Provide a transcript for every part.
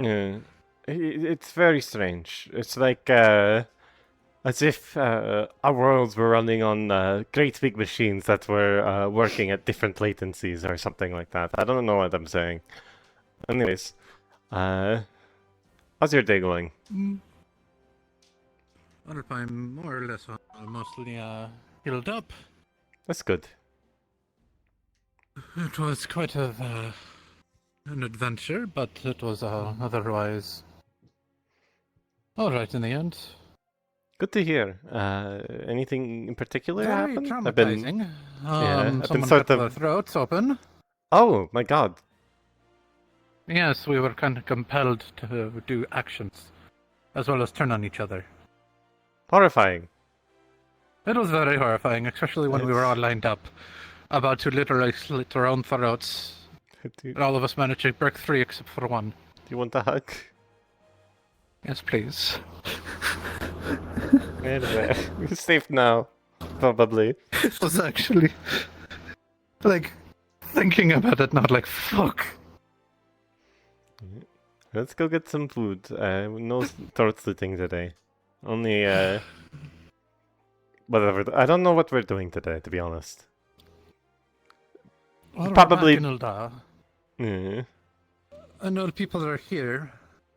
Yeah. It's very strange. It's like as if our worlds were running on great big machines that were working at different latencies or something like that. I don't know what I'm saying. Anyways, uh, how's your day going? Mm. Well, I'm more or less mostly healed up. That's good. It was quite an adventure, but it was otherwise all right in the end. Good to hear. Anything in particular Very happen? traumatizing. I've been Someone cut sort their of. throats open. Oh my God, Yes, we were kind of compelled to do actions, as well as turn on each other. horrifying. It was very horrifying, especially when we were all lined up, about to literally slit our own throats. Do And all of us managed to break free except for one. you want a hug? Yes, please. Anyway, you're safe now, probably. This was actually like thinking about it, not like fuck. Let's go get some food. No throat slitting today. Only whatever. I don't know what we're doing today, to be honest. Well, we're back Probably. in Ulda. Mm, I know people are here,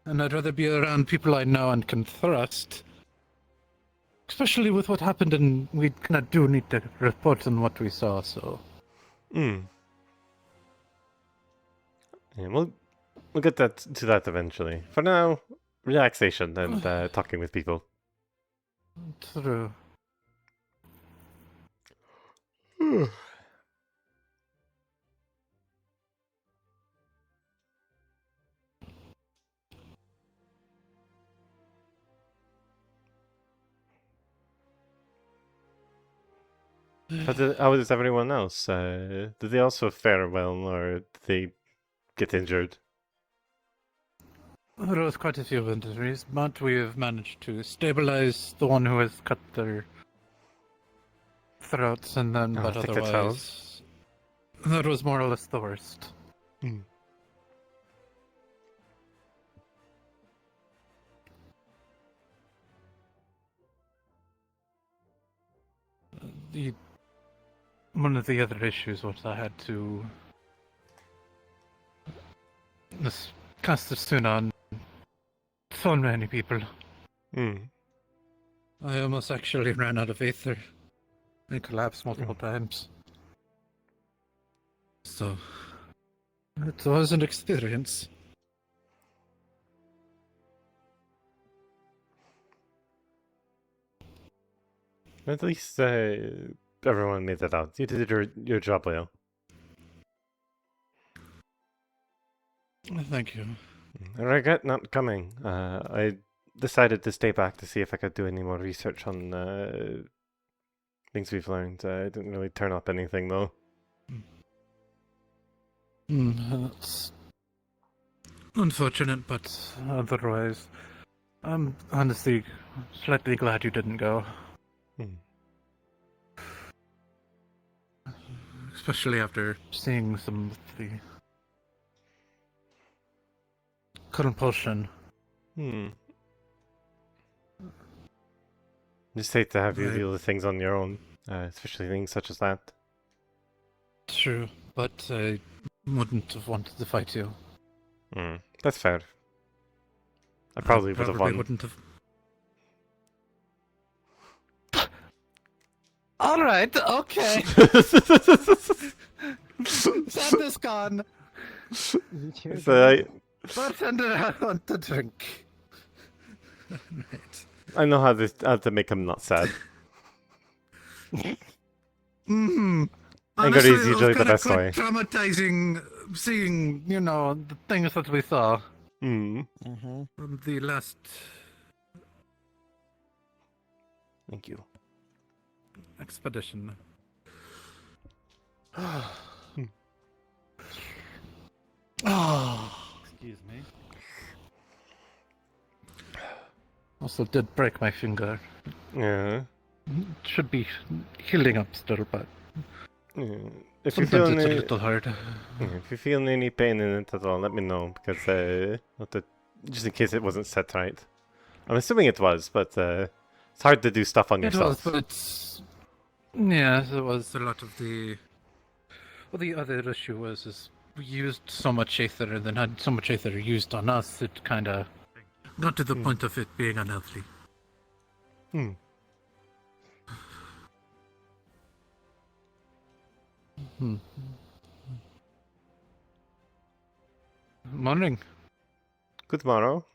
and I'd rather be around people I know and can trust. Especially with what happened, and we kind of do need to report on what we saw. So mm. Yeah, we'll get to that eventually. For now, relaxation and talking with people. true. How is everyone else? Did they also fare well, or did they get injured? There was quite a few injuries, but we have managed to stabilize the one who has cut their throats, and then, but Thick as hell. otherwise, that was more or less the worst. Mm. The one of the other issues was I had to this cast a stun on so many people. Mm. I almost actually ran out of ether and collapsed multiple times. So it was an experience. At least everyone made it out. You did your job well. Thank you. I regret not coming. I decided to stay back to see if I could do any more research on things we've learned. I didn't really turn up anything though. That's unfortunate, but otherwise, I'm honestly slightly glad you didn't go. Hmm. Especially after seeing some of the compulsion. Just hate to have you Right. deal with things on your own, especially things such as that. True, but I wouldn't have wanted to fight you. That's fair. I probably would have won. Wouldn't have. All right, okay. Santa's gone. So Bartender, I want to drink. Right. I know how to make him not sad. Mm-hmm. Anger Honestly, is it usually was the kind of best quite way. traumatizing seeing, the things that we saw Mm. from the last Thank you. expedition. Excuse me. Also did break my finger. Yeah. Should be healing up still, but Yeah. If you sometimes feel it's a any, little hard. if you feel any pain in it at all, let me know because I'll have to just in case it wasn't set right. I'm assuming it was, but it's hard to do stuff on It was, yourself. but it's... Yeah, it was a lot of the... Well, the other issue is we used so much Aether and then had so much Aether used on us, it kind of got to the point of it being unhealthy. Hmm. Morning. Good morrow.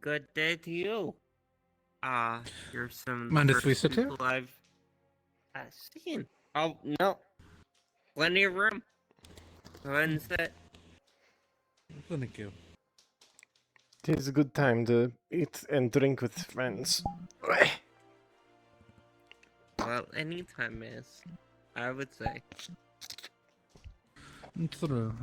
Good day to you. Here's some Mind if first we sit here? people I've seen. Oh, no. Plenty of room. Go ahead and sit. Thank you. It is a good time to eat and drink with friends. Well, anytime is, I would say. True.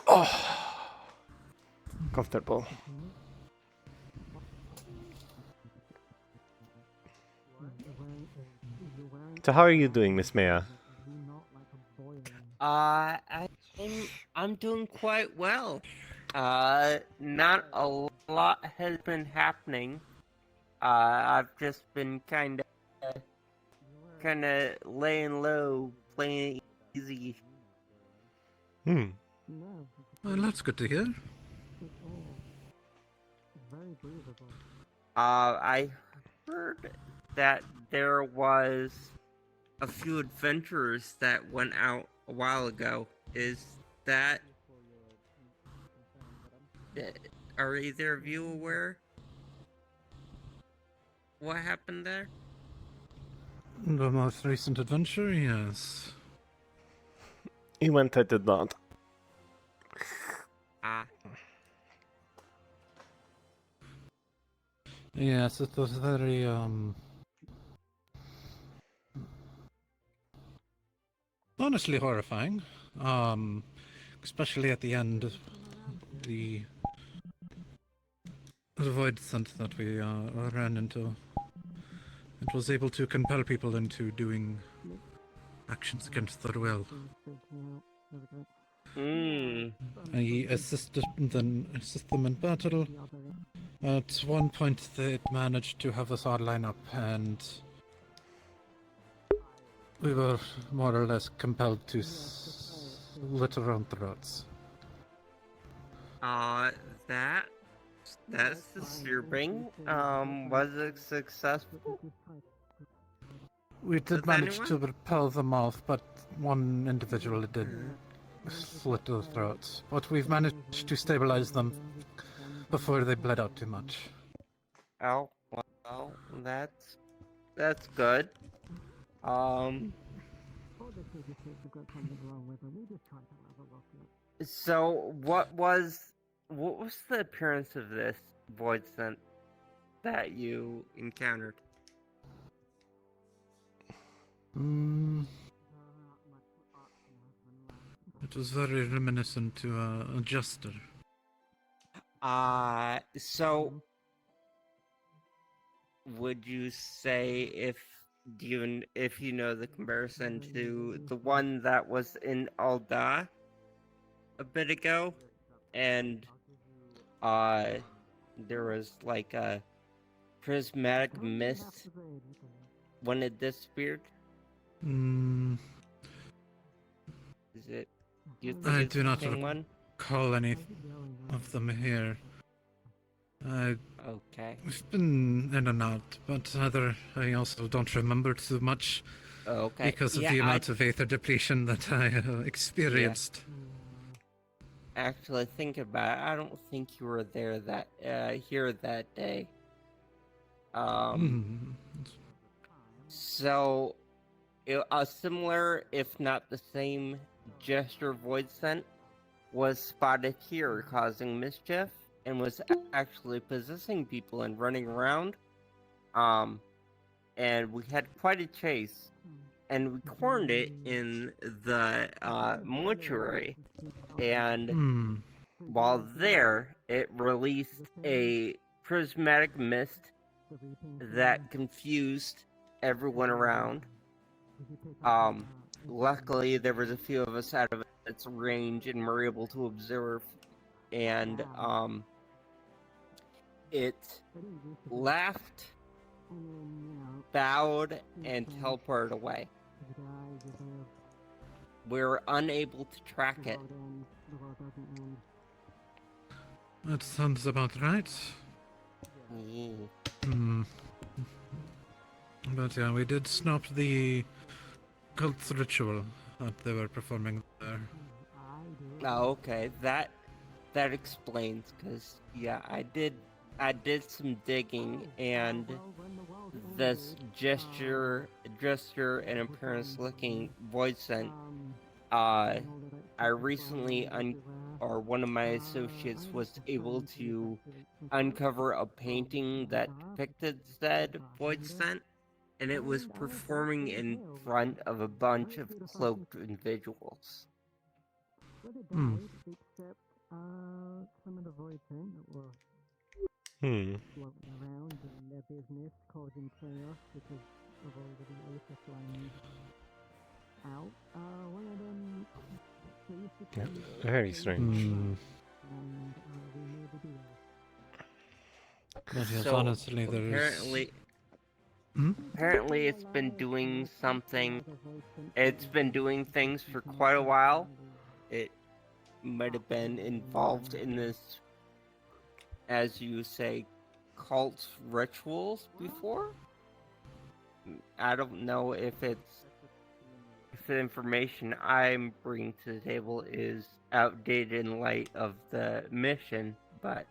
Oh, comfortable. So how are you doing, Miss Maya? I'm doing quite well. Not a lot has been happening. I've just been kinda laying low, playing easy. Hmm. Well, that's good to hear. I heard that there was a few adventurers that went out a while ago. Is that... Are either of you aware what happened there? The most recent adventure, yes. He went, I did not. Ah, Yes, it was very, honestly horrifying. Especially at the end, the void scent that we ran into. It was able to compel people into doing actions against their will. I assist them in battle. At one point, they managed to have us all line up, and we were more or less compelled to slit our own throats. That's disturbing. Was it successful? We did With manage anyone? to repel them off, but one individual did slit their throats. But we've managed to stabilize them before they bled out too much. Oh, well, that's good. So what was the appearance of this void scent that you encountered? It was very reminiscent to a jester. So would you say if you know the comparison to the one that was in Alda a bit ago, and there was like a prismatic mist when it disappeared? Is it? Do you think I it's do the not same one? recall any of them here. Okay. We've been in and out, but I also don't remember too much Okay. because of the amount of aether depletion that I experienced. Actually, think about it. I don't think you were there here that day. So, a similar, if not the same, gesture void scent was spotted here, causing mischief, and was actually possessing people and running around. And we had quite a chase, and we cornered it in the mortuary. And while there, it released a prismatic mist that confused everyone around. luckily, there was a few of us out of its range and were able to observe. And it laughed, bowed, and teleported away. We're unable to track it. That sounds about right. Hmm. But yeah, we did stop the cult ritual that they were performing there. Oh, okay. That explains, because yeah, I did some digging, and this gesture and appearance looking void scent, I recently or one of my associates was able to uncover a painting that depicted said void scent, and it was performing in front of a bunch of cloaked individuals. Hmm. Hmm. Yeah, very strange. Hmm. But yes, So honestly, there's... apparently it's been doing something. It's been doing things for quite a while. It might have been involved in this, as you say, cult rituals before. I don't know if the information I'm bringing to the table is outdated in light of the mission, but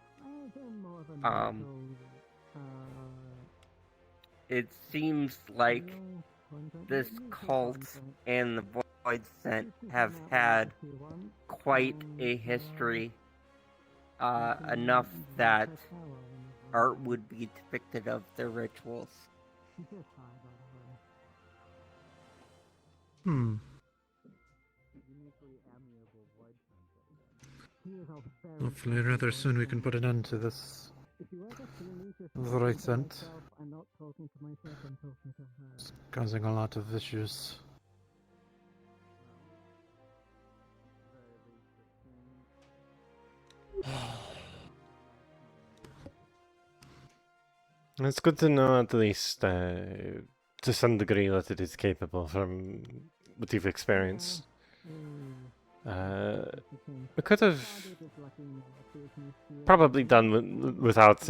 it seems like this cult and the Void Scent have had quite a history, enough that art would be depicted of their rituals. Hmm. Hopefully, rather soon we can put an end to this. The right scent. It's causing a lot of issues. It's good to know at least to some degree that it is capable from what you've experienced. We could have probably done without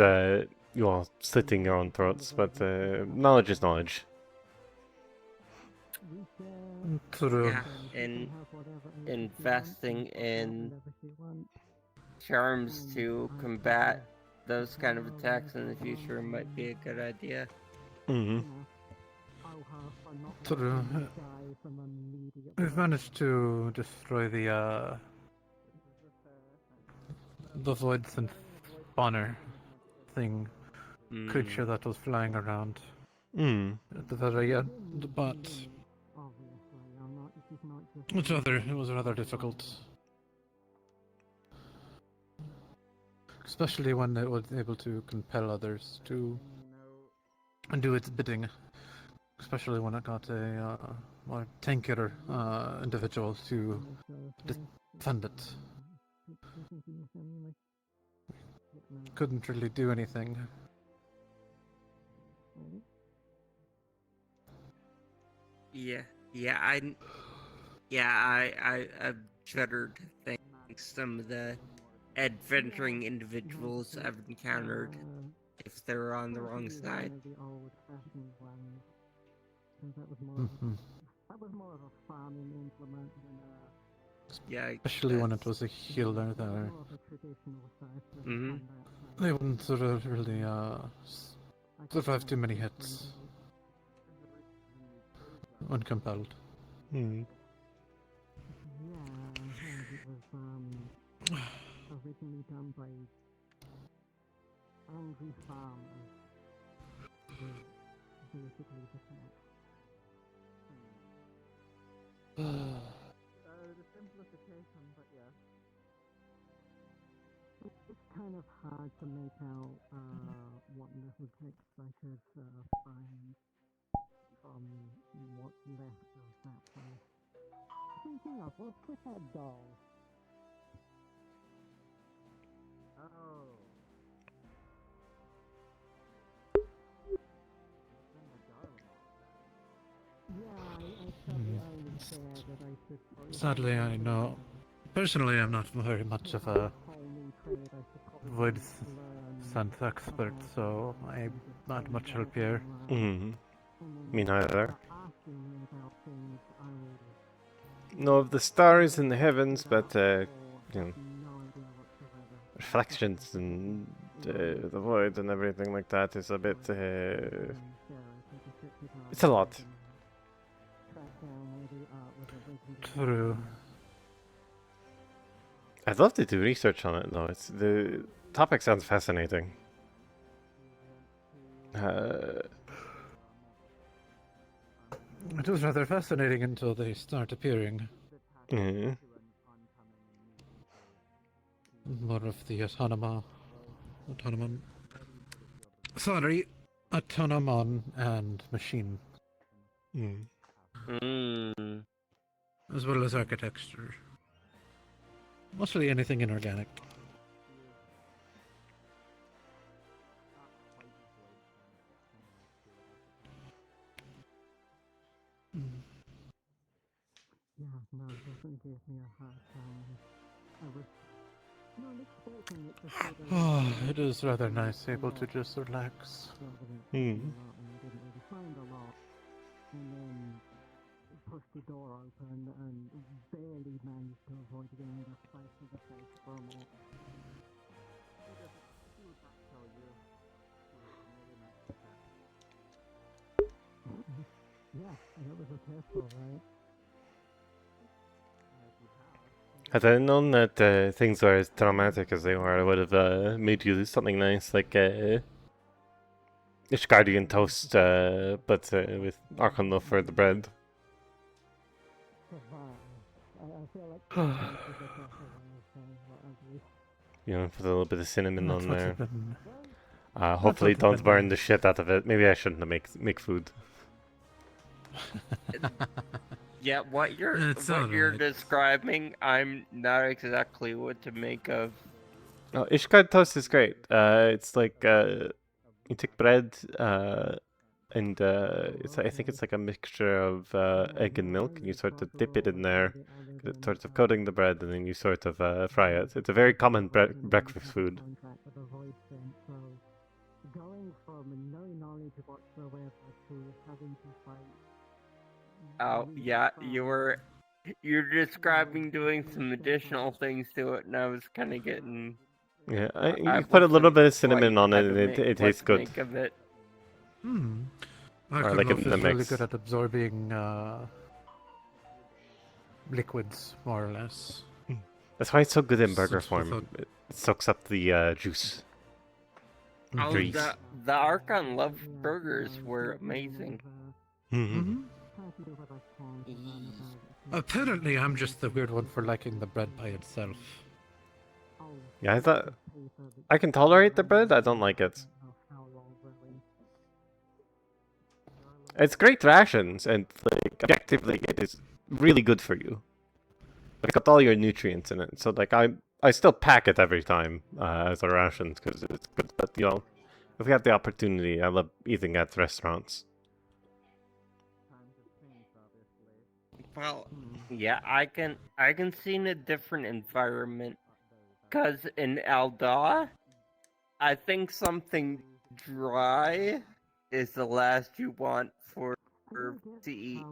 you all slitting your own throats, but knowledge is knowledge. True. Yeah, and investing in charms to combat those kind of attacks in the future might be a good idea. Mm-hmm. True. We've managed to destroy the void synth spawner thing, creature that was flying around Mm. at the very end, but it was rather difficult. Especially when it was able to compel others to do its bidding. Especially when it got a more tankier individual to defend it. Couldn't really do anything. I shudder to think some of the adventuring individuals I've encountered, if they're on the wrong side. Mm-hmm. Yeah, Especially when it was a healer there. Mm-hmm. They wouldn't sort of really survive too many hits when compelled. Mm. Kind of hard to make out what little text I could find from what's left of that place. thinking of? What's with that doll? Oh. Yeah, I thought the only chair that I should put Sadly, I know. Personally, I'm not very much of a voice sense expert, so I'm not much help here. Mm. Me neither. Know of the stars in the heavens, but you know, reflections and the void and everything like that is a bit. It's a lot. True. I'd love to do research on it though. It's the topic sounds fascinating. It was rather fascinating until they start appearing. Mm. More of the autonomon and machine, Mm. Mm. as well as architecture. Mostly anything inorganic. Yeah, no, it doesn't give me a hard time. I was not expecting it to feel Oh, it is rather nice able to just relax. Mm. didn't really find a lot. And then pushed the door open and barely managed to avoid getting a slice of the face for a moment. Yeah, that was a careful, right? Had I known that things were as traumatic as they were, I would have made you do something nice, like Ishgardian toast, but with Archon loaf for the bread. I feel like You know, put a little bit of cinnamon That's on what's there. been. Hopefully, what's been don't burn the nice. shit out of it. Maybe I shouldn't have make food. Yeah, what you're It's what you're alright. describing, I'm not exactly what to make of. Oh, Ishgard toast is great. It's like you take bread, and I think it's like a mixture of egg and milk, and you sort of dip it in there, get it sort of coating the bread, and then you sort of fry it. It's a very common breakfast food. Going from no knowledge whatsoever to having to fight. Oh, yeah, you're describing doing some additional things to it, and I was kind of getting. Yeah, I you put a little wasn't bit of quite cinnamon on how it, to and make it what tastes to good. make of it. Or Archon like loaf in the is really mix. good at absorbing liquids, more or less. That's why it's so good in So burger it's form. without- It soaks up the juice. Oh, Grease. the Archon Love burgers were amazing. Mm-hmm. Apparently, I'm just the weird one for liking the bread by itself. Yeah, I thought I can tolerate the bread. I don't like it. It's great rations, and like objectively, it is really good for you. It's got all your nutrients in it. So like I still pack it every time as a rations because it's good. But you know, if we have the opportunity, I love eating at restaurants. Well, yeah, I can see in a different environment. Cause in Alda, I think something dry is the last you want to eat.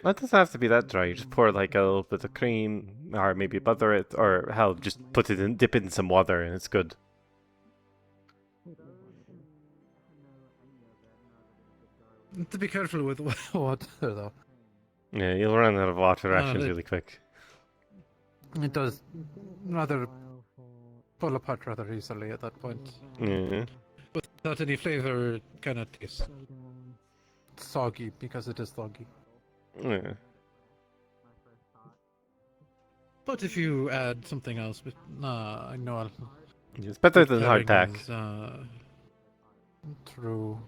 It doesn't have to be that dry. You just pour like a little bit of cream, or maybe butter it, or hell, just put it in, dip it in some water, and it's good. To be careful with water, though. Yeah, you'll run out of water rations it- really quick. It does rather fall apart rather easily at that point. Yeah. Without any flavor, kind of tastes soggy because it is soggy. Yeah. But if you add something else, I know It's better than pairing hardtack. is true.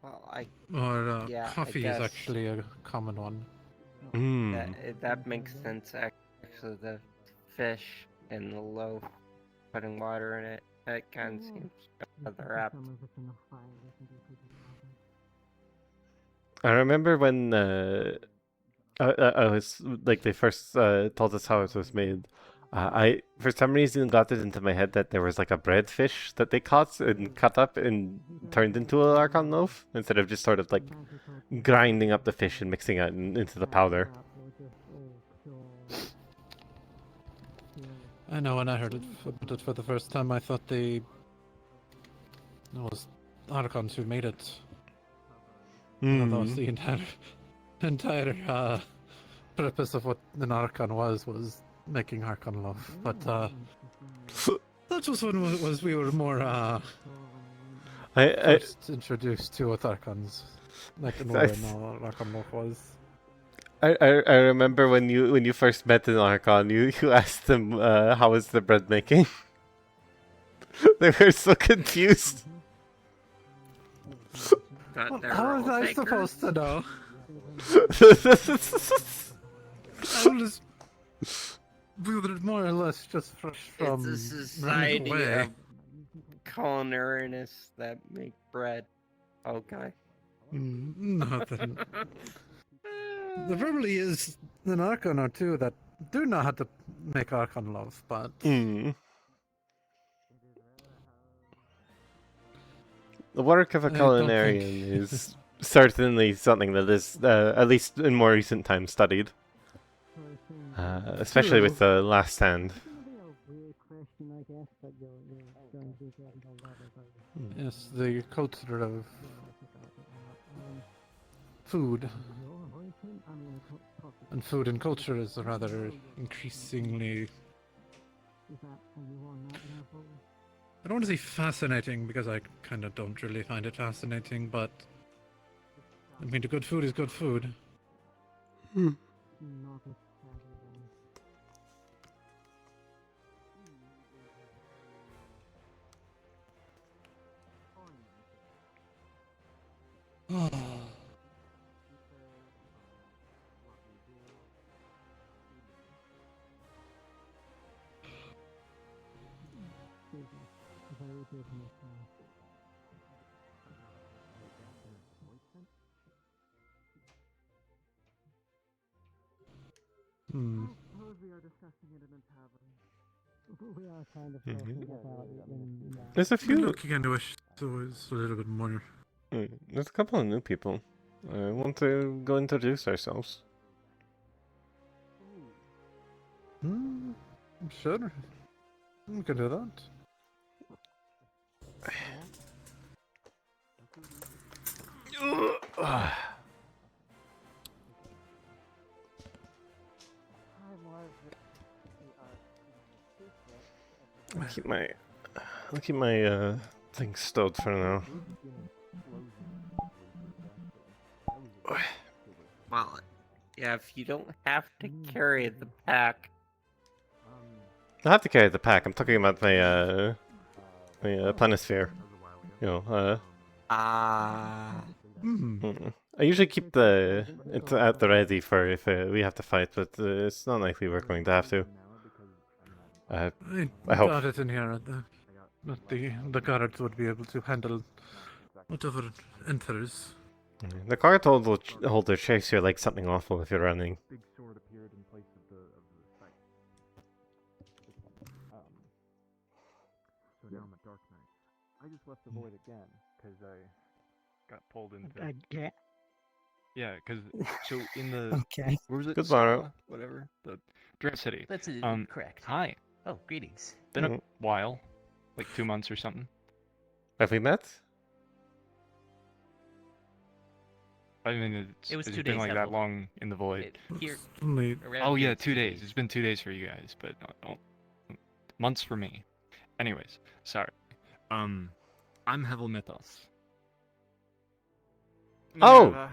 Well, Or yeah, I coffee is guess. actually a common one. That makes sense. Actually, the fish and the loaf putting water in it. That kind of seems rather apt. I remember when I was like they first told us how it was made. I for some reason got it into my head that there was like a bread fish that they caught and cut up and turned into a Archon loaf instead of just sort of like grinding up the fish and mixing it into the powder. I know when I heard it for the first time, I thought it was Archons who made it. That was the entire purpose of what an Archon was making Archon love. But that was when we were more first introduced to what Archons, like in what Archon love was. I remember when you first met an Archon, you asked them how was the bread making. They were so confused. How was I supposed to know? We were more or less just fresh from. It's a society of culinarianists that make bread. Okay. Nothing. There probably is an Archon or two that do know how to make Archon love, but. The work of a culinarian is certainly something that is, at least in more recent times, studied. Especially with the Last Stand. Yes, the culture of food. And food and culture is rather increasingly... I don't want to say fascinating, because I kind of don't really find it fascinating, but... I mean, the good food is good food. There's a few. Looking into it, so it's a little bit more. There's a couple of new people. I want to go introduce ourselves. Sure. We can do that. I'll keep my thing stowed for now. Well, yeah, if you don't have to carry the pack. I have to carry the pack. I'm talking about my planisphere. You know, I usually keep it at the ready for if we have to fight, but it's not likely we're going to have to. I hope. Got it in here. The guards would be able to handle whatever enters. The card holder shakes you like something awful if you're running. Big sword appeared in place of the sight. So now I'm a Dark Knight. I just left the void again because I got pulled into. Again? Yeah, because so in the Okay. where was it? Good morrow. Whatever the Dream City. That's correct. Hi. Oh, greetings. Been a while, like 2 months or something. Have we met? I mean, It was it's 2 been days, like Ethel. that long in the void. Here, Only around Oh here, yeah, 2 days. It's been 2 days for you guys, but months for me. Anyways, sorry. I'm Hevel Mythos. Oh!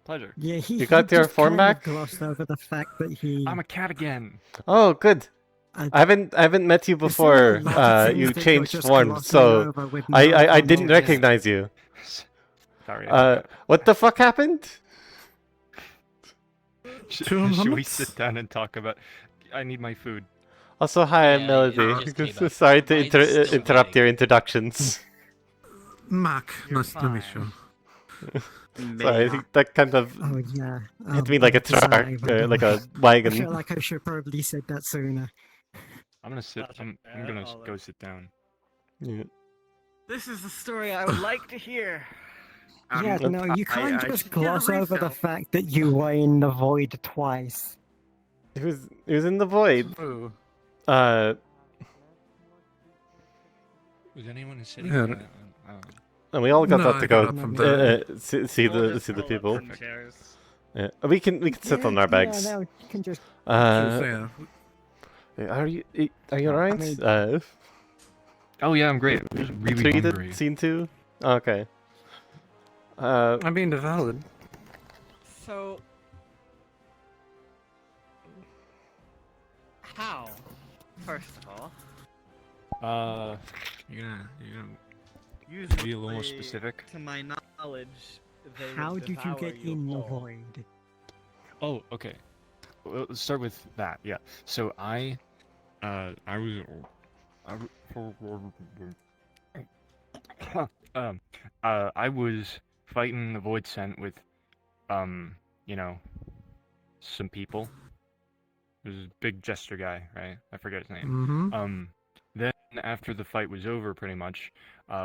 Pleasure. Yeah, You got your just form kind of back? glossed over the fact that he. I'm a cat again. Oh, good. I- I haven't met you There seem a before. lot of things You that you're changed just form, glossing so over with I no didn't knowledge. recognize you. Sorry. I forgot. What the fuck happened? Should 2 we months? sit down and talk about? I need my food. Also, hi, I'm Yeah, Melody. it just came up. Sorry to Mine's still interrupt your running. introductions. Mac, You're nice to meet you. Sorry, I think that kind of Oh yeah. hit me like a truck, like a I feel wagon. like I should probably said that sooner. I'm gonna sit. I'm gonna go sit down. Yeah. This is the story I would like to hear. Yeah, no, you can't just should get a gloss over the refill. fact that you were in the void twice. It was in the void. True. Uh, Was anyone sitting? Yeah. and we all got No, out I to got go up from there. see We'll the just pull up people. some chairs. Yeah. We can sit on our bags. Yeah, no, you can just. So, yeah. Are you No, I alright? mean- Oh yeah, I'm great. I'm just really hungry. Treated scene 2? Okay. I mean, valid. So, how? First of all, You're gonna usually, be a little more specific. to my knowledge, they would How did you devour get in the whole. void? Oh, okay. Well, let's start with that. Yeah. So I was fighting the void scent with, you know, some people. There's a big jester guy, right? I forget his name. Mm-hmm. Then after the fight was over, pretty much,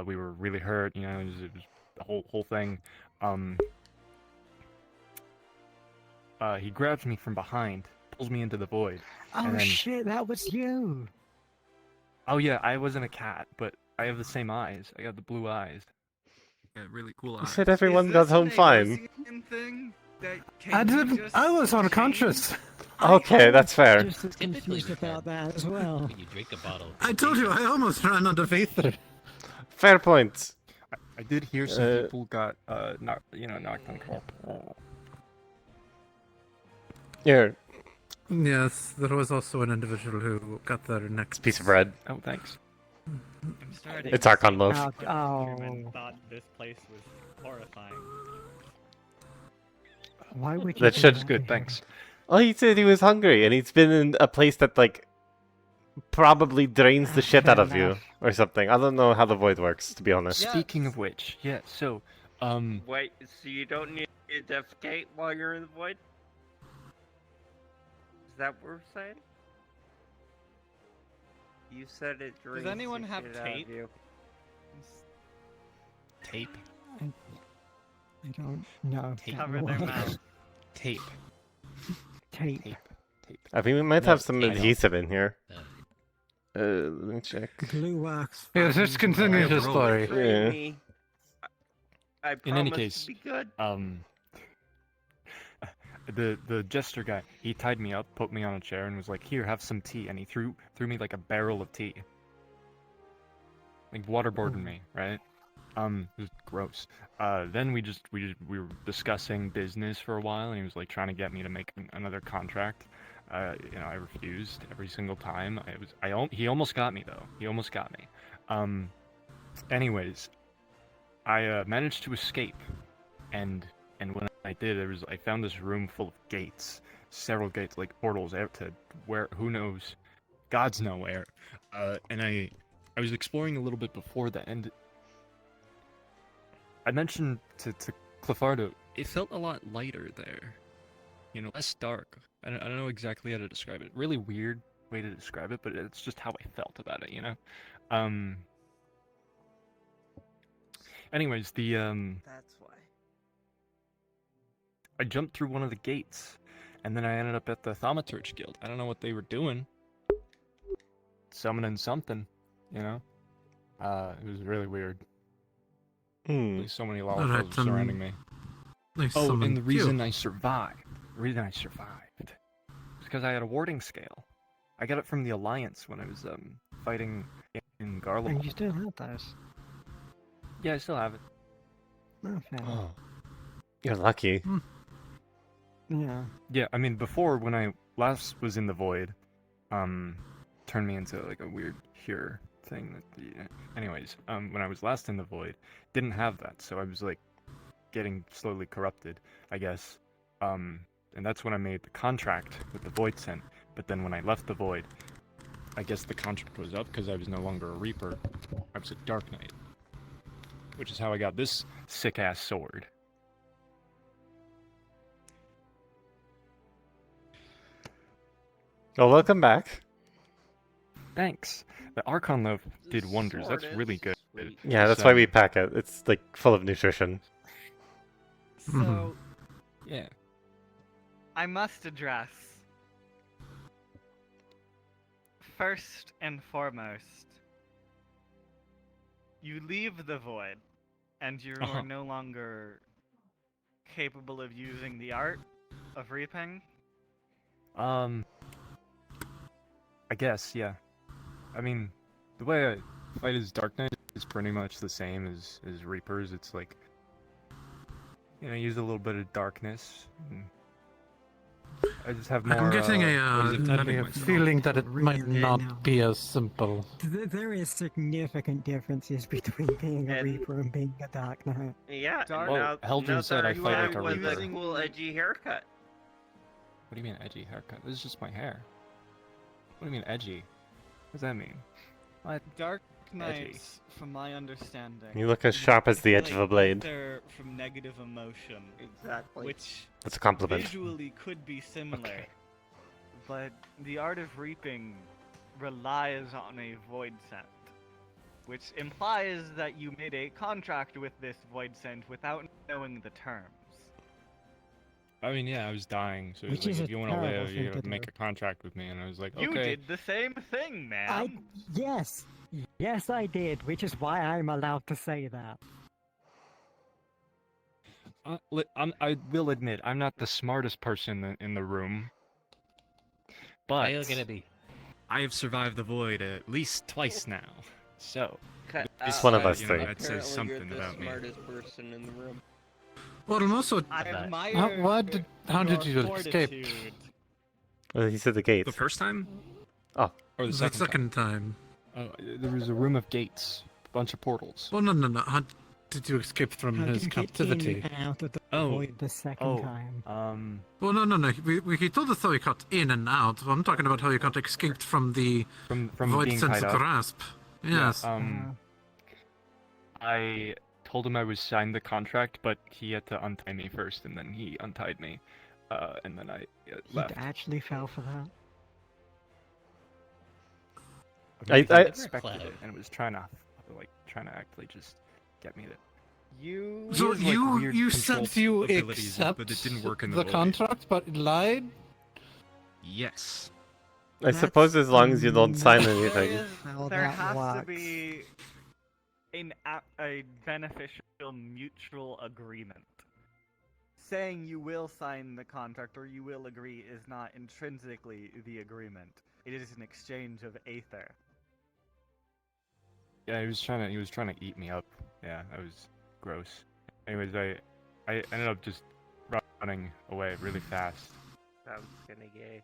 we were really hurt. You know, it was the whole thing. He grabs me from behind, pulls me into the void. Oh And then- shit, that was you! Oh yeah, I wasn't a cat, but I have the same eyes. I got the blue eyes. Yeah, really cool You eyes. said everyone got home fine. I was unconscious. Okay, that's fair. Just as Typically confused we about can. that as well. When you drink a bottle. I told you, I almost ran out of ether. Fair point. I did hear some Uh, people got knocked unconscious. Here, Yes, there was also an individual who got their next piece of bread. Oh, thanks. I'm starting It's Archon loaf. Oh, thought this place was horrifying. why would you? That do should- that Good, to thanks. Oh, he said he was hungry, and he's been in a place that, like, probably drains the shit out of you, Enough. or something. I don't know how the void works, to be honest. Yeah. Speaking of which, yeah. So, Wait, so you don't need to defecate while you're in the void? Is that what we're saying? You said it drains anyone the have shit out tape? of you. tape, I don't know. Tape. Cover their mouth. tape, Tape. tape. I think we might No, have some I don't. adhesive in here. Uh, Let me check. Glue works. Yeah, fine. just continue the Yeah, story. Yeah. Me. I In any promise case, to be good. The jester guy, he tied me up, put me on a chair, and was like, "Here, have some tea," and he threw me like a barrel of tea, like waterboarding me, right? It was gross. Then we were discussing business for a while, and he was like trying to get me to make another contract. I refused every single time. He almost got me though. He almost got me. Anyways, I managed to escape, and when I did, I found this room full of gates, several gates, like portals out to where, who knows, gods know where. And I was exploring a little bit before that, and I mentioned to Clefardo, it felt a lot lighter there, less dark. I don't know exactly how to describe it. Really weird way to describe it, but it's just how I felt about it, Anyways, That's why. I jumped through one of the gates, and then I ended up at the Thaumaturge Guild. I don't know what they were doing. Summoning something, It was really weird. So many lollipops Alright, surrounding me. Nice Oh, summon. and the Phew. reason I survived is because I had a warding scale. I got it from the Alliance when I was fighting in And Garlemald. you still have those. Yeah, I still have it. Oh, fair. Oh, you're lucky. Yeah. Yeah, I mean, before, when I last was in the Void, turned me into, like, a weird cure thing. Anyways, when I was last in the Void, didn't have that, so I was, like, getting slowly corrupted, I guess. And that's when I made the contract with the Void Scent. But then when I left the Void, I guess the contract was up because I was no longer a Reaper. I was a Dark Knight. Which is how I got this sick-ass sword. Well, welcome back. Thanks. The Archon Loaf did wonders. That's Sword really is good. sweet. Yeah, that's why we pack it. It's like full of nutrition. So, Yeah. I must address. First and foremost, you leave the void, and you Uh-huh. are no longer capable of using the art of reaping. I guess, yeah. I mean, the way I fight as Dark Knight is pretty much the same as Reapers. It's like, you know, use a little bit of darkness. And I just have more. I'm getting what is it, a myself. feeling that it might Really not now. be as simple. There is significant differences between being a And- Reaper and being a Dark Knight. Yeah, Dark- Well, Heldren said I fight like a with Reaper. a cool edgy haircut. What do you mean edgy haircut? This is just my hair. What do you mean edgy? What does that mean? What? Dark Edgy. Knights, from my understanding, You look as sharp as the edge of a blade. They're from negative emotion, Exactly. which That's a compliment. visually could be similar, Okay. but the art of reaping relies on a void scent, which implies that you made a contract with this void scent without knowing the terms. I mean, yeah, I was dying, so it was Which like, is if a you want to terrible live, you thing gotta to make do. a contract with me, and I was like, You okay. did the same thing, man. Yes, I did, which is why I'm allowed to say that. I will admit, I'm not the smartest person in the room, but How you gonna be? I have survived the void at least twice now. So, Cut Just out. one of us you know, three. that says Apparently something you're the about me. smartest person in the room. Well, I'm also. I that. admire how did your you escape? fortitude. He said the gate. The first time? Oh. Or the The second, second time. time? Oh, there was a room of gates, a bunch of portals. Well, no. How did you escape from How his did you get captivity? in and out of the Oh, void the second time? Well, no. He told us how he got in and out. I'm talking about how he got escaped from the from Void being Sense tied up. grasp. Yes. I told him I was signed the contract, but he had to untie me first, and then he untied me, and then I He left. actually fell for that. Maybe I- he expected Cloud. it, and it was trying to actually just get me to. You So has, like, weird you control said you abilities, accept but it didn't work in the the void. contract, but lied. Yes. I suppose as long as you don't sign There anything. How there that has to works. be a beneficial mutual agreement. Saying you will sign the contract or you will agree is not intrinsically the agreement. It is an exchange of aether. Yeah, he was trying to eat me up. Yeah, that was gross. Anyways, I ended up just running away really fast. Sounds kinda gay.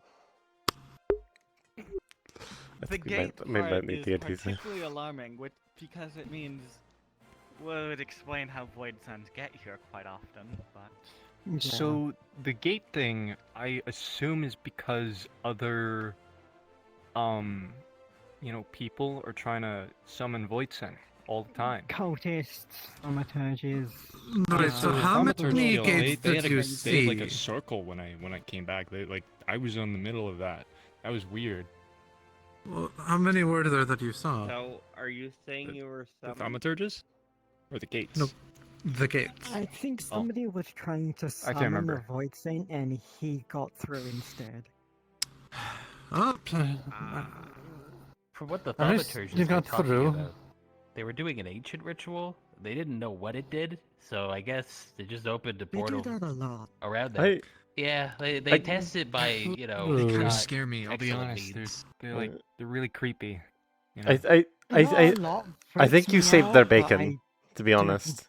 I The think we gate might part need is the adhesive. particularly alarming, because it means would explain how void suns get here quite often. But Yeah. So the gate thing, I assume, is because other, people are trying to summon Void Scent all the time. Cultists, thaumaturges. Right. So how many gates did you They had like a see? circle when I came back. I was in the middle of that. That was weird. Well, how many were there that you saw? So, are you saying you were The summoned? thaumaturges? Or the gates? No. The gates. I think somebody was trying to can't summon the remember. Void Saint and he got through instead. Oh, From what the At least thaumaturges you were got talking through. about, they were doing an ancient ritual. They didn't know what it did, so I guess they just opened a They do portal that a lot. around them. I Yeah, they I- test it by, They They kind not of scare me. I'll be excellent honest. means. They're really creepy. You know? I They are a I lot I think freaks you me saved their out, but bacon, to be honest.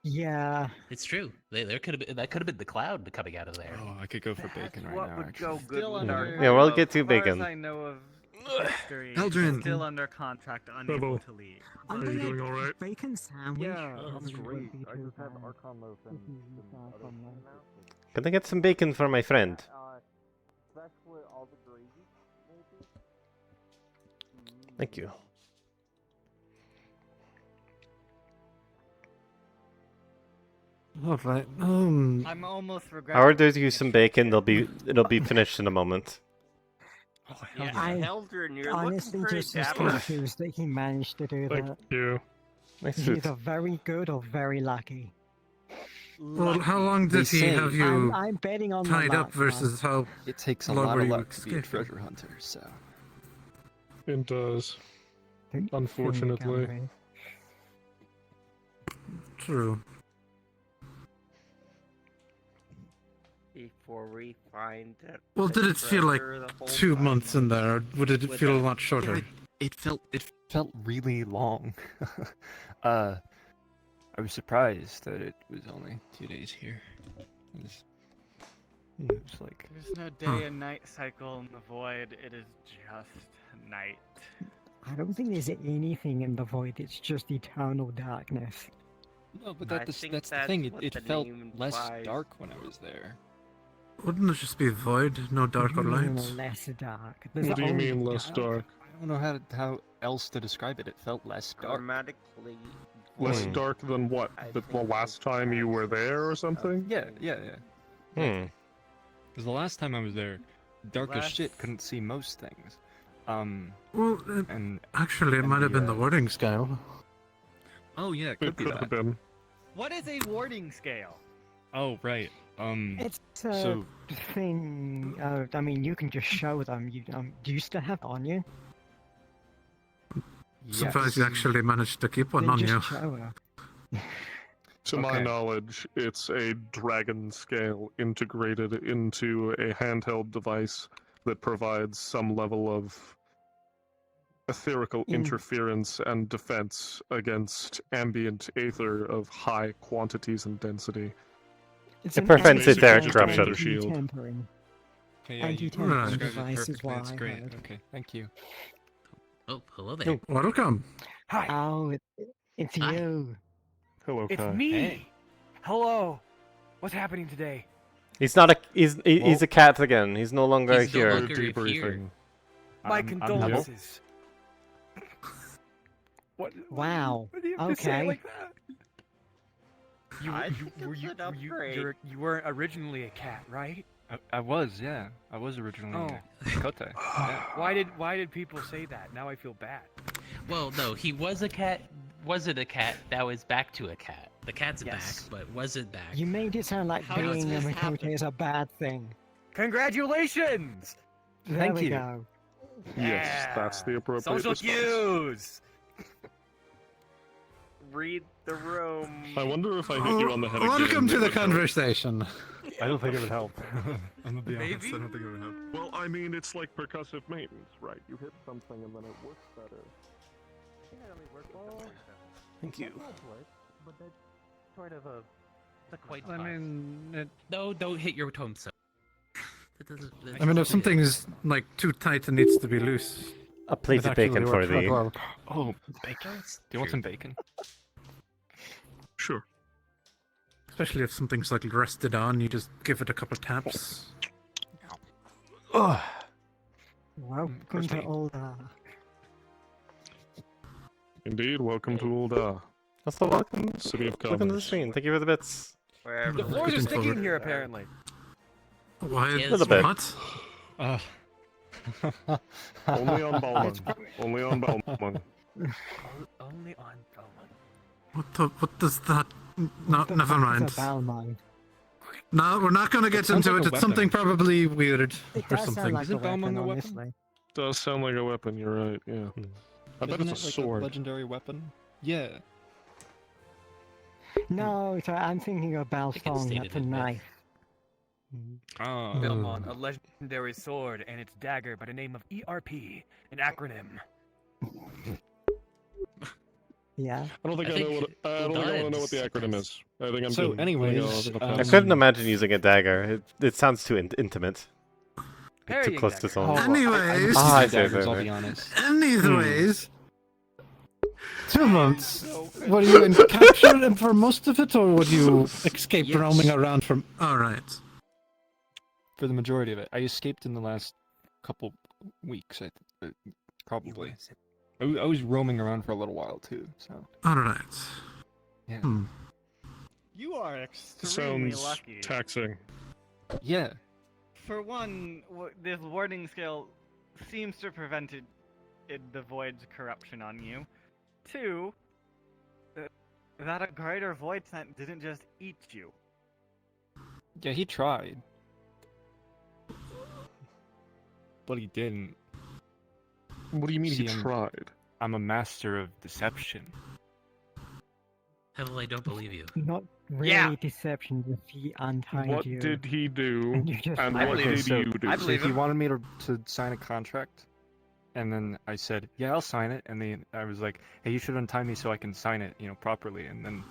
Yeah. It's true. There could have been that could have been the cloud coming out of there. Oh, I could go for That's bacon right what now. would Actually. go good still with under, our Yeah, we'll as get to far as bacon. I know of Victory. Eldrin. Still under contract, unable to leave. I'm Are you gonna doing all right? bacon sandwich. Yeah, probably won't be too bad. Can I get some bacon for my friend? Especially all the gravy, maybe? Thank you. Alright, I'm almost I regretting. ordered you some bacon. It'll be finished in a moment. Oh, Yeah, hell yeah. I Eldrin, you're honestly looking just pretty was dapper. confused that he managed to do Thank that. you. Nice He's food. either very good or very lucky. well, how long They did he say- have you I'm betting on the tied up luck, versus how It takes a long lot were of you luck to be a escaping? treasure hunter, so. It does. man. Unfortunately. Finger true? Before we find it. Well, did it feel like 2 months in there, or would it With feel a that- lot shorter? It felt really long. I was surprised that it was only 2 days here. It was like There's no day and night cycle in the void. It is just night. I don't think there's anything in the void. It's just eternal darkness. no, but I that's think the that's thing. what It the felt name less implies. dark when I was there. Wouldn't it just be void, no dark or You mean light? less dark. There's What do you only mean less dark? I don't know how else to describe it. It felt less dark. Grammatically. Less Hmm. dark than what? I The think last it's time you were there or absence of something? Yeah. Hmm. Because the last time I was there, dark as shit, Less- couldn't see most things. Well, And actually, it and might have the, been the wording scale. oh yeah, it It could be could that. have been. What is a warding scale? Oh right. It's a So thing. I mean, you can just show them. Do you still have it on you? Surprised you yes. actually managed to keep one Then on just you. show her. To my Okay. knowledge, it's a dragon scale integrated into a handheld device that provides some level of etherical In- interference and defense against ambient aether of high quantities and density. It's It an prevents its direct just a corruption. matter shield. Anti-tampering. Okay, yeah, you Anti-tampering described it device is perfectly, what it's I great. heard. Okay, thank you. Oh, hello there. Welcome. Hi, Oh, it's Hi. you. Hello, it's Kai. me. Hey. Hello. What's happening today? He's not a. He's Well- a cat again. He's no longer He's no here. We're longer here. debriefing. My I'm condolences. What? Wow. What do you have to say Okay. like that? You, I you, think were it's you, an were you, upgrade. you weren't originally a cat, right? I was, yeah. I was originally a Kote. Yeah. Why did people say that? Now I feel bad. Well, no, he was a cat. Wasn't a cat. That was back to a cat. The cat's Yes. back, but wasn't back. You made it sound like How does being a this Makote happen? is a bad thing. Congratulations! There Thank we you. go. Yes, that's the appropriate Social response. cues. Read the room. I wonder if I hit you on the head again. Welcome to it the would help. conversation. I don't think it would help. I'm gonna be honest, Maybe? I don't think it would help. Well, I mean, it's like percussive maintenance, right? You hit something and then it works better. Thank you. But that's sort of a. Quite. I mean, No, don't hit your tombstone. That doesn't. I mean, if something's like too tight and needs to be loose, A plate it of actually bacon for works quite the. well. Oh, bacon. Do you want some bacon? Sure. Especially if something's like rested on, you just give it a couple taps. Oh, Welcome where's to me? old Indeed, welcome to Ul'dah, also welcome. City of Welcome to the Commerce. stream. Thank you for the bits. Wherever The floors are Looking sticking forward. here apparently. Why? Yeah, little bit. What? Only on Balmung. Only on Balmung. Only on Bowman. What does that? No, never mind. It's a Balmung. No, we're not going to get sounds into like it. a It's something weapon. probably weird It or does sound something. like Isn't a weapon, Balmung a weapon? honestly. Does sound like a weapon, you're right, yeah. I bet Isn't it's a it like sword. legendary weapon? Yeah. No, so I'm thinking of think it's Balfong. stated That's a in myth. knife. Oh. Belmont, a legendary sword, and its dagger by the name of ERP, an acronym. Yeah. I don't think I I, know think what I don't think I want to know what the Dodge acronym does. is. I think I'm So good. anyways, I think I'll I pass. couldn't imagine using a dagger. It sounds too intimate. Bit too close to Oh, someone. anyways. I see, daggers, I I'll see. be honest. Anyways. 2 months. Were you in capture and for most of it, or would you escape Yes. roaming around from... Alright. For the majority of it, I escaped in the last couple weeks. Probably. I was roaming around for a little while too. So Alright. yeah. You are extremely Sounds lucky. taxing. Yeah. For one, this warning scale seems to prevent the void's corruption on you. 2, that a greater void scent didn't just eat you. Yeah, he tried. But he didn't. What do you mean he See, I'm- tried? I'm a master of deception. Hell, I don't believe you. Not really Yeah. deception if he untied What you. did he do? And you just And I what believe did it. So- you do? I So believe he him. wanted me to sign a contract, and then I said, "Yeah, I'll sign it." And then I was like, "Hey, you should untie me so I can sign it, properly." And then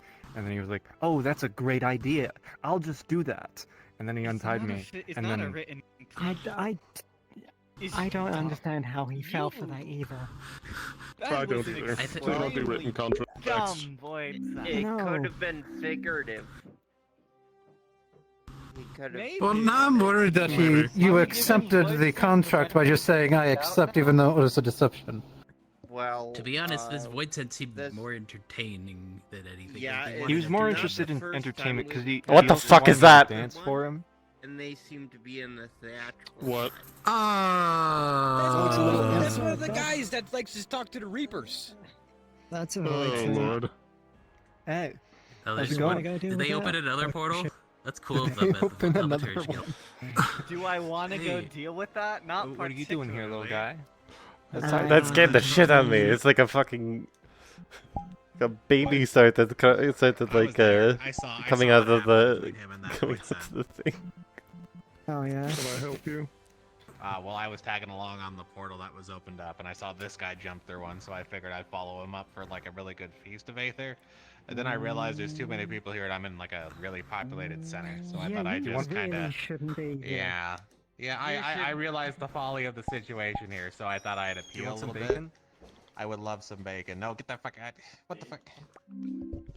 he was like, "Oh, that's a great idea. I'll just do that." And then he untied me. It's and not then a written. I don't understand how he fell for that either. I don't either. I think- Do not do written contracts. Dumb void scent. It No. could have been figurative. He could have. Maybe. Well, now I'm worried that you accepted the contract by just saying, I accept, even though it was a deception. Well, To be honest, this void scent seemed this- more entertaining than anything. Yeah, Like, they it- He wanted was to more do interested the in first entertainment time because we- he. What he the also fuck wanted is me to that? Dance for him. and they seem to be in the theatrical. What? That's one of the guys that likes to talk to the Reapers. That's a Oh void scent. lord. Hey, Oh, how's they it What going? am I gonna do Did with they that? open another Oh, portal? shit. That's cool. They opened another one. Do I want to go Hey. deal with that? Not What are you doing here, little particularly. guy? That scared the shit out of me. It's like a fucking... a baby started like coming out of the coming out of the thing. Oh yeah. Can I help you? Well, I was tagging along on the portal that was opened up, and I saw this guy jump through one, so I figured I'd follow him up for like a really good feast of Aether. And then I realized there's too many people here, and I'm in like a really populated center, so I thought I'd you just really kind of... shouldn't be here. Yeah. Yeah, I realized the folly of the situation here, so I thought I'd You appeal a want some little bacon? bit. I would love some bacon. No, get that fuck out. What the fuck?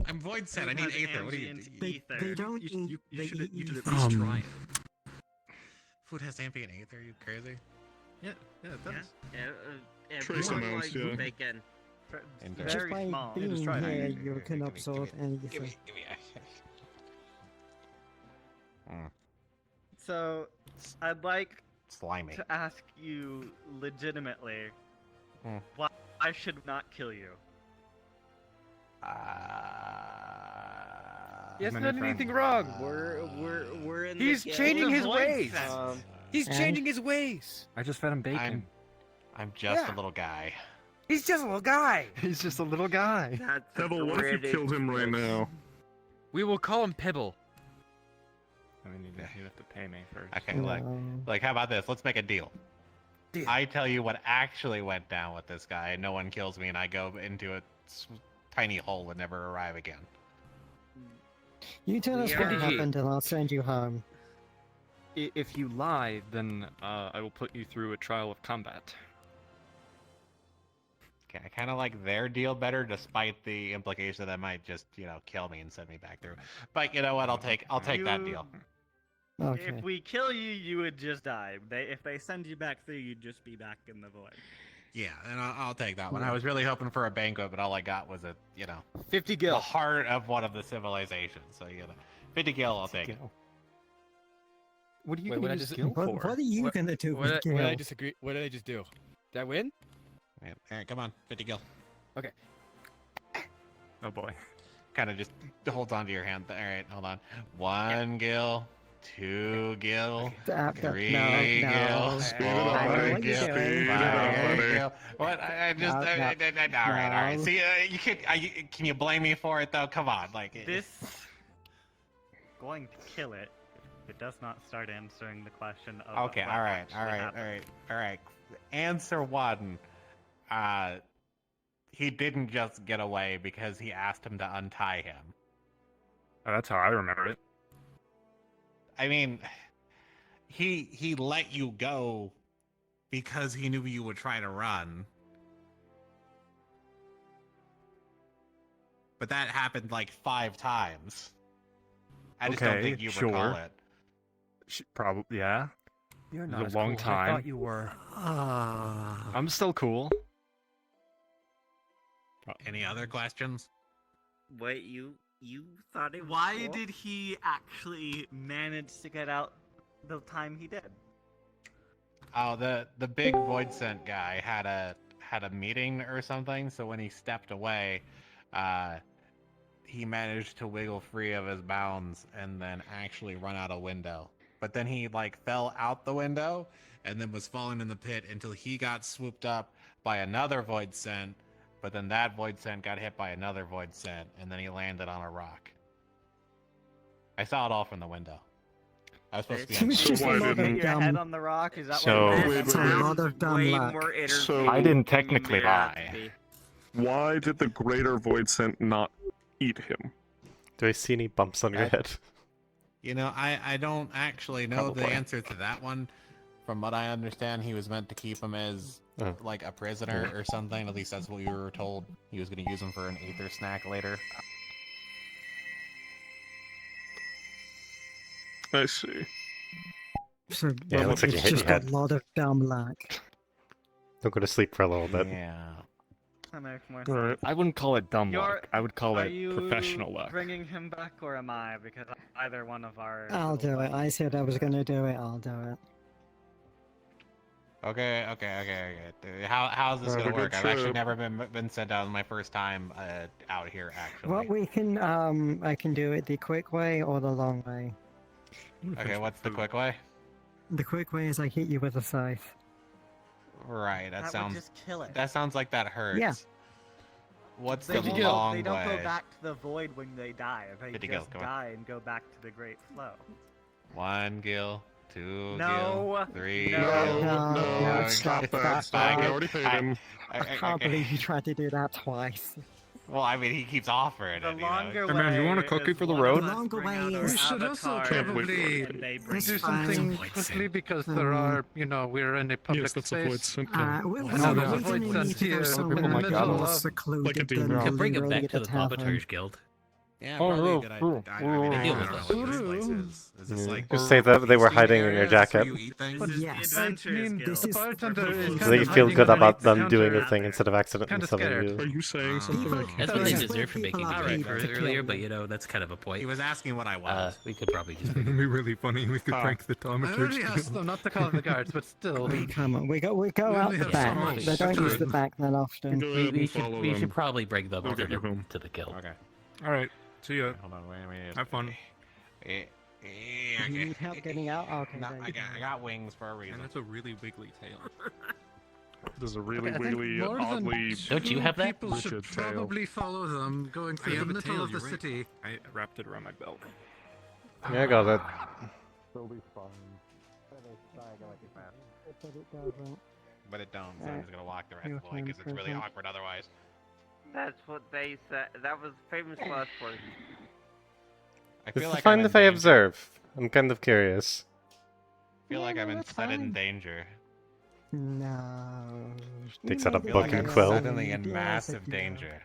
I'm void set. I need Aether. What are you... They don't eat. They eat ether. Food has ambient Aether, you crazy? Yeah, it does. Trace Everyone amounts, likes yeah. bacon. Very Just by small. being just try it. here, Give you me- can give me- absorb give me- anything. Give me So, I'd like Slimy. to ask you legitimately, Hmm. why I should not kill you. He hasn't Many done anything friends. wrong. We're in. He's the changing his guild. ways. Um, He's And- changing his ways. I just fed him bacon. I'm just Yeah. a little guy. He's just a little guy. He's just a little guy. that's Pebble, what if you killed him right ridiculous. now? We will call him Pibble. I mean, you have to pay me first. Okay, like, how about this? Let's make a deal. Deal. I tell you what actually went down with this guy, and no one kills me, and I go into a tiny hole and never arrive again. You tell us We what are- happened, and I'll send you home. If you lie, then I will put you through a trial of combat. Okay, I kind of like their deal better, despite the implication that might just, kill me and send me back through. But you know what? I'll take that deal. Okay. If we kill you, you would just die. If they send you back through, you'd just be back in the void. Yeah, and I'll take that one. I was really hoping for a banquet, but all I got was 50 the gil. heart of one of the civilizations. So 50 gil, I'll take it. What are you Wait, going what to I use just- skill What for? are you What- gonna do What with did I Gil? disagree? What did I just do? Did I win? Yeah, all right, come on, 50 gil. Oh boy. Kind of just holds onto your hand. All right, hold on. 1 gil, 2 gil, No, 3 no. gil, Speed it 4 up, buddy. What are you gil, doing? Speed it up, 5 buddy. gil. What? I just. No, no. All right. No. See, can you blame me for it though? Come on, like This going to kill it if it does not start answering the question of. Okay, what all right, actually all right. Answer 1. He didn't just get away because he asked him to untie him. Oh, that's how I remember it. I mean, he let you go because he knew you would try to run. But that happened like 5 times. I just don't think you recall it. Probably, yeah. You're It not was as a long cool as I time. thought you were. I'm still cool. Any other questions? Wait, you thought it was Why cool? did he actually manage to get out the time he did? Oh, the big void scent guy had a meeting or something, so when he stepped away, he managed to wiggle free of his bounds and then actually run out a window. But then he like fell out the window and then was falling in the pit until he got swooped up by another void scent, but then that void scent got hit by another void scent and then he landed on a rock. I saw it all from the window. I was supposed to be on It's just a lot of Hit your head dumb. on the rock? Is that So- what It's a lot of dumb way luck. more So- entertaining I didn't than technically lie. Mirathi. Why did the greater void scent not eat him? Do I see any bumps on your head? You know, I don't actually know the Probably. answer to that one. From what I understand, he was meant to keep him as Oh. like a prisoner or something. At least that's what we were told. He was going to use him for an aether snack later. I see. So, Yeah, it looks like you it's hit your just a head. lot of dumb luck. Don't go to sleep for a little bit. Yeah. That makes more Alright. sense. I wouldn't call it dumb You're- luck. I would call Are it you professional luck. bringing him back, or am I? Because either one of our. I'll little do it. I buddies- said I was gonna do it. I'll do it. Okay. How's this Have a gonna good work? I've actually trip. never been sent out. My first time out here, actually. Well, we can. I can do it the quick way or the long way. Okay, what's the quick way? The quick way is I hit you with a scythe. Right. That That sounds. would just kill it. That sounds like that hurts. Yeah. What's They the don't, long they don't way? go back to the void when they die. They Good to go, just come on. die and go back to the great flow. 1 gil, 2 No, gil, 3 no, gil. No, Stop stop that. Stop. I- We already paid him. I can't believe you tried to do that twice. Well, I mean, he keeps offering The it. longer Hey, man, you want a way cookie is for the one road? of us Longer bring out way our is- We should also avatars probably and they bring It's do us something fine. quickly because there are, we're in a public Yes, that's a void space. scent. We're No, gonna, there's a we're void gonna scent need to here. go somewhere Oh my a God. little Like a secluded demon. than You the could bring him really back to at the tavern. Bombiteurs Guild. Yeah, Oh, probably a no, good no, idea. I mean, I deal don't with know this. what this place is. Is this Yeah. like Just say that they were feasting hiding in your areas jacket. where you eat things? But This is yes. the Adventurers Guild. This The is bartender is So kind they of feel hiding good underneath about the them doing a counter. thing instead of accidentally Kinda selling scared. you. Are you saying something People- like That's what This they is deserve where for making people me are drink paid to earlier, kill but them. that's kind of a point. He was asking what I was. We could probably just. It'd be really funny if we could Ah. prank the I already asked them not to call the guards, but still. Come on, we go We out only the have back. so much They don't use the time. back that often. Go We, ahead we and should follow we them. should probably bring them We'll to get you home. the guild. Okay. All right. See ya. Hold on. Wait. Have fun. Eh, Do you need help getting out? Okay, No, there I you got wings for a reason. And that's a really wiggly tail. There's a really Okay, I think wiggly, more than oddly. Don't you two have that? People should Rigid tail. probably follow them, going through the have a middle tail, of the you're right. city. I wrapped it around my belt. Yeah, I got it. But it doesn't. But it don't, so I'm just gonna walk the rest of the way You're because it's really fine. awkward otherwise. That's what they said. That was famous last words. I This feel is like fine I'm if in I danger. observe. I'm kind of curious. I feel like Yeah, I'm no, in that's sudden fine. danger. No. Takes You out a know I feel book like and I'm quill. suddenly in Yes, massive I do. danger.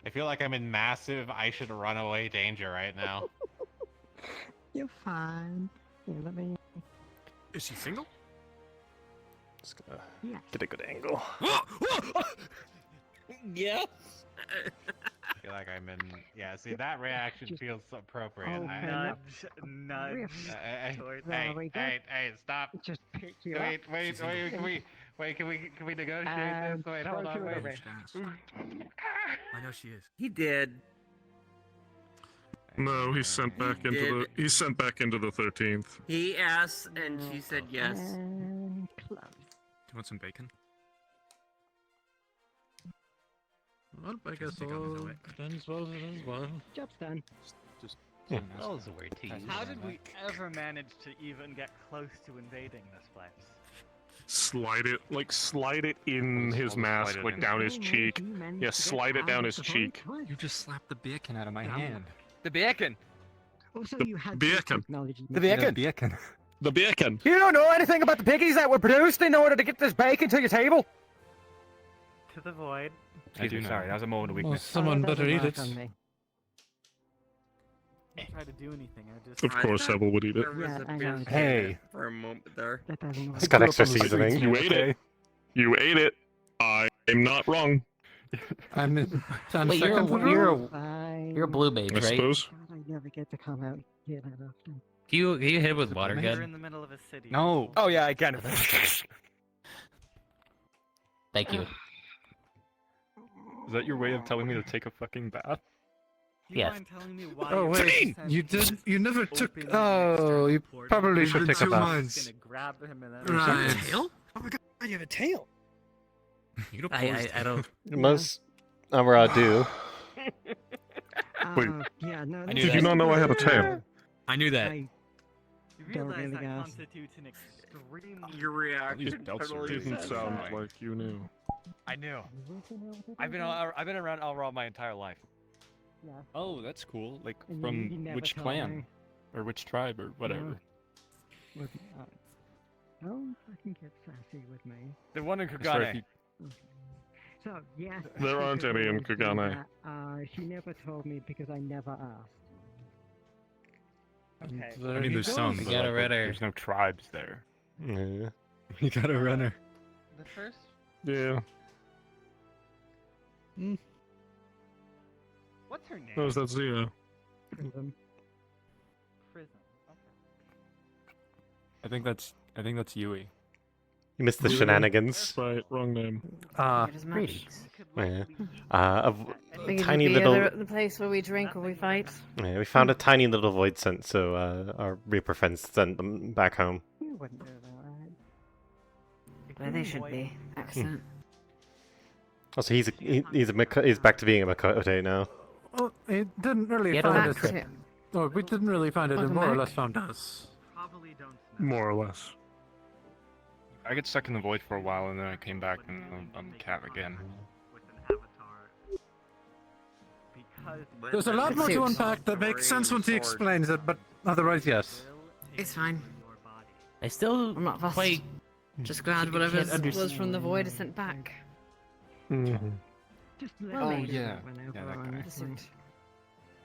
I feel like I'm in massive I should run away danger right now. You're fine. Here, let me. Is she single? Just gonna Yeah. get a good angle. Yeah. I feel like I'm in. Yeah, see, that reaction Just feels appropriate. open I, up. Nudge. Rift. hey, towards- There we go. hey, stop. Just pick you Wait, up. wait, can we negotiate And this? Wait, throw hold you on, wait. over. I know she is. He did. No, he's sent back into the. He's sent back into the 13th. He asked, and she said yes. And close. Do you want some bacon? Well, I guess Stick on his all way. ends well that ends well. Job's done. Just. Yeah. That was a word to use. How did we ever manage to even get close to invading this place? Slide it in I'll his just mask, slide it like in. down his Oh, cheek. you managed Yeah, to get slide it out down of his the cheek. void. You just slapped the bacon out of my No. hand. The bacon. Also, The you had beacon. technology. The Nick. bacon. Bacon. The bacon. You don't know anything about the piggies that were produced in order to get this bacon to your table. To the void. I do know. Sorry, that was a moment of Well, weakness. someone that better doesn't eat work it. on me. I didn't try to do anything. I just. Of course, Hebel would eat it. There was Yeah, a I bit know. of Hey. data for a moment there. That doesn't work. It's got grew extra up on the streets, seasoning. You ate it. You ate it. I'm not wrong. I'm on Wait, second Fine. you're a blue mage, I right? suppose. God, I never get to come out here that often. Can you hit it with water You're gun? in the middle of a city. No. Oh yeah, I can. Thank you. Is that your way of telling me to take a fucking bath? Do you Yes. mind telling me why Oh you wait, sent you did. You never took. open Oh, you portal? probably We've should been take a two bath. minds. Gonna grab him and then. You have Right. a tail? Oh my god, you have a tail. You don't I don't. Most Amara do. Wait. Yeah, no. I this knew Did that. you not know I had a tail? I knew that. I You Don't realize really that ask. constitutes an extremely. Your reaction belts are totally Didn't says sound that. like you knew. I knew. I've been around Elrond my entire life. Yeah. Oh, that's cool. Like And from you never which told clan me. or which tribe or whatever. Wouldn't, don't fucking get sassy with me. The one in I swear if Kugane. you- So, yes. There she aren't could any in always do Kugane. that. She never told me because I never asked. Okay. There I mean, he there's goes. some. We but got a but runner. There's no tribes there. Yeah. You got a runner. The first. Yeah. What's her name? Oh, is that Zia? Prism. Prism. Okay. I think that's Yui. You missed the Really? shenanigans. Right, wrong name. Greetings. Yeah. A Think it tiny would be little. the place where we drink or we fight. Yeah, we found a tiny little void scent, so our Reaper friends sent them back home. You wouldn't do that, right? Where they should be. Excellent. Also, he's back to being a Makote now. Oh, it didn't really Get find on it. that trip. Oh, we didn't really find it. It Welcome more or back. less found us. Probably don't know. More or less. I got stuck in the void for a while and then I came back and I'm the cat again. With an avatar. Because There's a lot more to Suits. unpack that makes sense once he explains it, but otherwise, yes. It's fine. I still I'm not fussed. quite. Just glad can't whatever understand. was from the void is sent back. Mm-hmm. Just let Oh, me do yeah. it whenever, Yeah, that guy. honestly.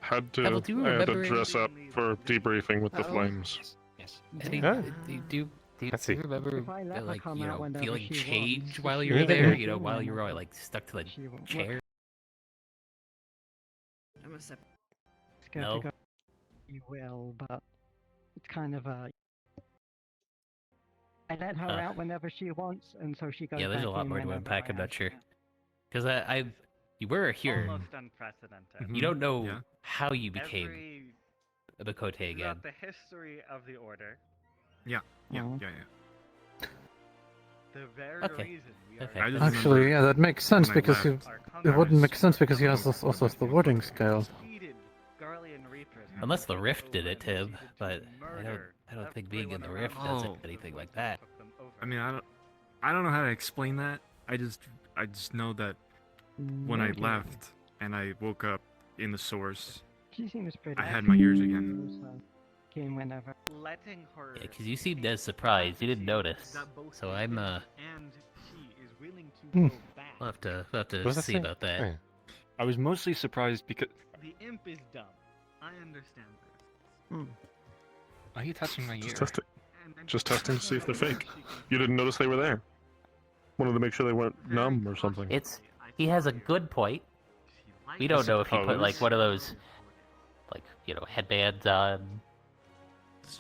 Had to. Hebel, do you I had to remember- dress up for debriefing with the Uh-oh. flames. Yes. Eddie, Oh. do you I see. remember If I let her like come you out know whenever feeling she change wants, while you Yeah. were there? You Yeah. know, while you were like stuck to the She won't. chair. I must have. Scared No. to go. You will, but it's kind of a. I let her Huh. out whenever she wants, and so she goes. Yeah, there's a back lot in more to whenever unpack. I I'm not ask sure. her. Because you were here. almost unprecedented. You don't know Yeah. how you became Every a Makote again. throughout the history of the order, Yeah, Mhm. yeah. the very Okay. reason we are Okay. I just Actually, remember yeah, that makes sense when I because left, you, our it wouldn't was make sense because he has going also the wording scale. defeated Garlean Reapers. Unless the rift did it, Tim, Proceeded to but murder I don't think being in the everyone rift around does Oh. anything like that. took them over. I mean, I don't know how to explain that. I just know that when I Okay. left and I woke up in the source, She seems pretty. I had my ears again. So, came whenever. letting her Yeah, because you seemed as surprised. You didn't notice. that both So the I'm imp and she is willing to Hmm. go back. We'll have to What was that see saying? about that. Oh, yeah. I was mostly surprised because. The imp is dumb. I understand this. Hmm. Are you touching my ear? Just testing. And Just testing to see if they're fake. she can You didn't notice they were there. Wanted to make sure they weren't very numb or something. It's he has a good point. We don't know if he put like one of those like headbands on.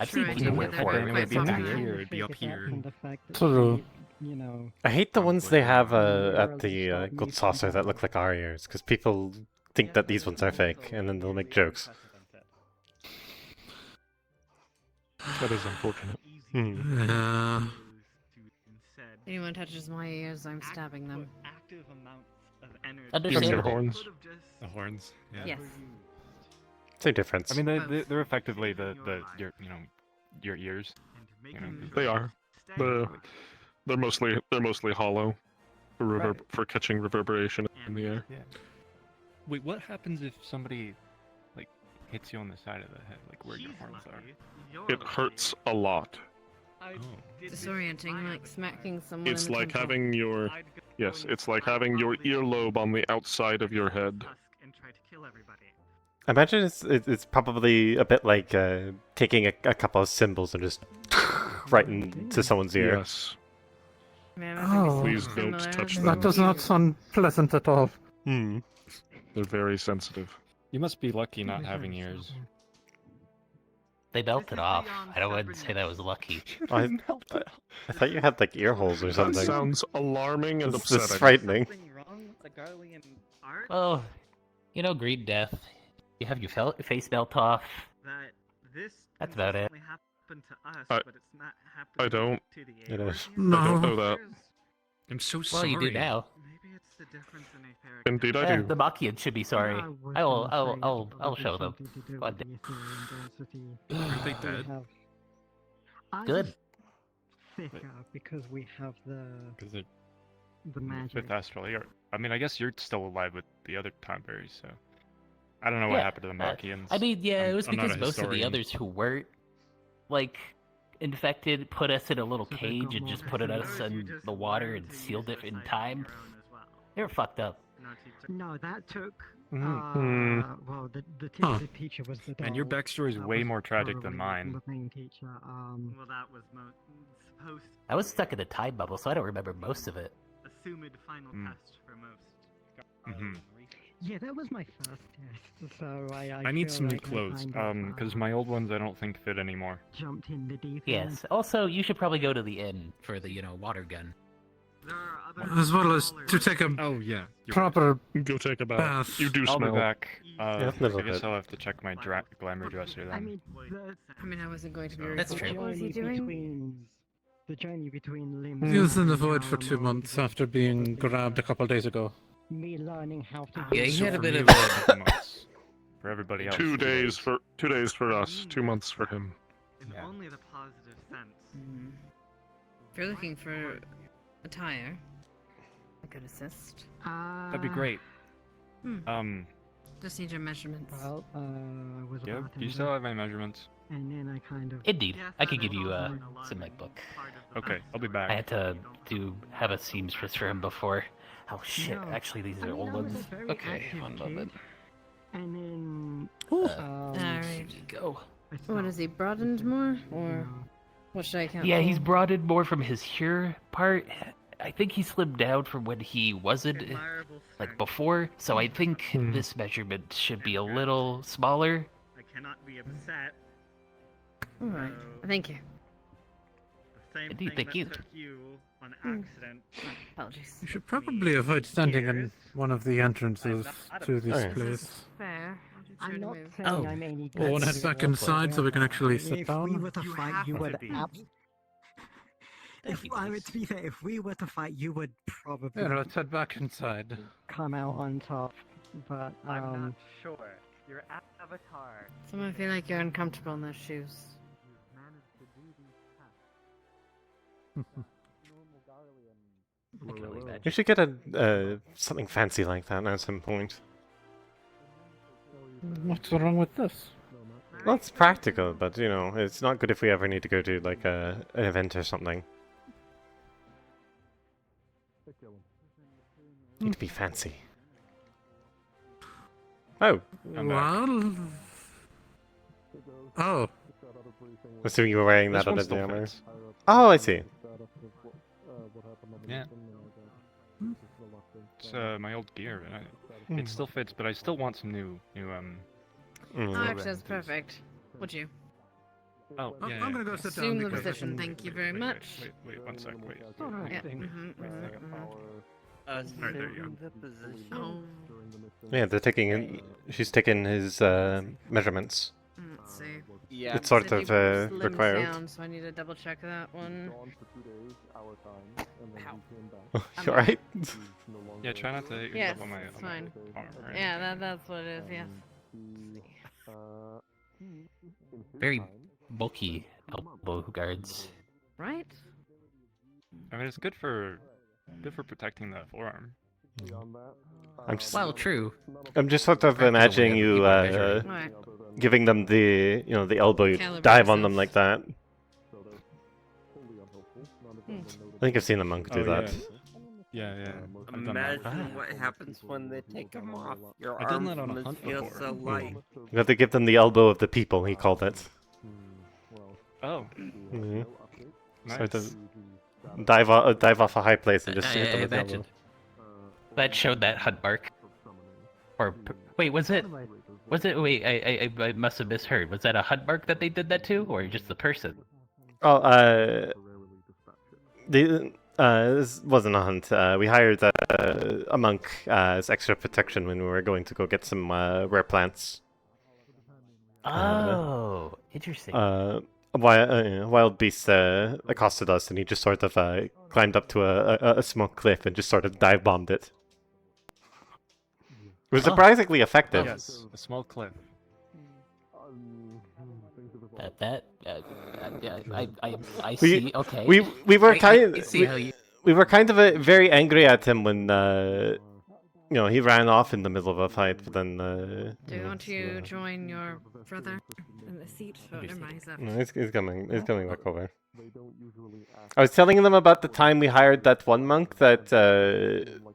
I've seen True, I people do wear get that forks. quite It'd be back sometimes. here, it'd be up here. True. You know. I hate the ones they have Probably at the stop me Gold from Saucer that that. look like our ears, because people think that these ones are fake, and then they'll make jokes. That is unfortunate. Hmm. Anyone touches my ears, I'm stabbing them. Active amounts of energy. Even their Understandable. horns. Could have just The horns. Yeah. Yes. Same difference. I mean, they're effectively your your ears. into You know, making They yourself are. stay. They're mostly hollow for Right. for catching reverberation in the air. Yeah. Wait, what happens if somebody like hits you on the side of the head, like where your She's horns are. lucky. You're It lucky. hurts a lot. I did this Disorienting, with my like other smacking friend. someone It's in the like temple. having your I'd go yes, and it's like I'd having your probably earlobe on the outside of your head. tusk and try to kill everybody. I imagine it's probably a bit like taking a couple of symbols and just right into someone's ear. Yes. Man, I think we Oh. see Please don't similar touch to That does not you. sound pleasant at all. Hmm. They're very sensitive. You must be lucky not having ears. They melted is off. beyond I wouldn't say that was lucky. I thought you had like ear holes or That something. sounds alarming and This is upsetting. frightening. Something wrong with the Garlean art? Well, you know, green death. You have your face melt off. That this That's about it. consistently happened to us, I- but it's not happening I don't. to the It is. Aorteans No. I don't know that. I'm so Well, sorry. you do now. Maybe it's the difference in Aetheric. Indeed, I do. The Machians should be sorry. I was I'll gonna say I'll it's show them. something to do One with day. the Ethereum density. Aren't they We dead? have- I Good. just thicker because we have the Because they're magic. fifth astral. I mean, I guess you're still alive with the other Tomberries, so I don't know what Yeah, happened to the Machians. I mean, yeah, it was I'm not because a most of the historian. others who weren't like infected put us in a little So they've cage got and more just put us personality. in the water and sealed it in time. Your own as well. They were fucked up. No, that took. Mhm. Well, the Huh. teacher was the. And your doll. backstory is That way was more tragic probably than mine. The main teacher. Well, that was supposed I was stuck in a time bubble, so I don't remember most of it. assumed final Mm. test for most. Mhm. Yeah, that was my first test, so I need feel some new like I clothes, kind of, because my old ones I don't think fit anymore. jumped in the deep end. Yes. Also, you should probably go to the inn for the water gun. There are other As well as scholars to take a Oh yeah. you're proper Go take a bath. bath. You do I'll be smell. back. Yeah, a little I guess bit. I'll have to check my glamour dresser then. I mean, I mean, I wasn't going to be That's rude, but true. what was he doing? The journey between limbs. He was in the and void for 2 months after being grabbed a couple days ago. Me learning how to. Yeah, he So had a for bit me, of it a. was a couple months. For everybody else. 2 days for 2 days for us. 2 months for him. in Yeah. only the positive sense. If you're looking for attire, I could assist. That'd be great. Hmm. Just need your measurements. Well, I was Yeah. about Do you still have my measurements? and then I kind of. Indeed, Yes, I could that give is you also an some alarming book. part of the Okay, I'll be backstory. back. I had to have a seamstress for him before. Oh shit! No. Actually, these I are mean, old I was a ones. very Okay, active one kid, moment. And then. Alright. Alright. Go. What is he, broadened more? Or what should I count? Yeah, he's for? broadened more from his here part. I think he slimmed down from when he wasn't Admirable like strength. before. So I think this measurement should be a little smaller. I cannot be upset. Alright. So, Thank you. the same Indeed, thing thank that you. took you on accident. Apologies. You should probably avoid standing in one of the entrances to this Okay. place. Fair. I'll I'm try to not move. saying Oh. I'm any Or want to good head back at it, inside so we can actually if sit we down? were to You fight, have you to would. be. Thank you, I mean, please. to be fair, if we were to fight, you would probably Yeah, let's head back inside. come out on top. But I'm not sure. Your avatar. Some might feel like you're uncomfortable in those shoes. You've managed to do these tests. Normal Garlean. I can only imagine. You should get a something fancy like that at some point. What's wrong with this? Well, it's practical, but you know, it's not good if we ever need to go to like an event or something. Need to be fancy. Oh, I'm back. Well. Oh. assuming you were wearing This that one under the still armor. fits. Oh, I see. Yeah. It's my old gear, and Hmm. it still fits, but I still want some new Oh, Mm. actually, that's perfect. Would you? Oh, I'm yeah. gonna go sit down. Assume the because- position. Thank you very much. Wait, 1 sec, wait. Alright. Yeah. Thing. Alright, there you the position. Oh, Yeah, they're taking. She's taking his measurements. let's see. Yeah. It's sort Said of you slimmed required. down, so I need to double check that one. You alright? Yeah, try not to hit Yes, yourself on my, it's on my fine. arm or Yeah, anything. that's what it is. Yes. Very bulky elbow guards. Right? I mean, it's good for protecting the forearm. Well, true. I'm just sort of Practical imagining way of you people measuring. Right. giving them the the elbow, you Calibrate dive on them yourself. like that. Hmm. I think I've seen a monk do Oh, that. Yeah, yeah. I've done that. Imagine what happens when they take them off. Your I've done arms that on a must hunt feel before. so light. You have to give them the elbow of the people, he called it. Oh, Mhm. nice. So to dive off a high place and just hit them with the elbow. imagine. That showed that hunt mark. Or wait, was it? Was it? Wait, I must have misheard. Was that a hunt mark that they did that to, or just the person? Oh, this wasn't a hunt. We hired a monk as extra protection when we were going to go get some rare plants. Oh, interesting. A wild beast accosted us, and he just sort of climbed up to a small cliff and just sort of dive bombed it. It was surprisingly effective. Yes, a small cliff. I see. Okay. We were kind I see how you. we were kind of very angry at him when he ran off in the middle of a fight, but then Do you want to join your brother in the seat? Oh, never mind, he's left. no, he's coming back over. I was telling them about the time we hired that one monk that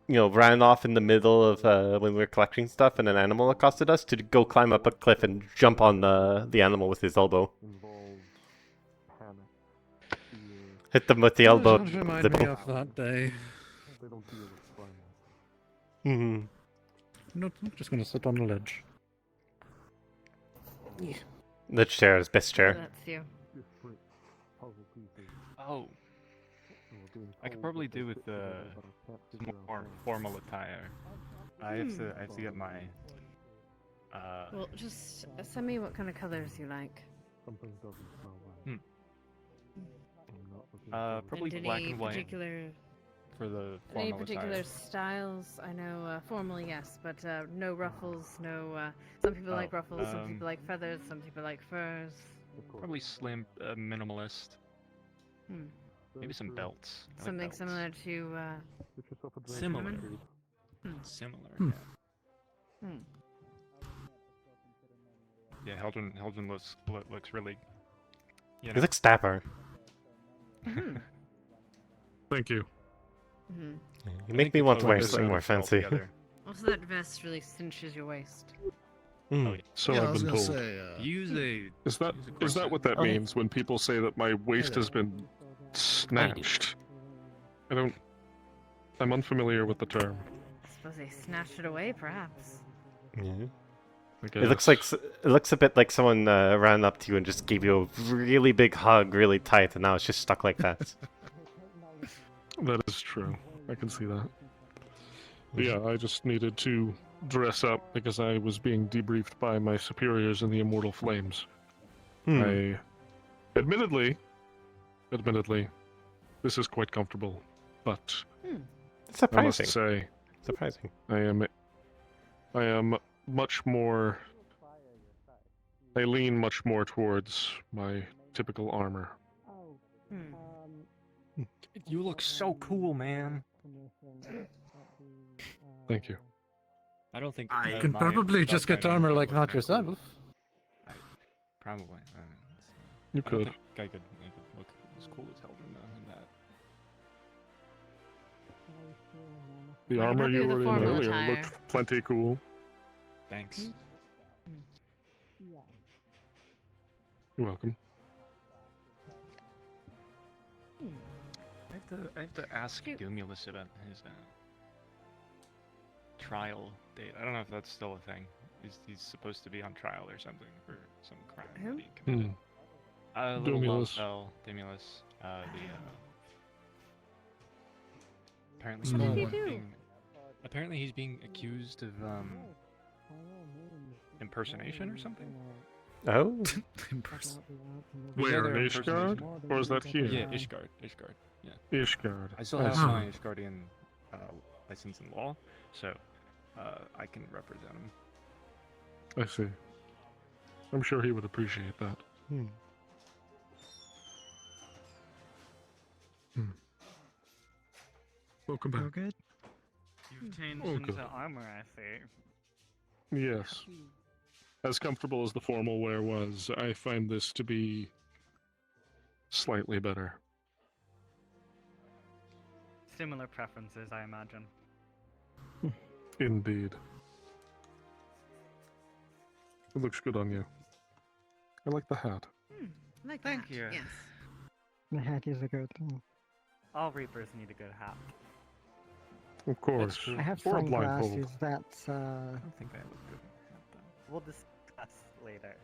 ran off in the middle of when we were collecting stuff, and an animal accosted us to go climb up a cliff and jump on the animal with his elbow. Hit them with the elbow. Don't remind me of that day. Mm-hmm. I'm just gonna sit on a ledge. Yeah. The chair is best chair. That's you. Oh. I could probably do with some more formal attire. I have to get my. Well, just send me what kind of colors you like. Probably And black any and white particular, for the any formal particular attire. styles? I know formally yes, but no ruffles. No. Some people like ruffles. Some people like feathers. Some people like furs. Probably slim, minimalist. Hmm. Maybe some belts. I like Something belts. similar to. Similar. Cinnamon? Similar. Hmm. Yeah. Hmm. Yeah, Helgen looks really. He looks dapper. Mhm. Thank you. Mhm. You make me want to wear something more fancy. Also, that vest really cinches your waist. Mm. So Yeah, I I've was been gonna told. say, Use a. Is that what that Okay. means when people say that my waist has been snatched? I'm unfamiliar with the term. I suppose they snatched it away, perhaps. Yeah. I It looks guess. like it looks a bit like someone ran up to you and just gave you a really big hug, really tight, and now it's just stuck like that. That is true. I can see that. But yeah, I just needed to dress up because I was being debriefed by my superiors in the Immortal Flames. I, admittedly, this is quite comfortable, but I must say, Surprising. I am much more. I lean much more towards my typical armor. You look so cool, man. Thank you. I don't think You can probably just get armor like that yourself. Probably. You I don't could. think I could look as cool as Helgen in that. The I can armor help you you with were the in formal earlier attire. looked plenty cool. Thanks. You're welcome. I have to ask Gumulus about his trial date. I don't know if that's still a thing. He's supposed to be on trial or something for some crime Who? being committed. Little Dumulus. Demulus. Apparently, What did he do? apparently he's being accused of impersonation or something. Oh. Where, either in Ishgard? Or is that here? Yeah, Ishgard. Yeah. Ishgard. I still have my Ishgardian license in law, so I can represent him. I see. I'm sure he would appreciate that. Welcome back. Good. changed Oh, into good. armor, I see. Yes. As comfortable as the formal wear was, I find this to be slightly better. Similar preferences, I imagine. Indeed. It looks good on you. I like the hat. Like Thank that, you. Yes. The hat is a good thing. All Reapers need a good hat. Of course. true. I have Or a blindfold. sunglasses that I don't think I look good. We'll discuss later.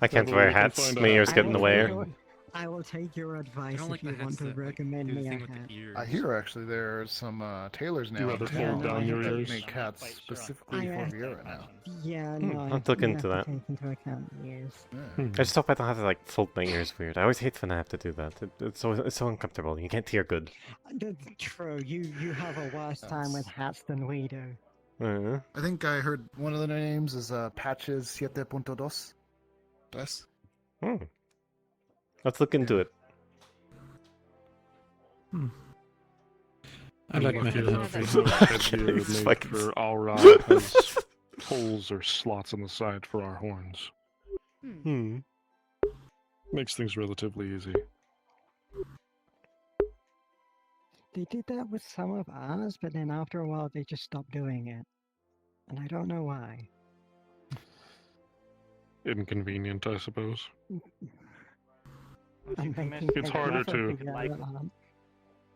I can't Well, wear we can hats. find My out. ears get in the way. I will take your advice don't like if you the want hats to that, like, recommend do the me a thing with hat. the ears. I hear actually there are some tailors now You rather in Yeah, fold no, I down your have that ears? make hats specifically for Viera now. Yeah, Hmm, no, I'll I have to look you into have that. to take into account the ears. Hmm. I just hope I don't have to like fold my ears weird. I always hate when I have to do that. It's so uncomfortable. You can't hear good. That's true. You have a worse time with hats than we do. I think I heard one of the names is Patches 7.2. Yes. Let's look into it. I like my lucky head enough healthy. that the headgear It's made fucking- for our has holes or slots on the side for our horns. Makes things relatively easy. They did that with some of ours, but then after a while they just stopped doing it. And I don't know why. Inconvenient, I suppose. I'm making It's a harder lot of to- the other one.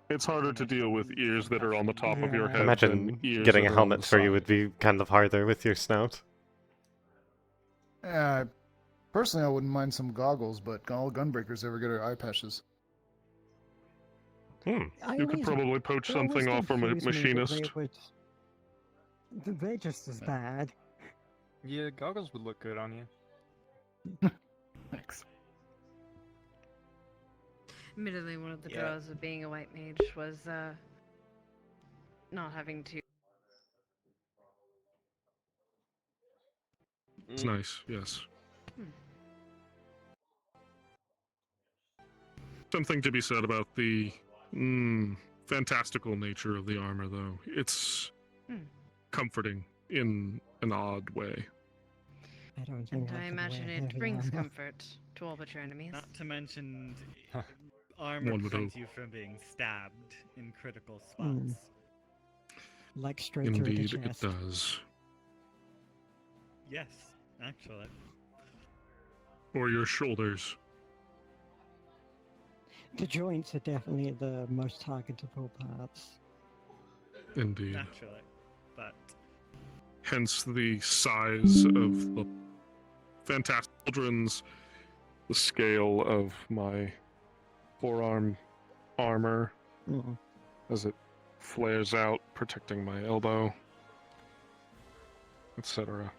It's harder to deal with ears that are on the top of your head Imagine than ears getting that a are on the helmet for you side. would be kind of harder with your snout. Yeah, personally, I wouldn't mind some goggles, but all gunbreakers ever get are eye patches. I You could always- probably poach they always something off from a confuse me that machinist. They're just as bad. Yeah, goggles would look good on you. Thanks. Admittedly, one of the Yeah. draws of being a white mage was not having to. It's nice, yes. Something to be said about the fantastical nature of the armor, though. It's comforting in an odd way. I don't think And I imagine it brings comfort to all but your enemies. Not to mention, armor One would prevents hope. you from being stabbed in critical Hmm. spots. Like straight through the Indeed, it chest. does. Yes, actually. Or your shoulders. The joints are definitely the most targetable parts. Indeed. Naturally. But Hence the size of the fantastic children's, the scale of my forearm armor as it flares out, protecting my elbow, etc.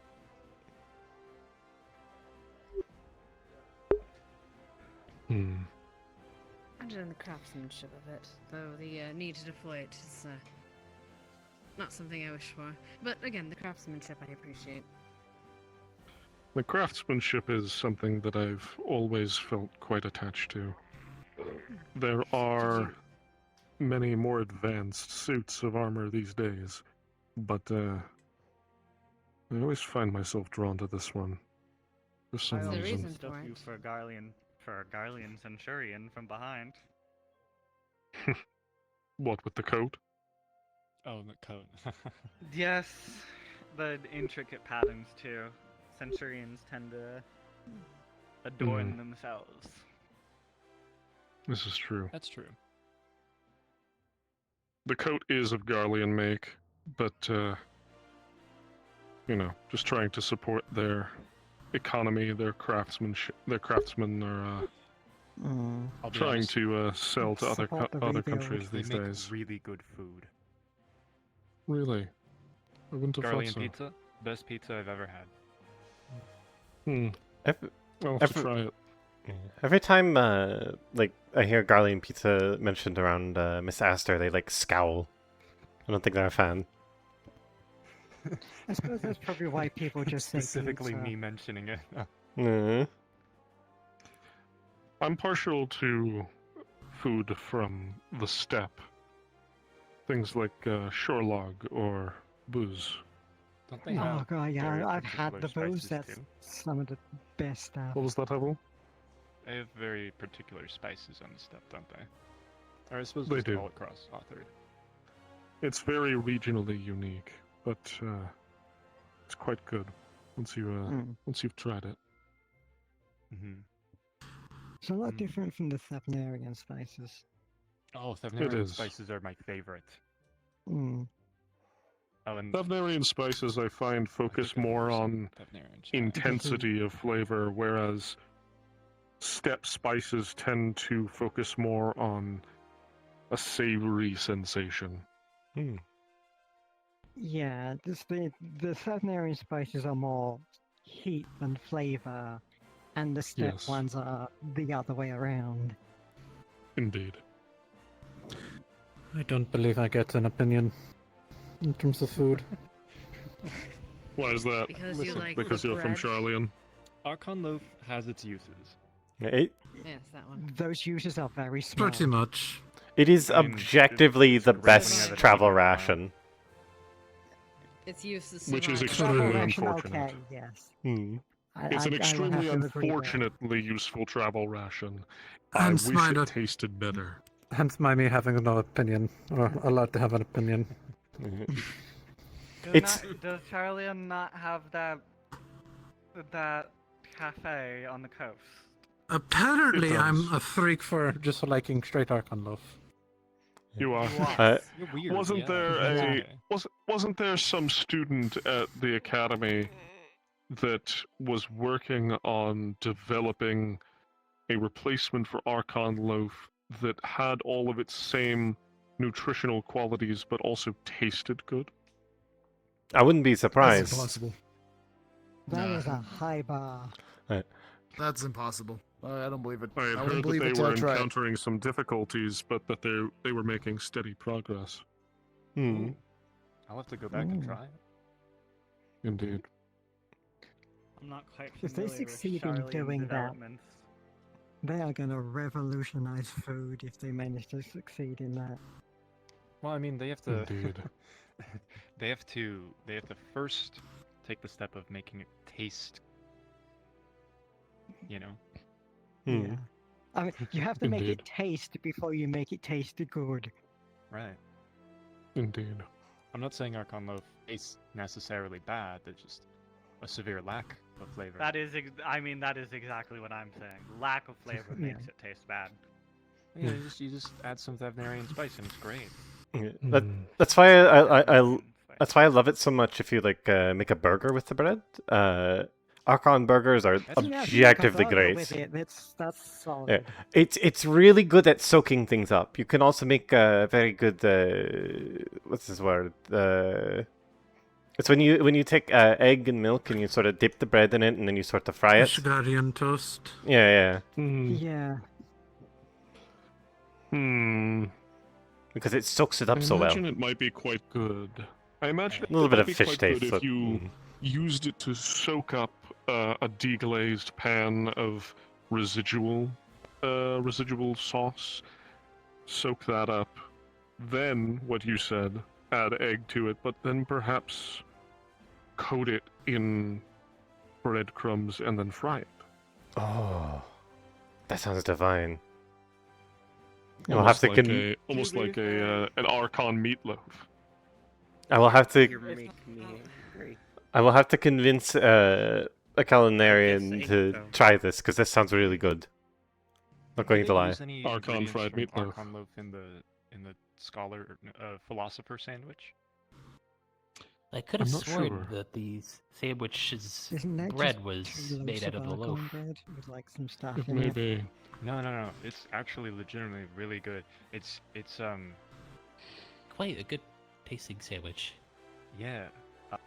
Imagine the craftsmanship of it, though the need to deploy it is not something I wish for. But again, the craftsmanship I appreciate. The craftsmanship is something that I've always felt quite attached to. There are many more advanced suits of armor these days, but I always find myself drawn to this one for some I reason. also stuff you for a Garlean Centurion from behind. What, with the coat? Oh, the coat. Yes, the intricate patterns too. Centurions tend to adorn themselves. This is true. That's true. The coat is of Garlean make, but, you know, just trying to support their economy, their craftsmanship. Their craftsmen are I'll be trying honest, to sell to other Support the other rebuild. countries They these make days. really good food. Really? I wouldn't have thought Garlian so. pizza, best pizza I've ever had. I'll have to try it. Every time, like, I hear Garlian Pizza mentioned around Miss Astor, they, like, scowl. I don't think they're a fan. I suppose that's probably why people just say Specifically pizza. me mentioning it. I'm partial to food from the steppe. things like shorelog or booze. Don't they Oh have god, yeah, very I've had the particular booze. spices That's too? some of the best stuff. What was that, Hevel? They have very particular spices on the stuff, don't they? Or I suppose They just do. all across authored. It's very regionally unique, but it's quite good once you once you've tried it. Mm-hmm. It's a lot different from the Thavnarian spices. Oh, Thavnarian is. spices are my favorite. Mm. Oh, and Thavnarian spices I find focus more on intensity of flavor, whereas steppe spices tend to focus more on a savory sensation. Yeah, the Thavnarian spices are more heat than flavor, and the steppe Yes. ones are the other way around. Indeed. I don't believe I get an opinion in terms of food. Why is that? Because you like because the you're from bread? Charlian. Archon loaf has its uses. Yes, that one. Those uses are very small. Pretty much. It is I mean, objectively it's the the bread when you best have a travel secret mile. ration. Its use is Which is survival. extremely Ration, unfortunate. okay, yes. Hmm. It's an I will have extremely to agree there. unfortunately useful travel ration. Hence I wish mine it are- tasted better. Hence my me having no opinion, or allowed to have an opinion. Does Charlian not have that cafe on the coast? Apparently, It I'm does. a freak for just liking straight Archon loaf. You are. You're weird. Wasn't yeah. there Okay. wasn't there some student at the academy that was working on developing a replacement for Archon loaf that had all of its same nutritional qualities but also tasted good? I wouldn't be That's surprised. impossible. That Nah. is a high bar. That's impossible. I don't believe it. I have wouldn't heard that believe they it till were I try it. encountering some difficulties, but that they were making steady progress. Hmm. I'll have to go back and try. Indeed. I'm not quite If they familiar with succeed in Charlian doing that, developments. they are going to revolutionize food if they manage to succeed in that. Well, I mean, they have to. Indeed. they have to first take the step of making it taste. You know. Hmm. Yeah. I mean, you have to make Indeed. it taste before you make it taste good. Right. Indeed. I'm not saying Archon loaf tastes necessarily bad. There's just a severe lack of flavor. That is exactly what I'm saying. Lack of flavor Yeah. makes it taste bad. Yeah, you just add some Thavnarian spice and it's great. Yeah, Hmm. that's why that's why I love it so much. If you like make a burger with the bread, Archon burgers are That's- Yeah, if you make a objectively burger great. with it, that's solid. Yeah, it's really good at soaking things up. You can also make a very good what's this word? It's when you take egg and milk and you sort of dip the bread in it and then you sort of fry it. Vegetarian toast. Yeah, Yeah. because it soaks it up I so well. imagine it might be quite good. I imagine A little it bit might of be fish quite taste, good but, if you used it to soak up a deglazed pan of residual sauce. Soak that up. Then, what you said, add egg to it, but then perhaps coat it in breadcrumbs and then fry it. Oh, that sounds divine. I'll Almost have to almost like an Archon meatloaf. I will have You're to. making me angry. I will have to convince a culinarian Yes, to so. try this because this sounds really good. Not going Did to they lie. use any Archon ingredients fried from meatloaf. Archon loaf in the scholar philosopher sandwich? I could I'm have not sworn sure. that the sandwich's Isn't that bread just was two made loaves out of the Archon loaf. bread with like some stuff It in may it? be. No. It's actually legitimately really good. It's Quite a good tasting sandwich. yeah.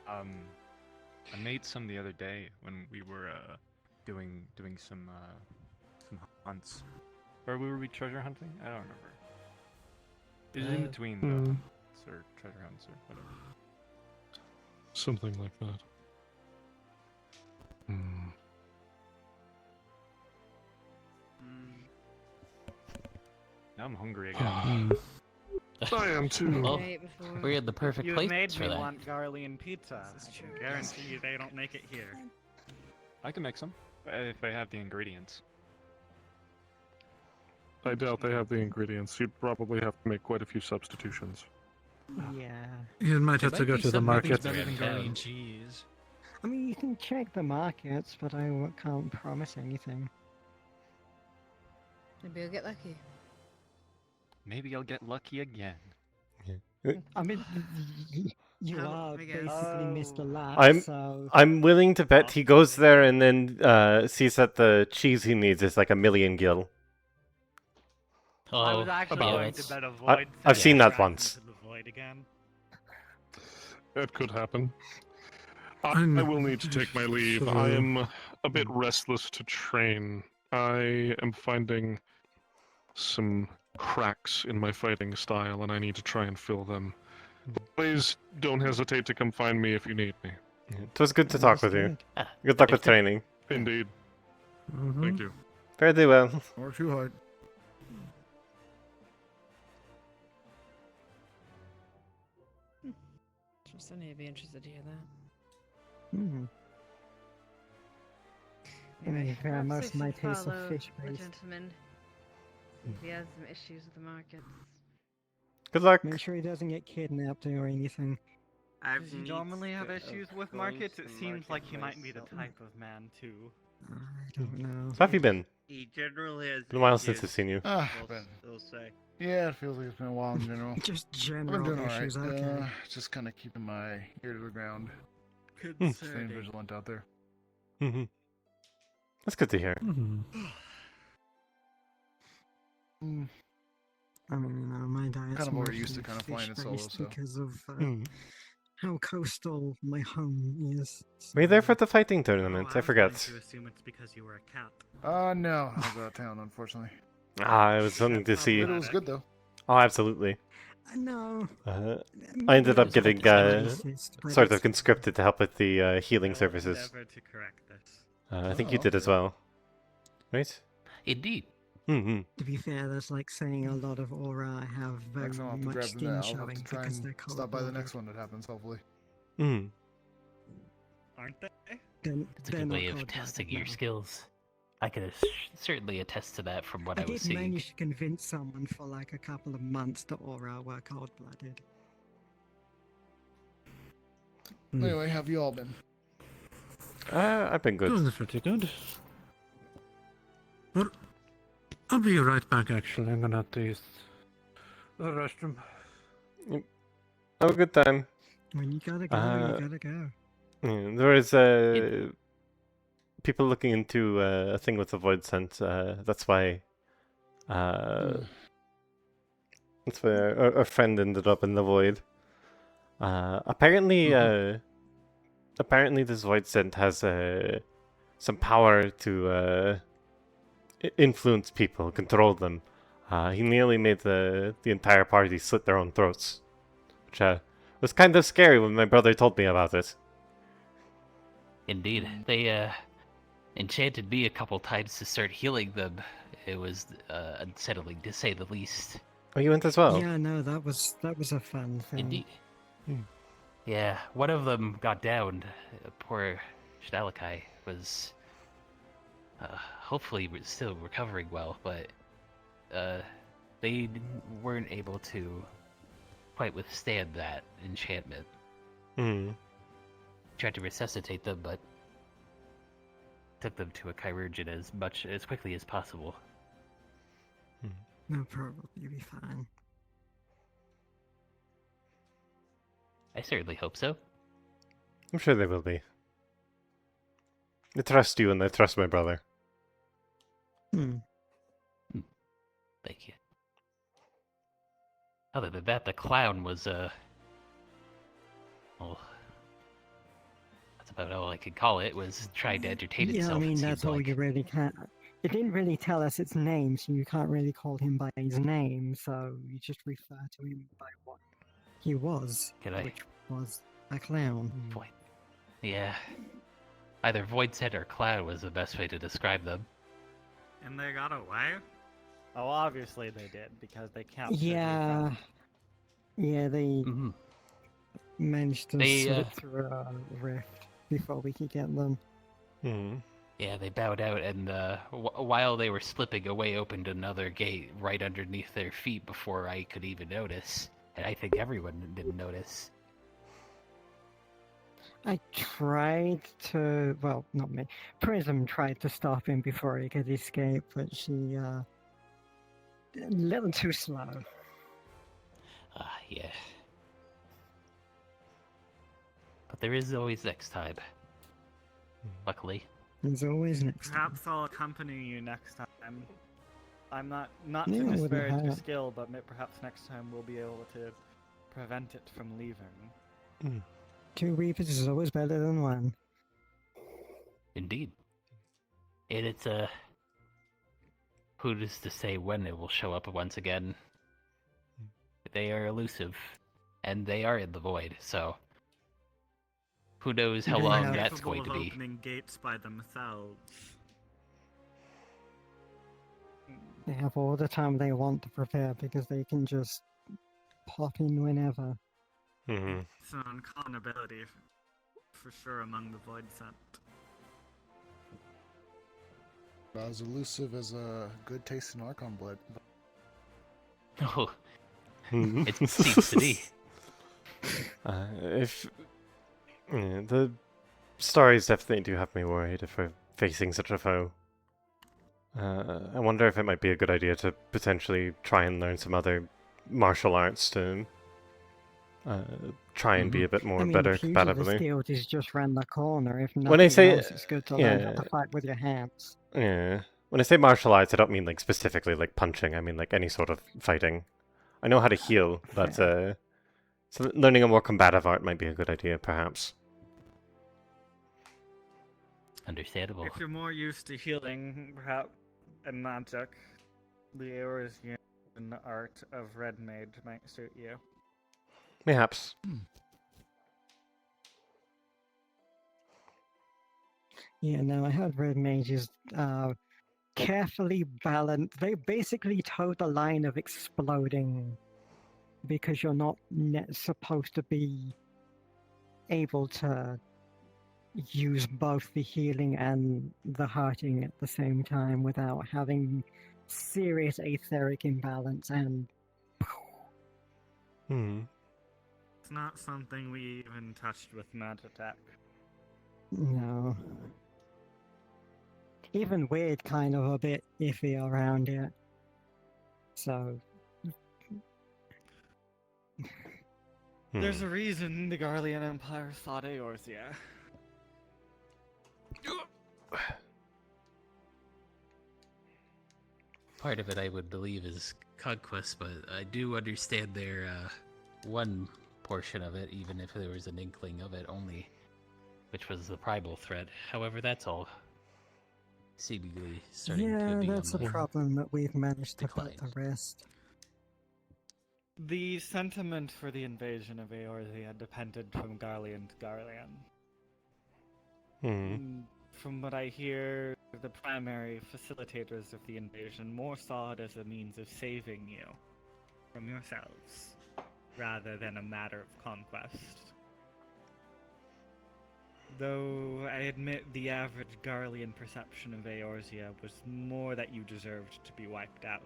I made some the other day when we were doing some hunts. Or were we treasure hunting? I don't remember. It was in between hunts or treasure hunts or whatever. Something like that. Now I'm hungry again. I am too. Well, Right before. we're in the perfect You've place made for me that. want Garlean pizza. I can guarantee you they don't make it here. I can make some if they have the ingredients. I doubt they have the ingredients. You'd probably have to make quite a few substitutions. Yeah. You might have There to might go be to the some market. things better than Yeah. Guardian cheese. I mean, you can check the markets, but I can't promise anything. Maybe you'll get lucky. Maybe I'll get lucky again. I mean, you Oh, are I guess. basically Mr. Lap, I'm so... I'm willing to bet he goes there and then sees that the cheese he needs is like 1,000,000 gil. I Oh, was actually yeah, going to that's- bet a void. I've seen that drags once. into the void again. That could happen. I will need to take my leave. I am a bit restless to train. I am finding some cracks in my fighting style, and I need to try and fill them. Please don't hesitate to come find me if you need me. It was good to talk with you. Understood. Good luck with training. Indeed. Thank you. Very well. Or too hard. Interesting. I'd be interested to hear that. Hmm. Anyway, Yeah, perhaps most we of my should tastes are follow fish-based. the gentleman. See if he has some issues with the markets. Good luck. Make sure he doesn't get kidnapped or anything. Does he normally have issues with markets? It seems like he might be the type of man too. I don't know. How have you been? He generally has. Been a while since issues, I've seen you. They'll say. Yeah, it feels like it's been a while in general. Just I've been general doing alright. issues, okay. Just kind of keeping my ear to the ground. Concerning. Staying vigilant out there. Mm-hmm. That's good to hear. Mm. I mean, you know, my diet's Kind of more already used to kind of flying it solo, fish-based so. because of Hmm. how coastal my home is. Were you there for so- the fighting tournament? I forget. To assume it's because you were a cat. No, I was out of town, unfortunately. I was wanting to see. But it was good though. Oh, absolutely. No. I ended up It's getting racist, but sort of it's- conscripted to help with the healing I will services. endeavor to correct this. I think you Oh, did as okay. well. Right? Indeed. Mm-hmm. To be fair, that's like saying a lot of aura have very Next time I'll have to much grab the skin net. I'll have showing to try because and they're stop by the cold-blooded. next one that happens, hopefully. Mm. Aren't they? It's a good way of testing your skills. I could certainly attest to that from what I, I was did seeing. manage to convince someone for like a couple of months that aura were cold-blooded. Anyway, have you all been? I've been good. That's pretty good. Well, I'll be right back, actually. I'm gonna have to use the restroom. Have a good time. When you gotta go, you gotta go. There is people looking into a thing with the void scent. That's why. That's why our friend ended up in the void. Apparently, apparently this void scent has some power to influence people, control them. He nearly made the entire party slit their own throats, which was kind of scary when my brother told me about it. Indeed. They enchanted me a couple times to start healing them. It was unsettling to say the least. Oh, you went as well? Yeah, no, that was a fun thing. Indeed. Yeah, one of them got downed. Poor Shtalakai was hopefully still recovering well, but they weren't able to quite withstand that enchantment. Hmm. Tried to resuscitate them, but took them to a chirurgeon as quickly as possible. No problem, you'll be fine. I certainly hope so. I'm sure they will be. I trust you and I trust my brother. Hmm. Thank you. Other than that, the clown was, well, that's about all I could call it, was trying to entertain Yeah, itself. I mean, it that's seemed all like. you really can. It didn't really tell us its name, so you can't really call him by his name, so you just refer to him by what he was, Can I? which was a clown. Point. Yeah. Either void set or clown was the best way to describe them. And they got away? Oh, obviously they did, because they can't. Yeah, Yeah, they Mhm. managed to They, slip through a rift before we could get them. Yeah, they bowed out, and while they were slipping away, opened another gate right underneath their feet before I could even notice. And I think everyone didn't notice. I tried to, well, not me. Prism tried to stop him before he could escape, but she, a little too slow. Yeah. But there is always next time. Luckily. There's always next time. Perhaps I'll accompany you next time. I'm not Yeah, to it wouldn't disparage your hurt. skill, but perhaps next time we'll be able to prevent it from leaving. 2 Reapers is always better than 1. Indeed. And it's who's to say when it will show up once again? They are elusive, and they are in the void, so who knows how They long have- that's going to Capable of be. opening gates by themselves. They have all the time they want to prepare because they can just pop in whenever. It's an uncommon ability, for sure, among the Void Sent. About as elusive as a good taste in Archon blood. Oh, it seems to be. The stories definitely do have me worried if we're facing such a foe. I wonder if it might be a good idea to potentially try and learn some other martial arts to try and be a bit more I mean, better Pugilist compatibly. Guild is just round the corner. If nothing When I say else, it's good to learn how to fight with your hands. Yeah. When I say martial arts, I don't mean like specifically like punching. I mean like any sort of fighting. I know how to heal, but so learning a more combative art might be a good idea, perhaps. Understandable. If you're more used to healing, perhaps, and magic, the Eorzean art of Red Mage might suit you. Mayhaps. Yeah, no, I heard red mages carefully balanced. They basically toe the line of exploding because you're not supposed to be able to use both the healing and the hurting at the same time without having serious etheric imbalance and It's not something we even touched with Magitech. no. Even weird kind of a bit iffy around it. So There's a reason the Garlean Empire sought Eorzea. Part of it, I would believe, is conquest, but I do understand their one portion of it, even if there was an inkling of it only, which was the primal threat. However, that's all seemingly starting to be that's on a the problem that we've managed to decline. put to rest. The sentiment for the invasion of Eorzea depended from Garlean to Garlean. From what I hear, the primary facilitators of the invasion more saw it as a means of saving you from yourselves, rather than a matter of conquest. Though I admit the average Garlean perception of Eorzea was more that you deserved to be wiped out.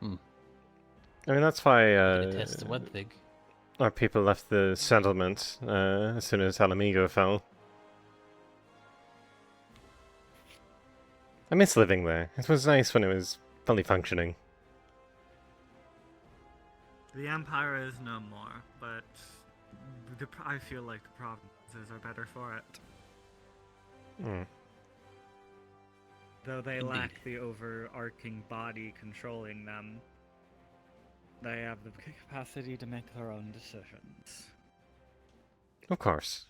I mean, that's why attest to one thing. our people left the settlement as soon as Alamigo fell. I miss living there. It was nice when it was fully functioning. The Empire is no more, but I feel like the provinces are better for it. Though they lack the overarching body controlling them, they have the capacity to make their own decisions. Of course.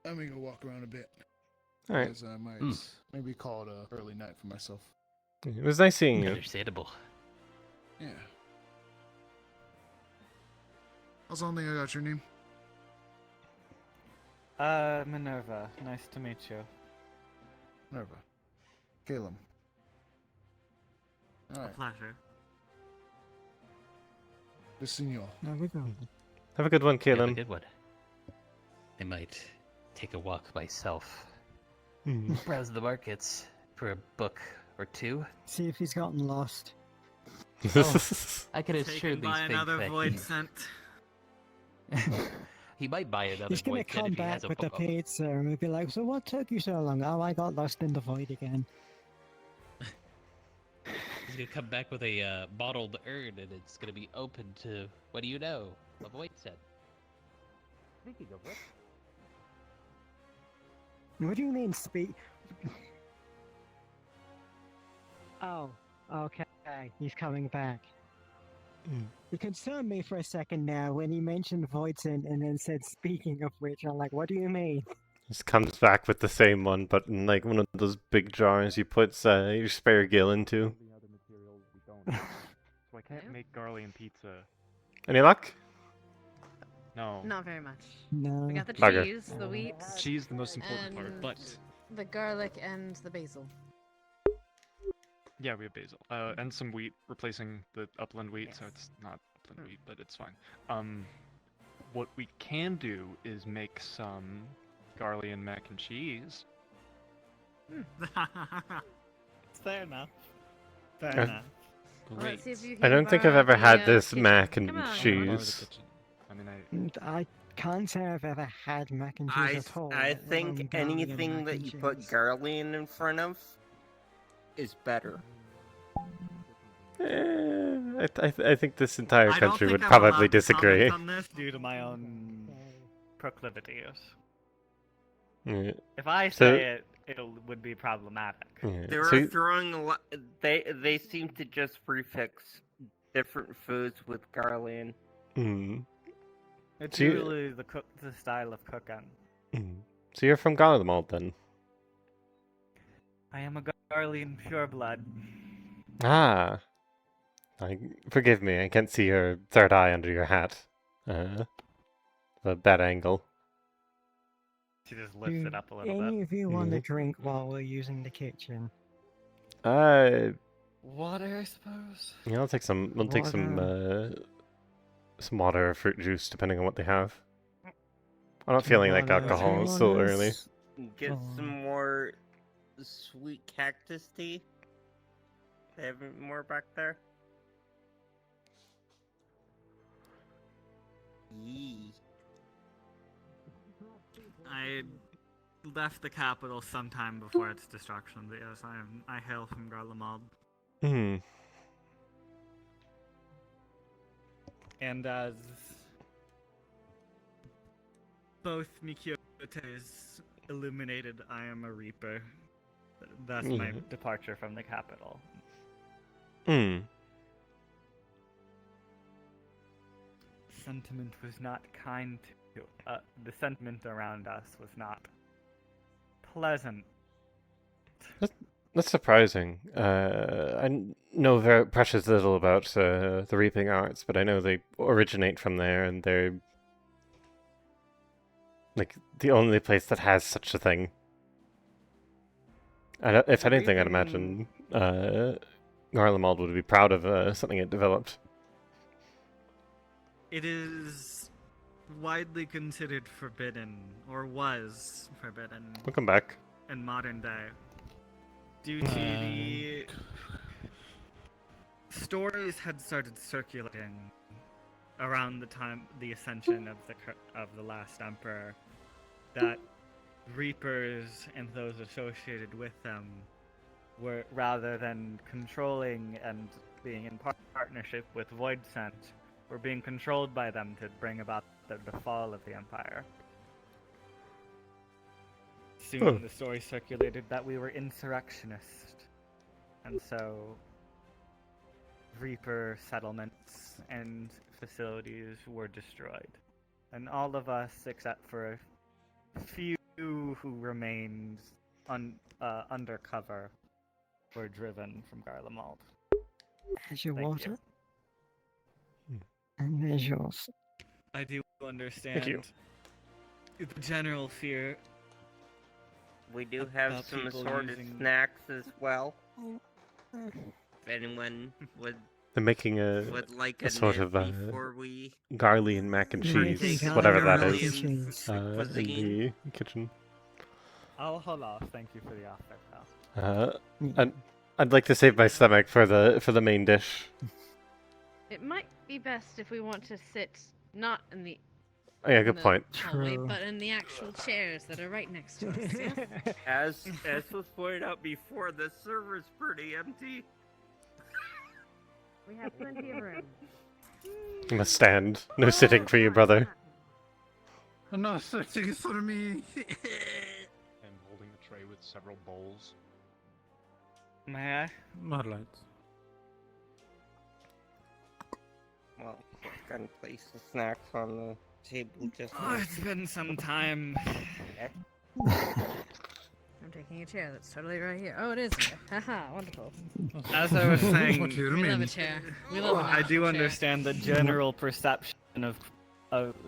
I'm gonna go walk around a bit. Alright. Because I might maybe call it a early night for myself. It was nice seeing you. Understandable. Yeah. I was only I got your name. Minerva, nice to meet you. Minerva. Caleb. All A right. pleasure. The senor. There we go. Have a good one, Have a Kaelin. good one. I might take a walk myself. Hmm. Browse the markets for a book or two. See if he's gotten lost. Oh, I can assure Taken these by things another that void scent. he might buy another He's gonna void scent come if he has back a with the book. pizza and we'll be like, so what took you so long? Oh, I got lost in the void again. He's gonna come back with a bottled urn, and it's gonna be open to, what do you know, a void scent. Speaking of which, What do you mean speak? Oh, okay. He's coming back. It concerned me for a second now when he mentioned Voidson and then said, speaking of which, I'm like, what do you mean? Just comes back with the same one, but in like one of those big jars you put your spare gill into. The other materials we don't. So I can't make Garlian pizza. Any luck? No. Not very much. No. We got the Bugger. cheese, the wheat, Cheese, the most important and part, but the garlic and the basil. Yeah, we have basil. And some wheat, replacing the upland wheat, so it's not upland wheat, but it's fine. What we can do is make some Garlian mac and cheese. Fair enough. Fair Okay. enough. Well, let's see if you I can don't think I've borrow ever the, had this kitchen. mac and Come on. cheese. I mean, I can't say I've ever had mac and cheese at all. I let alone think Garlian anything mac that and you put cheese. Garlian in front of is better. I think this entire I don't country think would I'm probably allowed to disagree. comment on this due to my own proclivities. Yeah. If I So- say it, it would be problematic. Yeah. They were So- throwing a lot. They seem to just prefix different foods with Garlian. Mm. It's So you- usually the style of cooking. So you're from Garlemald then? I am a Garlian pureblood. Ah. Forgive me, I can't see your third eye under your hat. A bad angle. She just lifts it Do up a little any bit. of you want a Mhm. drink while we're using the kitchen? Water, I suppose. Yeah, I'll take some. We'll take some water or fruit juice, depending on what they have. I'm not feeling like Water, alcohol. It's still early. Get Oh. some more sweet cactus tea. They have any more back there? Yee. I left the capital sometime before its destruction, but yes, I hail from Garlemald. Hmm. And as both Mikiotes illuminated, I am a Reaper. Thus my Mhm. departure from the capital. Hmm. Sentiment was not kind to the sentiment around us was not pleasant. That's surprising. Know very precious little about the reaping arts, but I know they originate from there, and they're like the only place that has such a thing. And if The anything, I'd reaping- imagine Garlemald would be proud of something it developed. It is widely considered forbidden, or was forbidden, Welcome back. in modern day, due to the stories had started circulating around the time the ascension of the last emperor that reapers and those associated with them were, rather than controlling and being in partnership with Voidsent, were being controlled by them to bring about the fall of the empire. Soon the story circulated that we were insurrectionists, and so Reaper settlements and facilities were destroyed. And all of us, except for a few who remained undercover, were driven from Garlemald. There's your Thank water. you. And there's yours. I do understand. you. the general fear. We do have About some people assorted using- snacks as well. If anyone They're making would like a sort nip of before we garlic and mac and They're making cheese, garlic whatever and that mac and is, cheese. in cuisine. the kitchen. I'll hold off. Thank you for the offer, pal. I'd like to save my stomach for the main dish. It might be best if we want to sit not in the Oh, yeah, in good the point. hallway, True. but in the actual chairs that are right next to us. Yes? As was pointed out before, the server's pretty empty. We have plenty of room. You must stand. No sitting for you, brother. No sitting for me. And holding a tray with several bowls. May I? Not light. Well, gonna place the snacks on the table just. Oh, it's been some time. I'm taking a chair that's totally right here. Oh, it is here. Haha, wonderful. As I was saying, What do you We love mean? a chair. We love an I do actual chair. understand the general perception of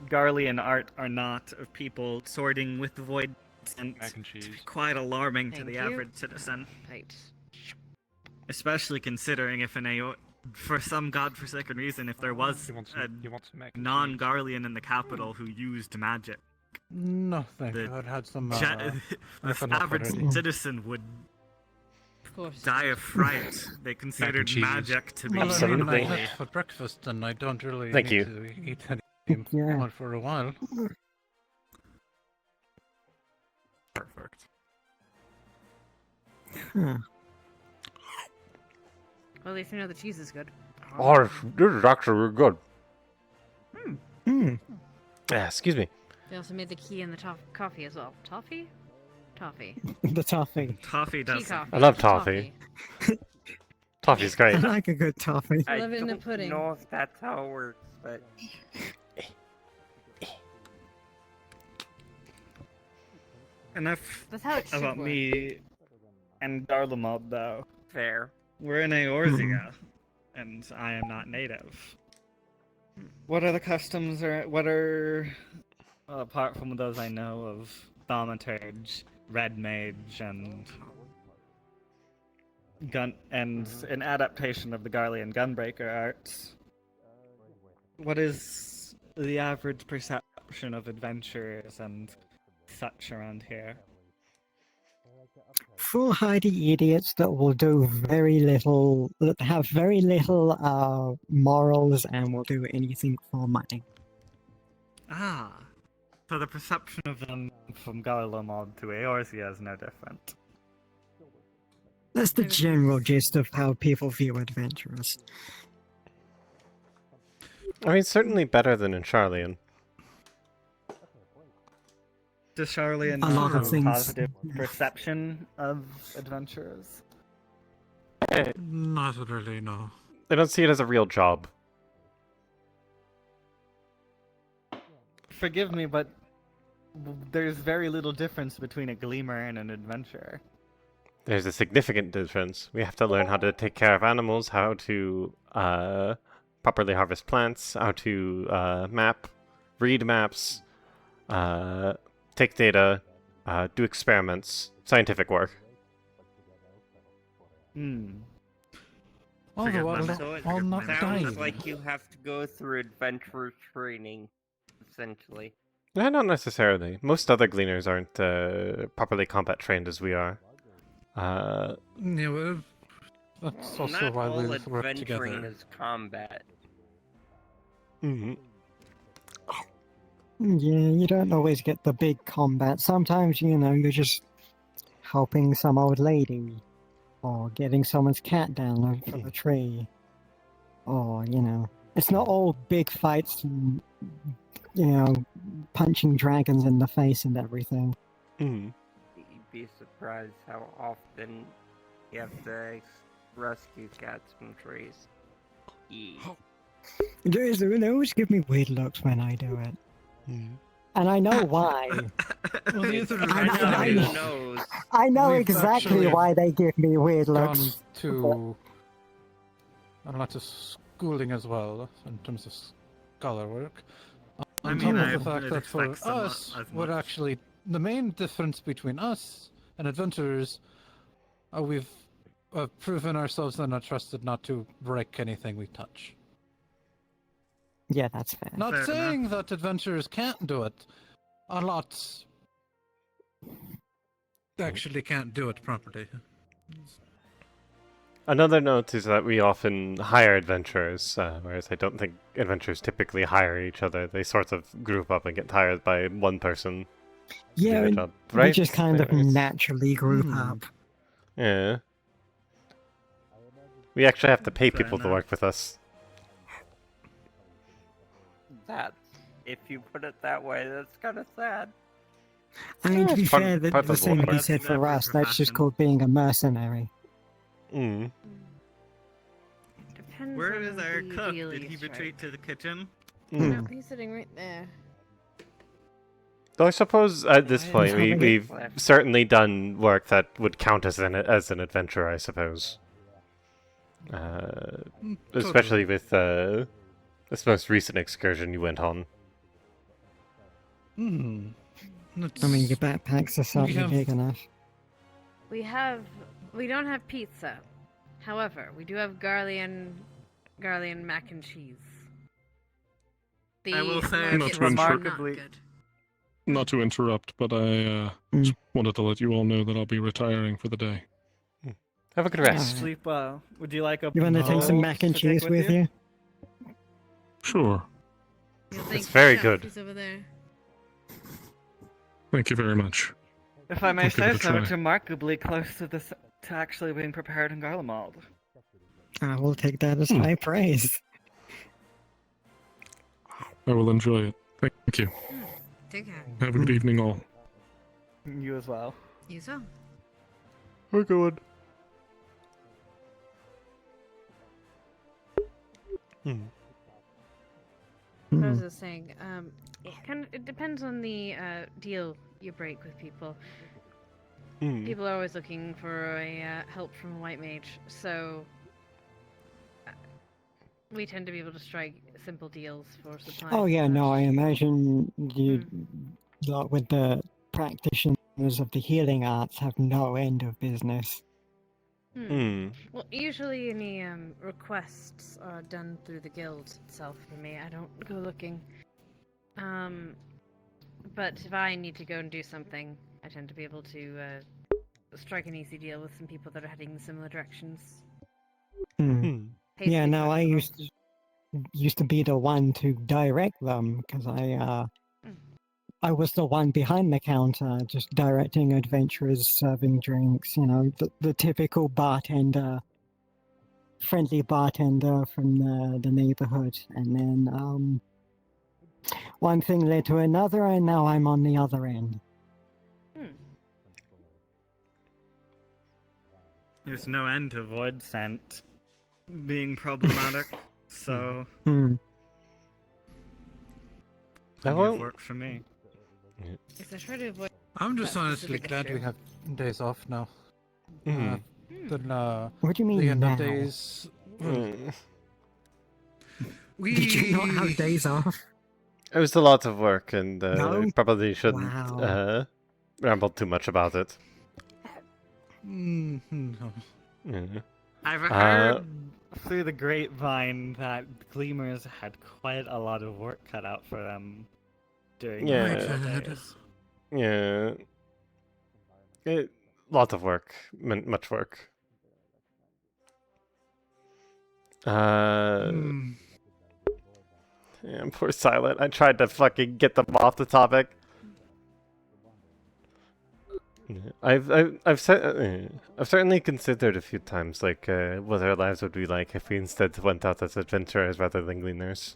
Garlean art are not of people sorting with void sense. Mac and cheese. Quite alarming to Thank the you. average citizen. Right. Especially considering if for some godforsaken reason, if there was He wants a some mac and cheese. non-Garlean in the capital who used magic, No, thank The you. I'd had some. the I forgot average already. citizen would Of course. die of fright. They considered cheese. magic to be Well, I mean, I Absolutely. had for breakfast, and I don't really Thank need you. to eat anything Yeah. more for a while. Perfect. Huh. Well, at least we know the cheese is good. Oh, this is actually good. Hmm. Yeah, excuse me. They also made the key and the coffee as well. Toffee? Toffee. The toffee. Toffee Tea does. coffee. I love toffee. Toffee's I great. like a good toffee. I Love it in the don't pudding. know if that's how it works, but Enough That's how it should about work. me and Garlemald, though. fair. We're in Eorzea, and I am not native. What are the customs, or what are, apart from those I know of, Thaumaturge, Red Mage, and an adaptation of the Garlean Gunbreaker arts? What is the average perception of adventurers and such around here? Foolhardy idiots that will do very little, that have very little morals and will do anything for money. Ah, so the perception of them from Garlemald to Eorzea is no different. That's the general gist of how people view adventurers. I mean, certainly better than in Charlian. Does Charlian A lot of have a things. positive perception of adventurers? Not really, no. They don't see it as a real job. Forgive me, but there's very little difference between a gleamer and an adventurer. There's a significant difference. We have to learn how to take care of animals, how to properly harvest plants, how to map, read maps, take data, do experiments, scientific work. Forgive Although my- I'll It not sounds die. like you have to go through adventure training, essentially. No, not necessarily. Most other gleaners aren't properly combat trained as we are. Yeah, well, that's also Not why all we work adventuring together. is combat. Mm-hmm. Yeah, you don't always get the big combat. Sometimes, you're just helping some old lady, or getting someone's cat down from the tree, or, it's not all big fights, and, punching dragons in the face and everything. Mm-hmm. You'd be surprised how often you have to rescue cats from trees. They always give me weird looks when I do it. And I know why. Well, the other Who knows? I know We've exactly actually why they give me weird gone looks. to a lot of schooling as well in terms of scholar work. On I top mean, of I the fact would that for expect some us, as we're much. actually the main difference between us and adventurers. We've proven ourselves and are trusted not to break anything we touch. Yeah, that's fair. Not Fair saying that adventurers can't do it. A lot actually can't do it properly. Another note is that we often hire adventurers, whereas I don't think adventurers typically hire each other. They sort of group up and get hired by one person to do Yeah, the and job. we Right? just kind of Anyways. naturally group up. Yeah. We actually have to pay Fair people to enough. work with us. That, if you put it that way, that's kind of sad. I mean, to be part- fair, part the of same the can be work. said for Every us. That's just profession. called being a mercenary. Mm. Depends Where on is our the cook? deal Did you he strike. retreat to the kitchen? No, he's sitting right there. Though I suppose at this Why point is we, it we've left? certainly done work that would count as an adventure, I suppose. Especially with this most recent excursion you went on. I mean, your backpacks are certainly big enough. We don't have pizza. However, we do have Garlian mac and cheese. I will say market Not is to not interrupt. good. Not to interrupt, but I just wanted to let you all know that I'll be retiring for the day. Have a good rest. Sleep well. Would you like a You want to take some bowl mac and to take cheese with you? Sure. It's very good. He's over there. Thank you very much. If I may I'll give say it a so, it's try. remarkably close to this to actually being prepared in Garlemald. I will take that as high praise. I will enjoy it. Thank you. Take care. Have a good evening, all. You as well. You so. We're good. I was just saying, it depends on the deal you break with people. People are always looking for a help from a white mage, so we tend to be able to strike simple deals for supplies. Oh yeah, and no, such. I imagine you, lot with the practitioners of the healing arts, have no end of business. Well, usually any requests are done through the guild itself for me. I don't go looking. But if I need to go and do something, I tend to be able to strike an easy deal with some people that are heading in similar directions. Pays Yeah, to be no, I flexible. used to be the one to direct them because I was the one behind the counter, just directing adventurers, serving drinks. You know, the typical bartender, friendly bartender from the neighborhood, and then one thing led to another, and now I'm on the other end. There's no end to void scent being problematic, so That plenty of won't- work for me. Yes, I try to avoid. I'm just that honestly specific glad we issue. have days off now. Mhm. What do you mean the end now? of days. We Did you not have days off? It was a lot of work, and No? we probably shouldn't Wow. ramble too much about it. No. Yeah. I've heard through the grapevine that Gleamers had quite a lot of work cut out for them during Yeah. the days. Yeah. Lot of work. Much work. Yeah, poor Silent. I tried to fucking get them off the topic. I've certainly considered a few times like what our lives would be like if we instead went out as adventurers rather than gleaners.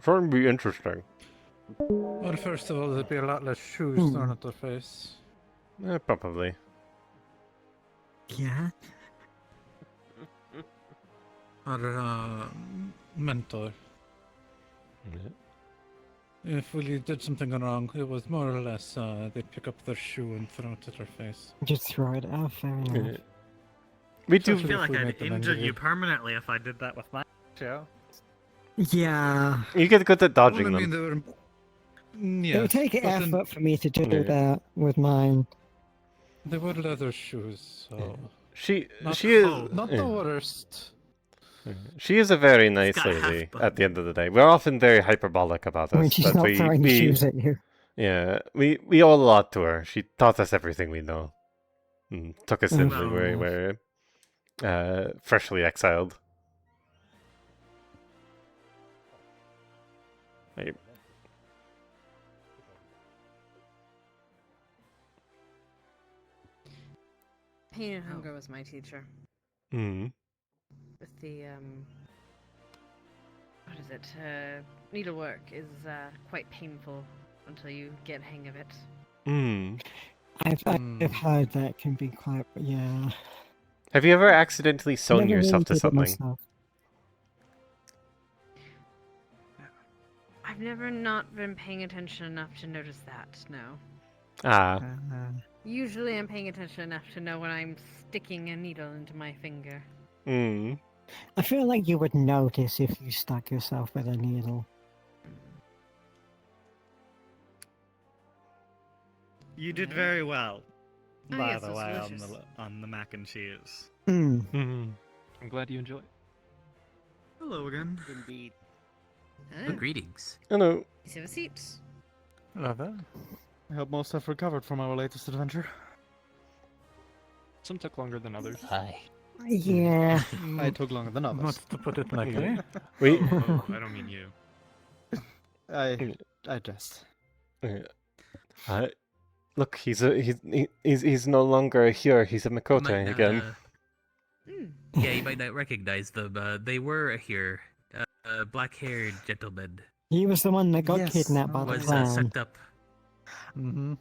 Certainly be interesting. Well, first of all, there'd be a lot less shoes thrown at their face. Probably. Yeah. Or mentor. If we did something wrong, it was more or less they'd pick up their shoe and throw it at our face. Just throw it out, fair enough. We do. I feel like we I'd make them injure angry. you permanently if I did that with my show. Yeah. You get good at dodging Well, I mean, them. they were. It would Yes, take but then effort for me to do Yeah. that with mine. they were leather shoes, so She not, she is not yeah. the worst. She is a very It's nice got a half lady. button. At the end of the day, we're often very hyperbolic about When us, she's but not throwing shoes at you. yeah, we owe a lot to her. She taught us everything we know. Took us in when we Well. were freshly exiled. Like, Pain and Hunger was my teacher. mm. With the what is it? Needlework is quite painful until you get a hang of it. I've heard that can be quite, yeah. Have you ever accidentally sewn Never really yourself to did it something? myself. I've never not been paying attention enough to notice that. No. Ah. Usually, I'm paying attention enough to know when I'm sticking a needle into my finger. I feel like you would notice if you stuck yourself with a needle. You did very well, Oh, by yes, the it's way, delicious. on the mac and cheese. I'm glad you enjoy it. Hello again. Indeed. Oh, Greetings. Hello. please have a seat. I hope most have recovered from our latest adventure. Some took longer than others. Hi. Yeah. I took longer than others. Not to put it lightly. We. Oh, I don't mean you. I just. Look, he's no longer here. He's a You Makote might not, again. Yeah, you might not recognize them. They were here. Black-haired gentleman He was the one that got Yes, kidnapped by the was clown. sucked up. Mm-hmm.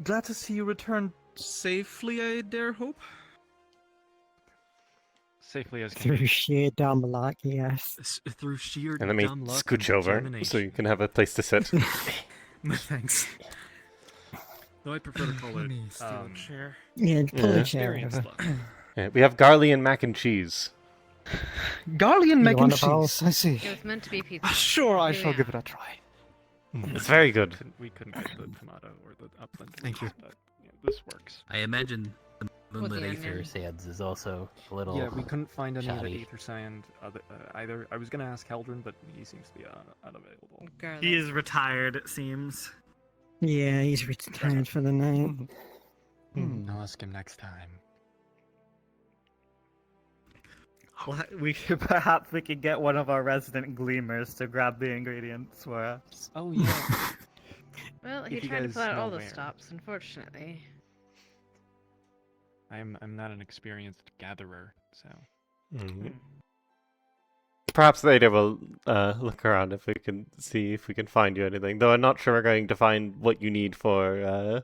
Glad to see you return safely, I dare hope. Safely as can Through be. sheer dumb luck, yes. Through sheer And let me dumb luck scooch and over so determination. you can have a place to sit. Thanks. No, I prefer to call it chair. Yeah, pull Yeah. a chair experience over. luck. Yeah, we have garlic and mac and cheese. Garlic and You mac and want a bowl? cheese. I see. It was meant to be pizza. Sure, I Here shall we give are. it a try. It's very good. We couldn't get the tomato or the upland. Thank you. But yeah, this works. I imagine the Moonlit the Aether onion? Sands is also a little. Yeah, we couldn't find any of the shoddy. Aether Sand either. I was gonna ask Heldren, but he seems to be unavailable. Garlic. He is retired, it seems. Yeah, he's retired for the night. I'll ask him next time. Well, we could perhaps we could get one of our resident gleamers to grab the ingredients for us. Oh yeah. Well, he If you tried to guys pull out know all the where. stops, unfortunately. I'm not an experienced gatherer, so. Perhaps later we'll look around if we can see if we can find you anything. Though I'm not sure we're going to find what you need for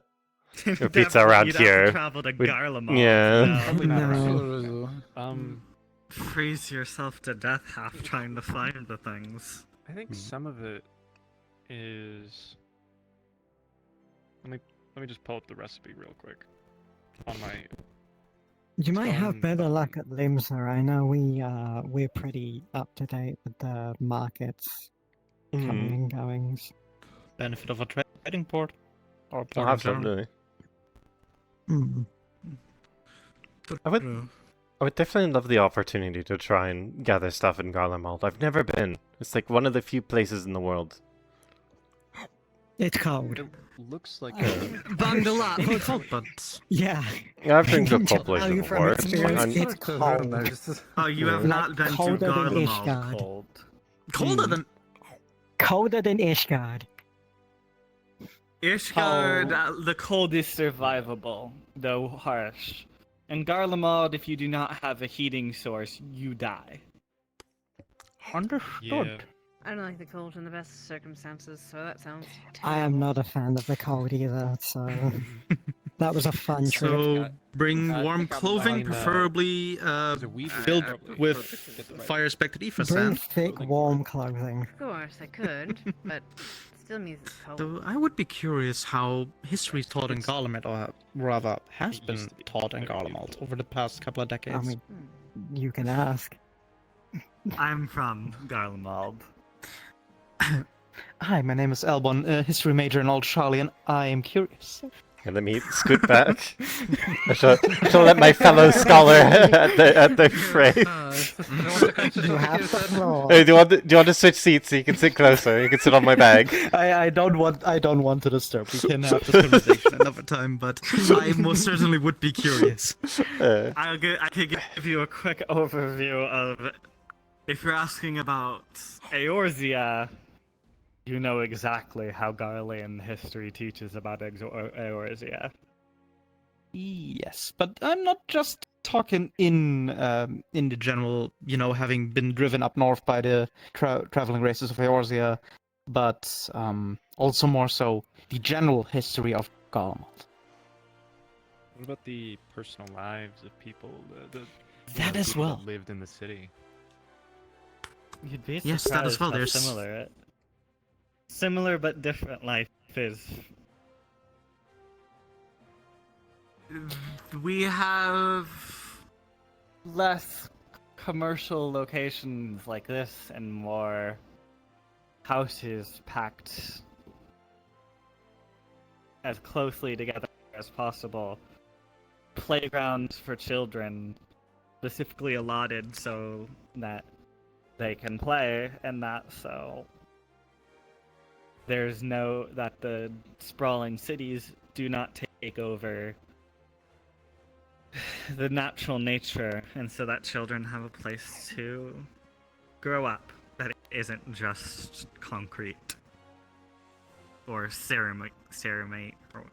your pizza around You'd here. Have to travel to We'd- Garlemald. yeah. No. Probably not No. around. Freeze yourself to death half trying to find the things. I think some of it is. Let me just pull up the recipe real quick on my. You might have Stone better button. luck at Limsa. I know we're pretty up to date with the markets coming and goings. Benefit of a trading port. Or I'll have some, really. I would definitely love the opportunity to try and gather stuff in Garlemald. I've never been. It's like one of the few places in the world. It's cold. It looks like Bundle up. It's cold, but Yeah. Yeah, I've been to a Can cold tell places you from before. experience, I'm- it's cold. oh, you have Like not been to colder than Garlemald. Ishgard. Cold. Colder than Colder than Ishgard. Ishgard. The cold is survivable, though harsh. In Garlemald, if you do not have a heating source, you die. Understood. Yeah. I don't like the cold in the best circumstances, so that sounds I am not a fan of the cold either, so that was a fun trip. So bring I warm think I'm clothing, fine, preferably There's a weed filled probably. with Get the right- fire-spected ether Bring sand. thick, warm clothing. Of course, I could, but it still means it's cold. So I would be curious how history is taught in Garlemald, or rather has It been used to be. taught in Garlemald over the past couple of decades. I mean, you can ask. I'm from Garlemald. Hi, my name is Elbon, a history major in Old Charlie, and I am curious. And let me scoot back. I shall let my fellow scholar at the frame. You have the floor. Hey, do you want to switch seats so you can sit closer? You can sit on my bag. I don't want to disturb. We can have this conversation another time, but I most certainly would be curious. I could give you a quick overview of. If you're asking about Eorzea, you know exactly how Garlean history teaches about Eorzea. Yes, but I'm not just talking in the general, having been driven up north by the traveling races of Eorzea, but also more so the general history of Garlemald. What about the personal lives of people? That as people well. that lived in the city. You'd be Yes, surprised that as well, how there's- similar but different life is. We have less commercial locations like this and more houses packed as closely together as possible. Playgrounds for children specifically allotted so that they can play, and that so there's no that the sprawling cities do not take over the natural nature, and so that children have a place to grow up that isn't just concrete or ceramic or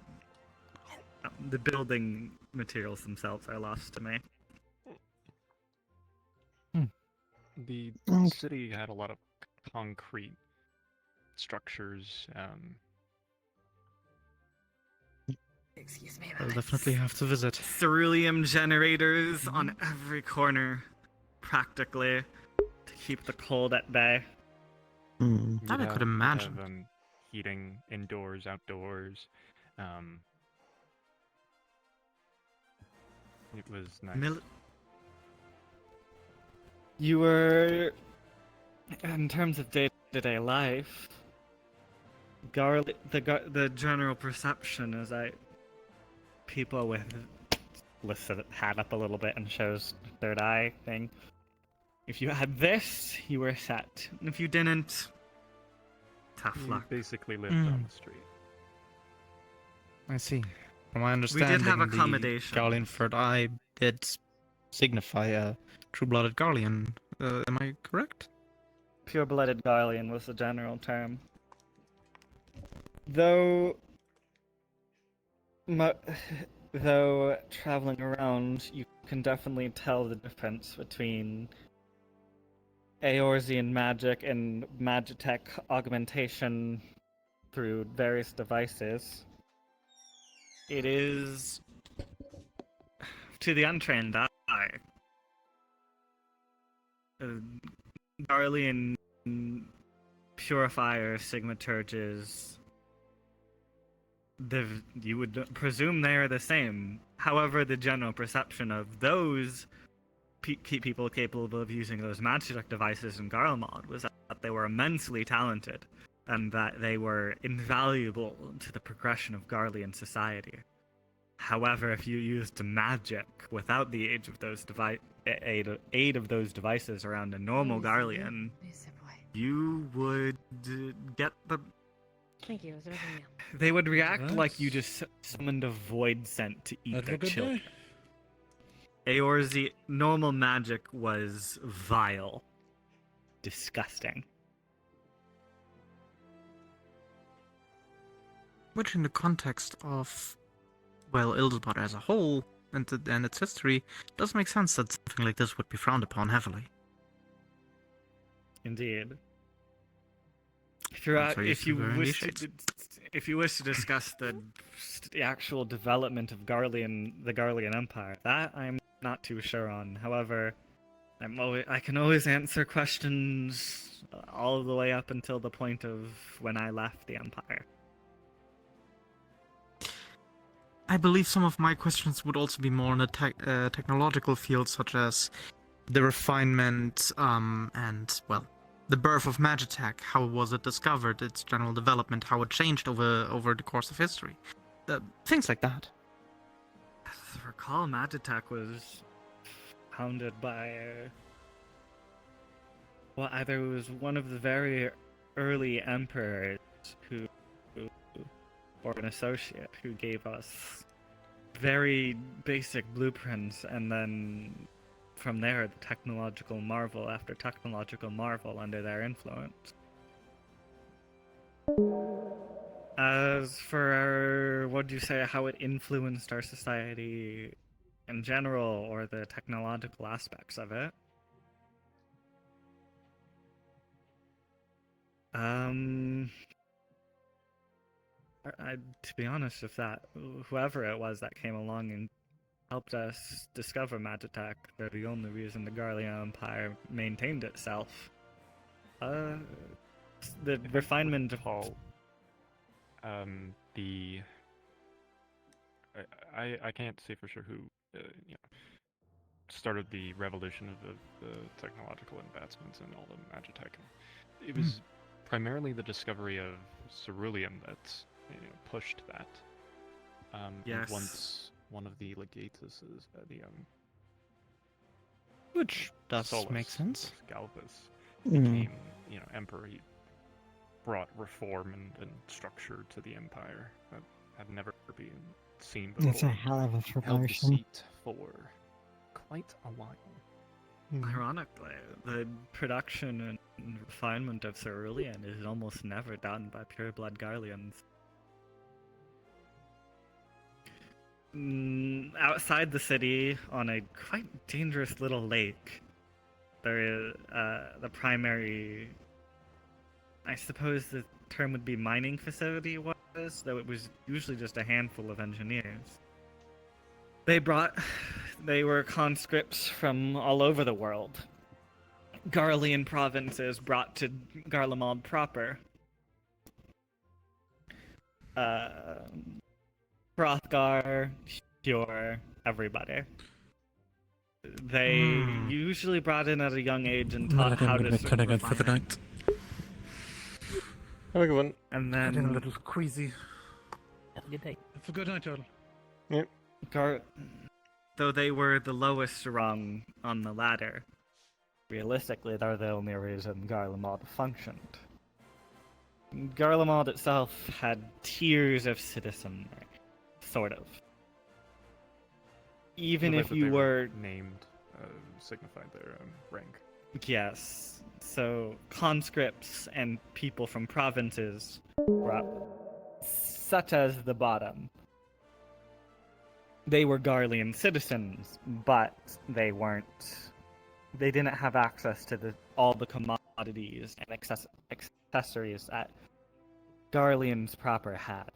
the building materials themselves are lost to me. The city had a lot of concrete structures. Excuse me. I'll definitely have to visit. Ceruleum generators on every corner, practically, to keep the cold at bay. That I could imagine. Have, heating indoors, outdoors. It was nice. You were, in terms of day-to-day life, the general perception is that people with lifts the hat up a little bit and shows third eye thing. If you had this, you were set. And if you didn't, tough We luck. basically lived on the street. I see. From my understanding, have accommodation. the Garlean third eye did signify a true-blooded Garlean. Am I correct? Pure-blooded Garlean was the general term. Though traveling around, you can definitely tell the difference between Eorzean magic and Magitech augmentation through various devices. It is, to the untrained eye, Garlean purifier sigmaturges, you would presume they are the same. However, the general perception of those people capable of using those magic devices in Garlemald was that they were immensely talented, and that they were invaluable to the progression of Garlean society. However, if you used magic without the aid of those devices around a normal Garlean, you would get the. Thank you. Is there anything else? They would react like you just summoned a void scent to eat Have a their good children. day. Eorzi normal magic was vile, disgusting. Which, in the context of, well, Ildspot as a whole and its history, does make sense that something like this would be frowned upon heavily. Indeed. If you wish to discuss the actual development of the Garlean Empire, that I'm not too sure on. However, I can always answer questions all the way up until the point of when I left the Empire. I believe some of my questions would also be more in the technological field, such as the refinement, and, well, the birth of Magitech. How was it discovered? Its general development, how it changed over the course of history. Things like that. As I recall, Magitech was founded by, well, either it was one of the very early emperors or an associate who gave us very basic blueprints, and then from there, the technological marvel after technological marvel under their influence. As for, what do you say, how it influenced our society in general, or the technological aspects of it? To be honest, if whoever it was that came along and helped us discover Magitech, they're the only reason the Garlia Empire maintained itself. The refinement of Paul, I can't say for sure who started the revolution of the technological advancements and all the Magitech. It was primarily the discovery of ceruleum that pushed that. Yes. And once one of the legatus is Which does Solus, make sense. Galvus Mm. became emperor. He brought reform and structure to the empire that had never been seen before. It's a hell of a Held the promotion. seat for quite a while. Ironically, the production and refinement of cerulean is almost never done by pure-blood Garleans. Outside the city, on a quite dangerous little lake, there is the primary, I suppose the term would be mining facility was, though it was usually just a handful of engineers. They were conscripts from all over the world. Garlean provinces brought to Garlemald proper. Hrothgar, Hjor, everybody. They usually brought in at a young age and taught how to turn again for the night. Have a good one. And Getting a then little queasy. Have a good day. Have a good night, Jordan. Yep. though they were the lowest rung on the ladder, realistically they're the only reason Garlemald functioned. Garlemald itself had tiers of citizenry, sort of. Even The way if that you they were named, signified their rank. Yes. So conscripts and people from provinces were up, such as the bottom. They were Garlean citizens, but they weren't. They didn't have access to all the commodities and accessories that Garleans proper had.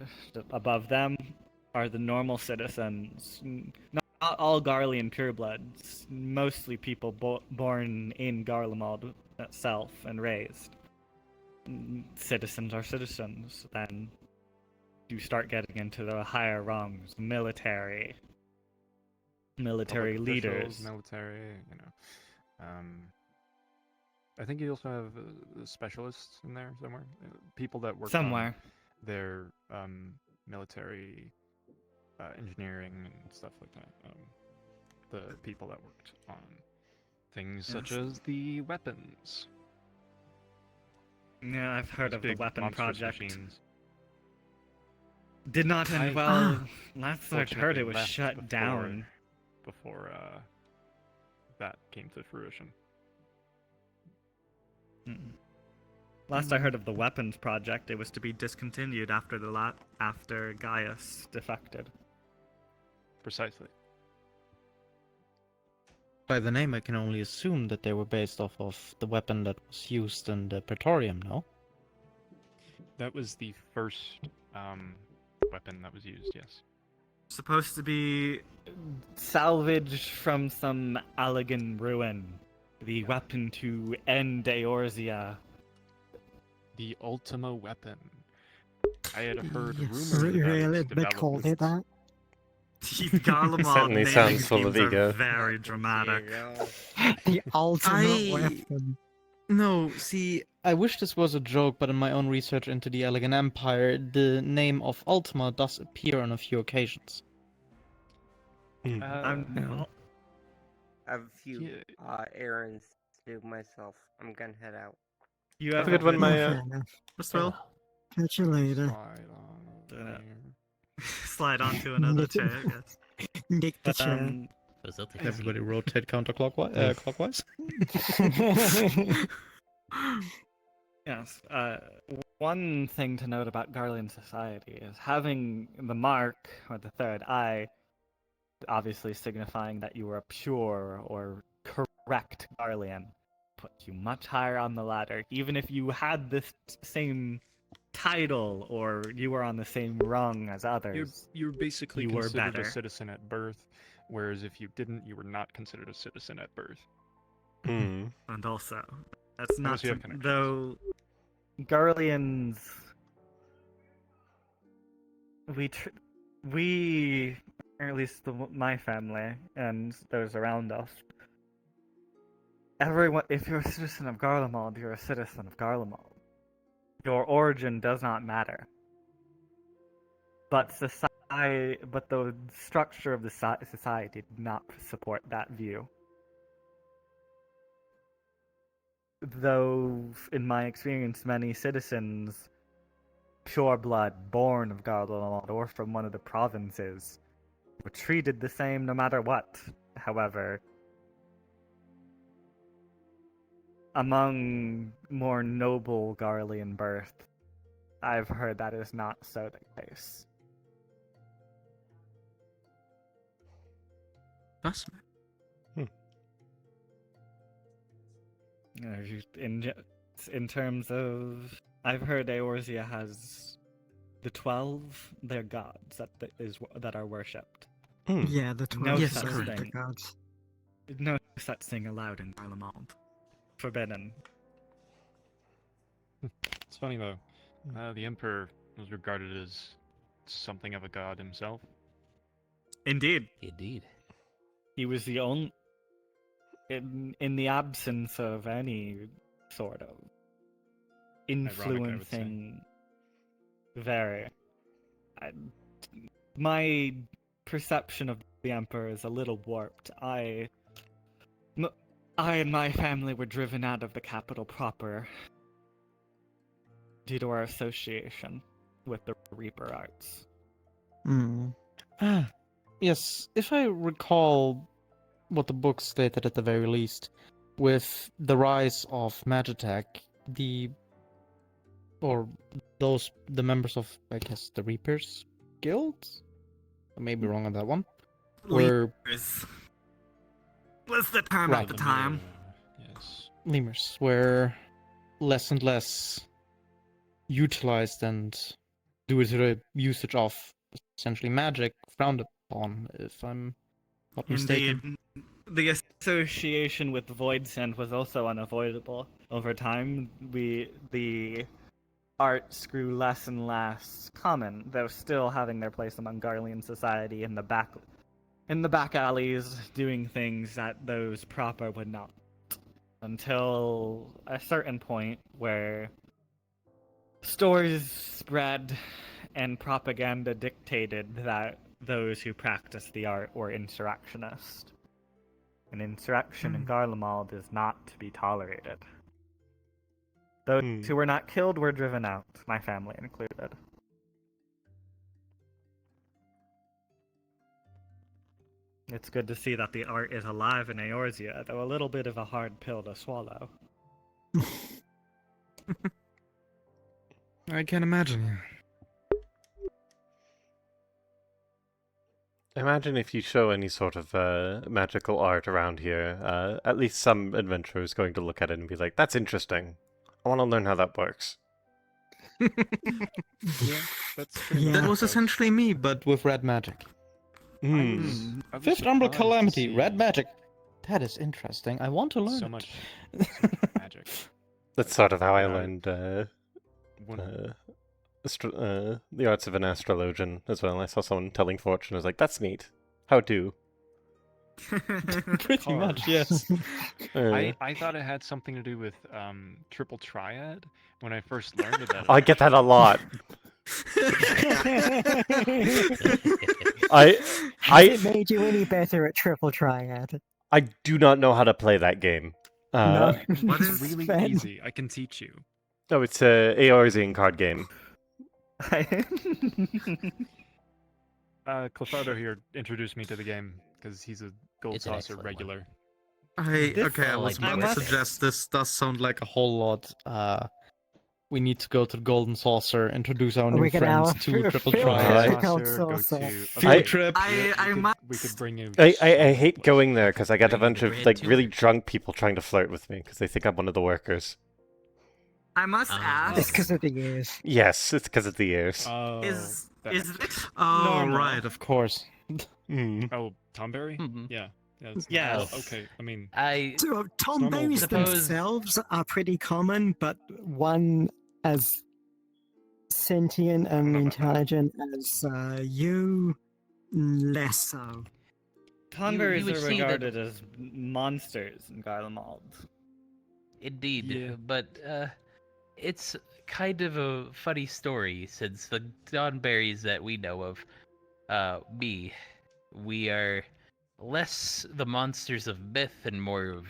Above them are the normal citizens. Not all Garlean purebloods, mostly people born in Garlemald itself and raised. Citizens are citizens. Then you start getting into the higher rungs, military Public leaders. officials, military, I think you also have specialists in there somewhere. People that work Somewhere. on their military engineering and stuff like that. The people that worked on things such Yes. as the weapons. Yeah, I've heard Those of the big weapon monstrous project. machines. Did not end I- well. Last I heard, Fortunately it was left shut down. before that came to fruition. Last I heard of the weapons project, it was to be discontinued after after Gaius defected. Precisely. By the name, I can only assume that they were based off of the weapon that was used in the Praetorium, no? That was the first weapon that was used, yes. Supposed to be salvaged from some Allegan ruin. The weapon to end Eorzea. The Ultima weapon. I had heard Yes. rumors about Really? its They called it that? Garlemald Certainly naming sounds full of schemes are ego. very dramatic. The ultimate weapon. No, see, I wish this was a joke, but in my own research into the Elegant Empire, the name of Ultima does appear on a few occasions. I have a few errands to do myself. I'm gonna head out. You Have have a good one, Maya. Just well. Catch you later. Slide onto another chair, I guess. Nick the But, chair. Everybody rotate counterclockwise. Clockwise. Yes. One thing to note about Garlean society is having the mark, or the third eye, obviously signifying that you were a pure or correct Garlean, put you much higher on the ladder. Even if you had this same title or you were on the same rung as others, You're basically you were considered better. a citizen at birth, whereas if you didn't, you were not considered a citizen at birth. Hmm. And also, that's not Unless you have some- connections. though. Garleans, we, or at least my family and those around us, everyone, if you're a citizen of Garlemald, you're a citizen of Garlemald. Your origin does not matter. But but the structure of the society did not support that view. Though, in my experience, many citizens, pure blood, born of Garlemald or from one of the provinces, were treated the same no matter what. However, among more noble Garlean birth, I've heard that is not so the case. Fascinating. In terms of, I've heard Eorzea has the 12, their gods that are worshipped. Yeah, the 12 No Yes, such correct. thing. gods. No such thing allowed in Garlemald. Forbidden. It's funny though. The Emperor was regarded as something of a god himself. Indeed. Indeed. He was the only, in the absence of any sort of influencing, very. My perception of the Emperor is a little warped. I and my family were driven out of the capital proper due to our association with the Reaper arts. Yes, if I recall what the book stated at the very least, with the rise of Magitech, the members of, I guess, the Reapers Guild? I may be wrong on that one. Were Lemurs was the term Right. at the time. Yes. lemurs were less and less utilized and due to the usage of essentially magic frowned upon, if I'm not mistaken. Indeed. The association with Voidsent was also unavoidable. Over time, the arts grew less and less common, though still having their place among Garlean society in the back alleys, doing things that those proper would not. Until a certain point where stories spread and propaganda dictated that those who practiced the art were insurrectionists. An insurrection in Garlemald is not to be tolerated. Those who were not killed were driven out, my family included. It's good to see that the art is alive in Eorzea, though a little bit of a hard pill to swallow. I can imagine. Imagine if you show any sort of magical art around here, at least some adventurer is going to look at it and be like, that's interesting. I want to learn how that works. Yeah, that's true. That was essentially me, but with red magic. Fifth Umbral Calamity, red magic. That is interesting. I want to learn so it. much magic. That's sort of how I Yeah, learned the arts of an astrologian as well. I saw someone telling fortune. I was like, that's neat. How do? Pretty much, yes. I thought it had something to do with triple triad when I first learned about it. I get that a lot. Has it made you any better at Triple Triad? I do not know how to play that game. No. What is really Sven. easy. I can teach you. No, it's a Eorzean card game. Clefaido here introduced me to the game because he's a Gold It's an Saucer excellent regular. Okay, I was about to suggest this does sound like a whole lot. We need to go to the Golden Saucer, introduce our new We can friends have to a Triple field Triad. trip out Saucer. Field trip. We could bring you. I hate going there because I get a Bring bunch the of bread like to really it. drunk people trying to flirt with me because they think I'm one of the workers. I must It's ask. because of the years. Yes, it's because of the ears. Is this Oh, normal? right, of course. Oh, Tomberry? Mhm. Yeah. Yes. Oh, okay. I mean, So, Tom normal, berries but- themselves are pretty common, but one as sentient and intelligent as you, less so. Tonberries would are see that- regarded as monsters in Garlemald. Indeed, Yeah. but it's kind of a funny story since the Donberries that we know of, we are less the monsters of myth and more of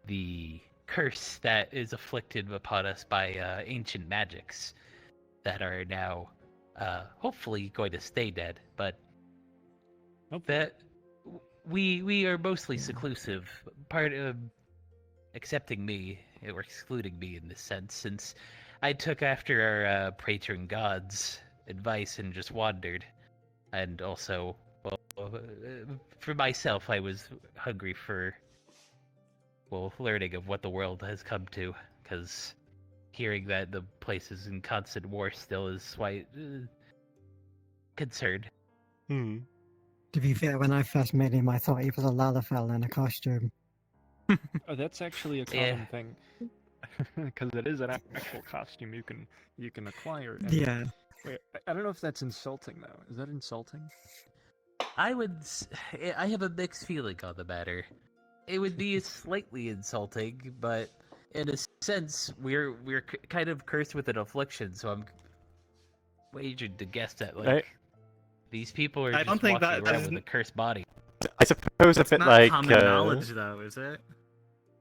the curse that is afflicted upon us by ancient magics that are now hopefully going to stay dead, but that we are mostly seclusive. Part of excepting me, or excluding me in this sense, since I took after our patron god's advice and just wandered. And also, for myself, I was hungry for, learning of what the world has come to, because hearing that the place is in constant war still is quite concerned. To be fair, when I first met him, I thought he was a Lalafell in a costume. Oh, that's actually a common thing. Because it is an actual costume you can acquire. And... Yeah. Wait, I don't know if that's insulting though. Is that insulting? I have a mixed feeling on the matter. It would be slightly insulting, but in a sense, we're kind of cursed with an affliction. So I'm wagered to guess that these people are I just don't think walking that around is with a cursed body. I suppose a It's bit not like common knowledge, though, is it?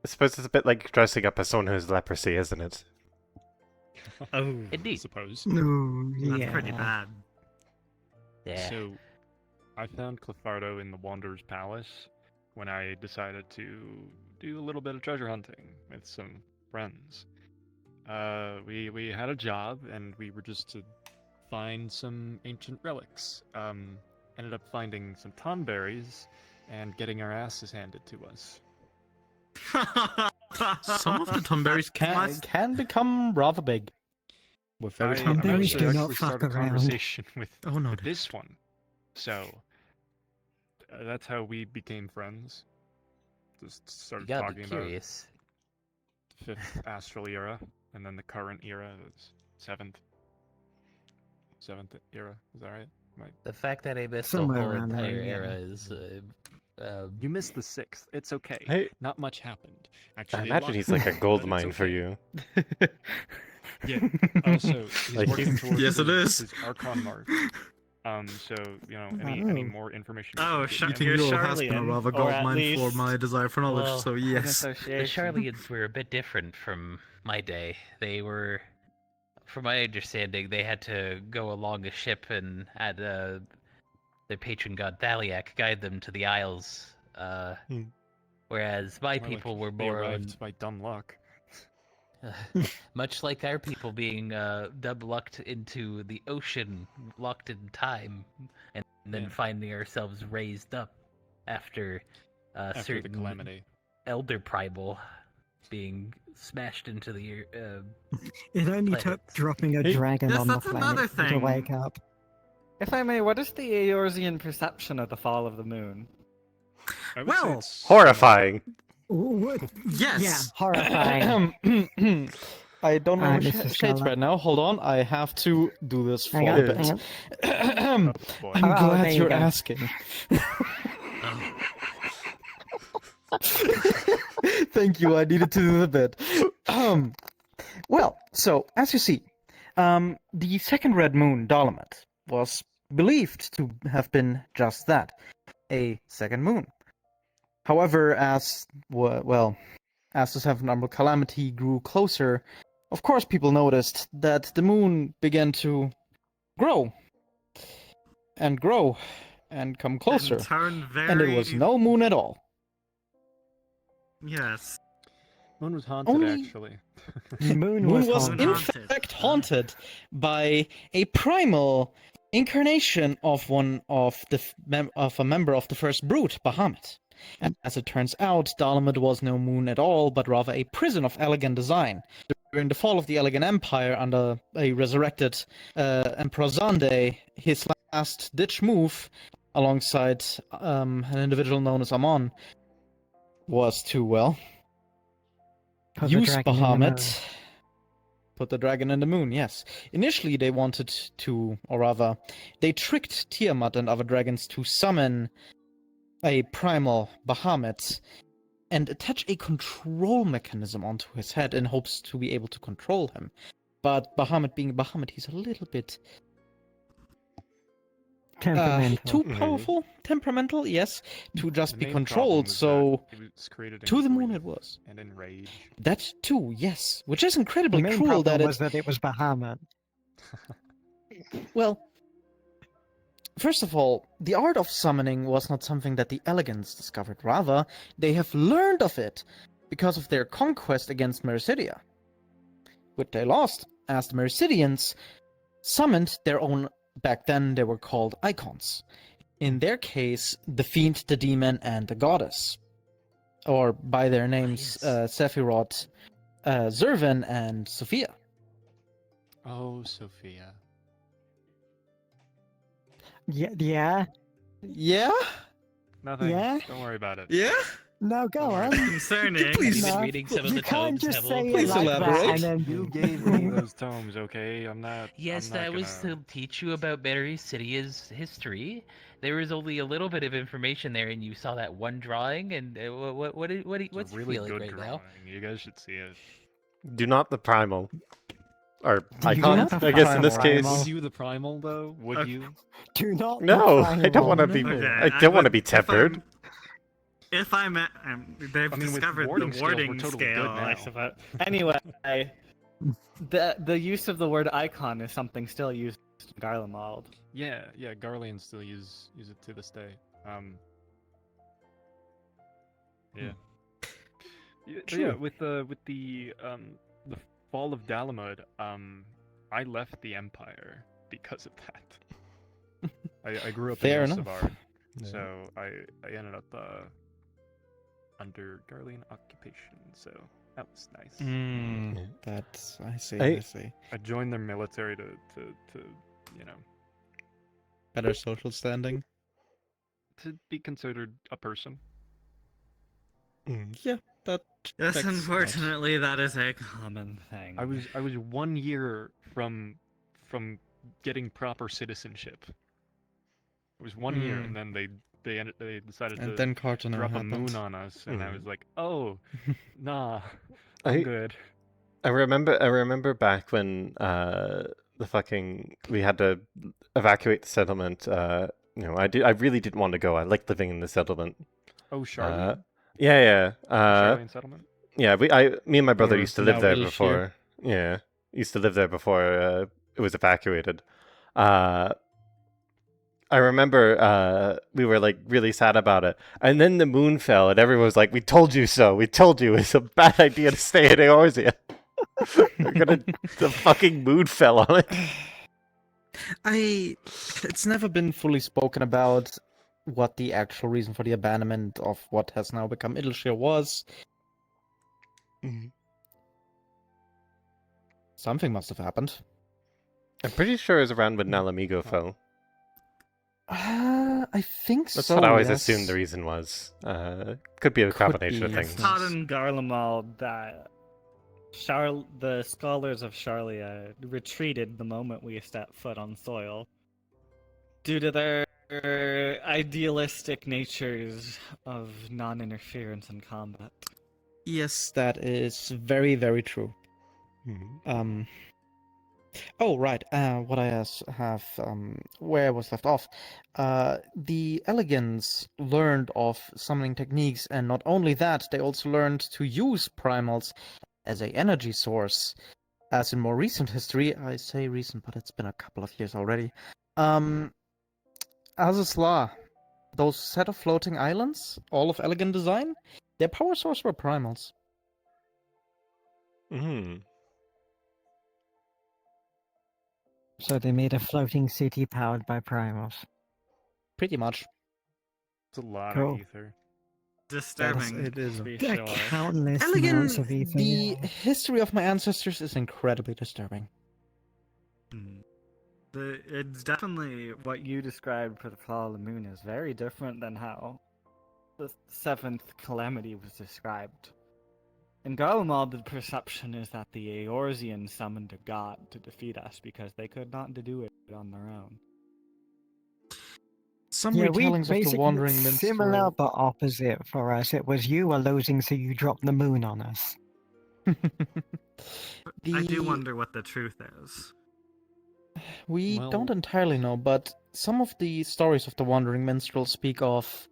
I suppose it's a bit like dressing up as someone who has leprosy, isn't it? Oh, indeed. I suppose. No, That's pretty bad. Yeah. So, I found Clefaido in the Wanderer's Palace when I decided to do a little bit of treasure hunting with some friends. We had a job and we were just to find some ancient relics. Ended up finding some tonberries and getting our asses handed to us. Some of the Tonberries can become rather big. We're very I Tonberries actually do not start fuck a around. conversation with, Oh, no, with this one. So that's how we became friends. Just started You gotta talking be about curious. fifth astral era, and then the current era is seventh era. Is that right? The fact that I missed Somewhere the whole around there, entire yeah. era is. You missed the sixth. It's okay. Hey, Not much happened. I Actually, a imagine lot he's like a happened, gold but it's mine for okay. you. Yeah. Also, he's Like, working towards Yes, it his, is. his Archon mark. So any more information. Oh, you can sure. give You're me. Charlian, has been a rather or gold at mine for least- my desire for knowledge, Well, so yes. The Association. Charlians were a bit different from my day. They were, from my understanding, they had to go along a ship and had their patron god Thaliak guide them to the Isles. Whereas my More people like were they more arrived by dumb luck. much like our people being dumb-lucked into the ocean, locked in time, and then Yeah. finding ourselves raised up after After the certain calamity. elder primal being smashed into the It only took dropping a dragon Yes, on the that's another planet to thing. wake up. If I may, what is the Eorzean perception of the fall of the moon? I would say Well, it's Horrifying. What? Yes. Yeah, horrifying. I don't know Alright, Sh- Mr. shades Stella. right now. Hold on, I have to do this for Hang a on, bit. hang I'm Oh, there glad you you're go. asking. Thank you. I needed to do the bit. Well, so as you see, the second red moon, Dolomet, was believed to have been just that, a second moon. However, as the seventh number calamity grew closer, of course, people noticed that the moon began to grow and grow and come closer, And turn and it was very- no moon at all. Yes. Moon was haunted, Only- actually. Moon Moon was was haunted. in fact haunted by a primal incarnation of one of a member of the first brood, Bahamut. And as it turns out, Dalamed was no moon at all, but rather a prison of elegant design. During the fall of the Elegant Empire under a resurrected Emperor Zande, his last-ditch move, alongside an individual known as Amon, was to, Put the use dragon in the moon. Bahamut. Put the dragon in the moon, yes. Initially, they wanted to, or rather, they tricked Tiamat and other dragons to summon a primal Bahamut and attach a control mechanism onto his head in hopes to be able to control him. But Bahamut being Bahamut, he's a little bit Temperamental. too powerful, temperamental, yes, to just The be main controlled. problem was So that it was created in to the moon greed it was. And in rage. That too, yes, which is The incredibly main cruel problem that was that it was Bahamut. Well, first of all, the art of summoning was not something that the Elegants discovered. Rather, they have learned of it because of their conquest against Mericidia, which they lost, as the Mericidians summoned their own, back then they were called icons. In their case, the fiend, the demon, and the goddess. Or by their names, Sephiroth, Zervin, and Sophia. Oh, Sophia. Yeah, yeah, Yeah? Nothing. Yeah? Don't worry about it. Yeah? No, go on. Concerning. Please. No, reading some of you the can't tomes, just Hevel. say it Please like elaborate. that and then You gave me those tomes, okay? I'm not. Yes, I'm not that was gonna... to teach you about Mericidia's history. There was only a little bit of information there, and you saw that one drawing. And what's It's a really feeling good right drawing. now? You guys should see it. Do not the primal. Or Do icon, not the I guess in this primal. case. Would you the primal though? Would you? do not. No, the I don't want to primal. be. Okay, I don't want to would- be tempered. If I'm, they've I mean, with discovered warding the scales, we're warding totally good scale, I now. suppose. Anyway, the use of the word icon is something still used in Garlemald. Yeah, yeah. Garleans still use it to this day. Yeah. But yeah, with the fall of Dalamud, I left the Empire because of that. I grew up Fair in enough. Yosavar, Yeah. so I ended up under Garlean occupation. So that was nice. Mm, that's I see. I- I see. I joined their military to you know, Better social standing. to be considered a person. Yeah, that. Yes, checks out. unfortunately, that is a common thing. I was 1 year from getting proper citizenship. It was 1 year, and then they decided And to then Cartoner drop a happened. moon on us, and I was Mhm. like, oh, nah, I'm good. I remember back when we had to evacuate the settlement. I really didn't want to go. I liked living in the settlement. Oh, Charlotte. Yeah. Charlotte settlement. Yeah, me and my brother Or used to live now there Ilshir. before. Yeah, used to live there before it was evacuated. I remember we were like really sad about it, and then the moon fell, and everyone was like, "We told you so. We told you it's a bad idea to stay in Eorzea." The fucking moon fell on it. It's never been fully spoken about what the actual reason for the abandonment of what has now become Idleshire was. Something must have happened. I'm pretty sure it was around when Nalamigo fell. I think That's so. what I always yes. assumed the reason was. Could be a combination of be, things. yes. Taught in Garlemald that The scholars of Charlia retreated the moment we stepped foot on soil due to their idealistic natures of non-interference in combat. Yes, that is very, very true. Oh, right. What I have, where I was left off. The Elegants learned of summoning techniques, and not only that, they also learned to use primals as a energy source. As in more recent history, I say recent, but it's been a couple of years already. Azazla, those set of floating islands, all of elegant design, their power source were primals. So they made a floating city powered by primals. Pretty much. It's a lot Cool. of ether. Disturbing, It is. to be There are sure. countless amounts Elegant, of ether. the history of my ancestors is incredibly disturbing. It's definitely what you described for the Fall of the Moon is very different than how the seventh calamity was described. In Garlemald, the perception is that the Eorzean summoned a god to defeat us because they could not do it on their own. Some we retellings of the basically Wandering similar Minstrel. but opposite for us. It was you were losing, so you dropped the moon on us. I do wonder what the truth is. We don't entirely know, but some of the stories of the Wandering Minstrel speak of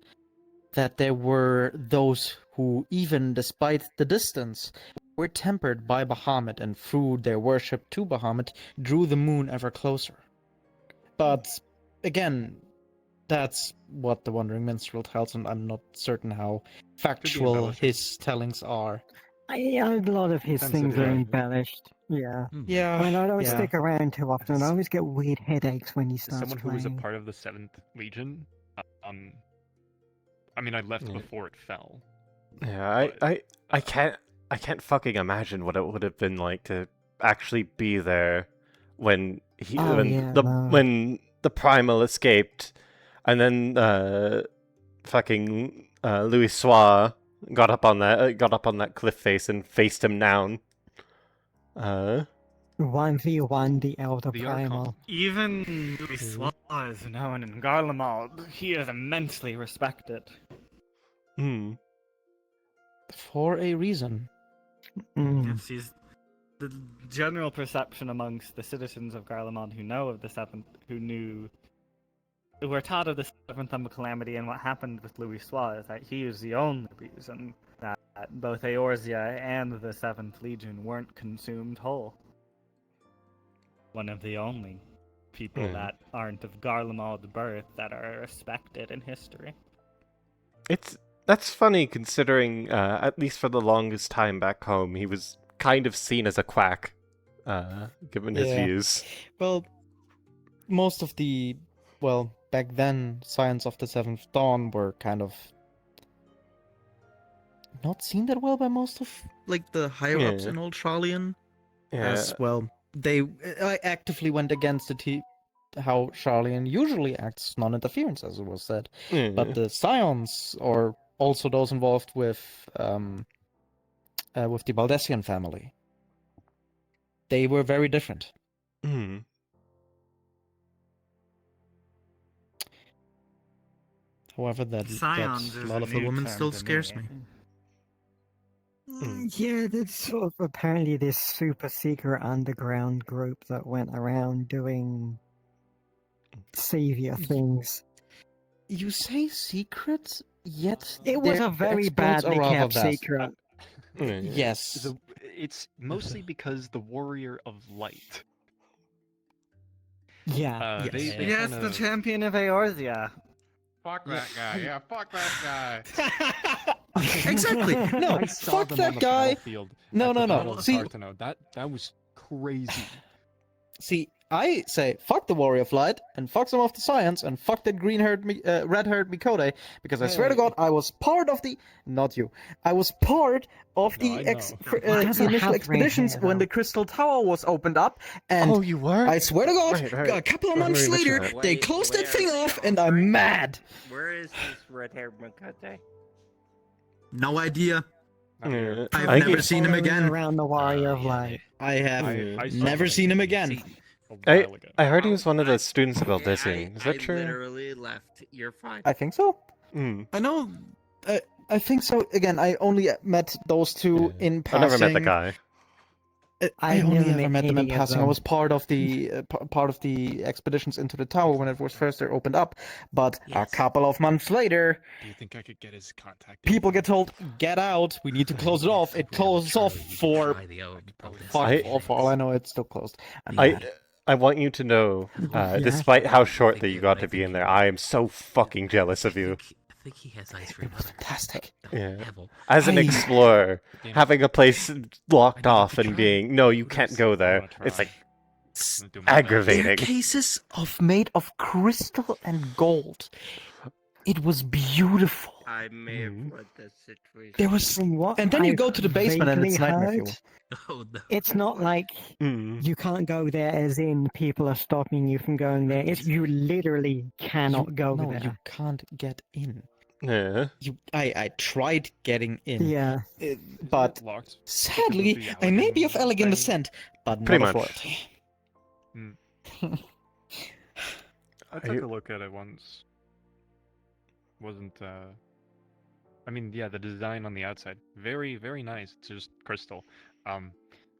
that there were those who, even despite the distance, were tempered by Bahamut and through their worship to Bahamut, drew the moon ever closer. But, again, that's what the Wandering Minstrel tells, and I'm not certain how factual his tellings are. A lot of his things are embellished. Yeah. Yeah. I mean, I don't yeah. stick around too often. I always get weird headaches when he As starts someone who was a playing. part of the 7th Legion, I mean, I left before it fell. Yeah, I can't fucking imagine what it would have been like to actually be there when when the primal escaped, and then fucking Louis Soir got up on that cliff face and faced him down. 1v1 the Elder The Primal. Even Louis Soir is known in Garlemald. He is immensely respected. For a reason. Yes, he's the general perception amongst the citizens of Garlemald who know of the seventh, who were taught of the seventh calamity and what happened with Louis Soir is that he is the only reason that both Eorzea and the Seventh Legion weren't consumed whole. One of the only people that aren't of Garlemald birth that are respected in history. That's funny considering, at least for the longest time back home, he was kind of seen as a quack, given his views. Well, most of the, back then, Science of the Seventh Dawn were kind of not seen that well by most of, the higher-ups in Old Charlian. As, they actively went against how Charlian usually acts non-interference, as it was said. But the Scions, or also those involved with the Baldessian family, they were very different. However, that lot of the women still scares me. Yeah, there's sort of apparently this super secret underground group that went around doing savior things. You say secret, yet it was a very badly kept secret. Yes. It's mostly because the Warrior of Light. Yeah. Yes, the champion of Eorzea. Fuck that guy. Yeah, fuck that guy. Exactly. No, fuck that guy. No. See, that was crazy. See, I say fuck the Warrior of Light and fuck some of the Science and fuck that red-haired Mikode, because I swear to God, I was part of the I was part of the initial expeditions when the Crystal Tower was opened up, and you were? I swear to God, a couple of months later, they closed that thing off, and I'm mad. Where is this red-haired Makate? No idea. Yeah, I've I never get- seen him Following again. around the Warrior of Light. I have I saw never him seen him a again. I while ago. I heard he was one of the students of I Elysium. Is that true? literally left. You're fine. I think so. I know. I think so. Again, I only met those two in I passing. never met the guy. I only never ever met met them in any of passing. I them. was part of the part of the expeditions into the tower when it was first opened up. But a couple of months later, Do you think I could get his contact? people get told, "Get out! We need to close it off." It closes off for for all I know, it's still closed. I'm mad. I want you to know, Yeah. despite how short that you got to be in there, I am so fucking jealous of you. I think he has eyes for another. Fantastic. Yeah. Devil. As an I- explorer, Damn it. having a place locked off to and try. being, no, you can't go there, it's like aggravating. Staircases made of crystal and gold. It was beautiful. I may have read this situation. There was, From what and then you I've go to the basement and it's vaguely nightmare heard, fuel. Oh no. It's not like you can't go there, as in people are stopping you from going there. It's you literally cannot go No, there. you can't get in. Yeah. I tried getting in. Yeah. But locked? sadly, I may be of elegant descent, but Pretty not of much. royalty. I took a look at it once. Wasn't I mean, yeah, the design on the outside, very, very nice. It's just crystal.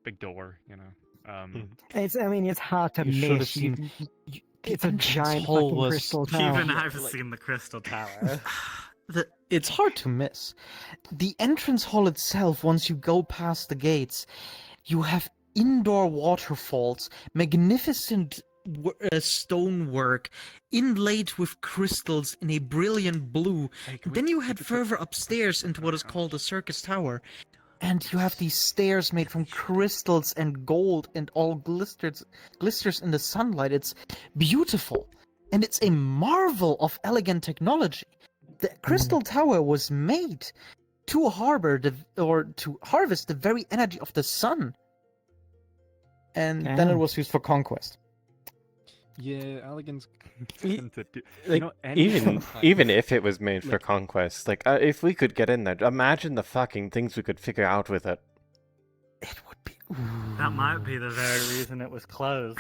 Big door, you know. It's. I mean, it's hard to You should have miss. seen. It's a giant hole fucking was crystal tower. Even I've seen the Crystal Tower. It's hard to miss. The entrance hall itself, once you go past the gates, you have indoor waterfalls, magnificent stonework, inlaid with crystals in a brilliant blue. Then you head further upstairs into what is called the Circus Tower. And you have these stairs made from crystals and gold and all glisters in the sunlight. It's beautiful. And it's a marvel of elegant technology. The Crystal Tower was made to harbor to harvest the very energy of the sun. And then it Damn. was used for conquest. Yeah, elegance. Like, even if it was made for conquest, like if we could get in there, imagine the fucking things we could figure out with it. That might be the very reason it was closed.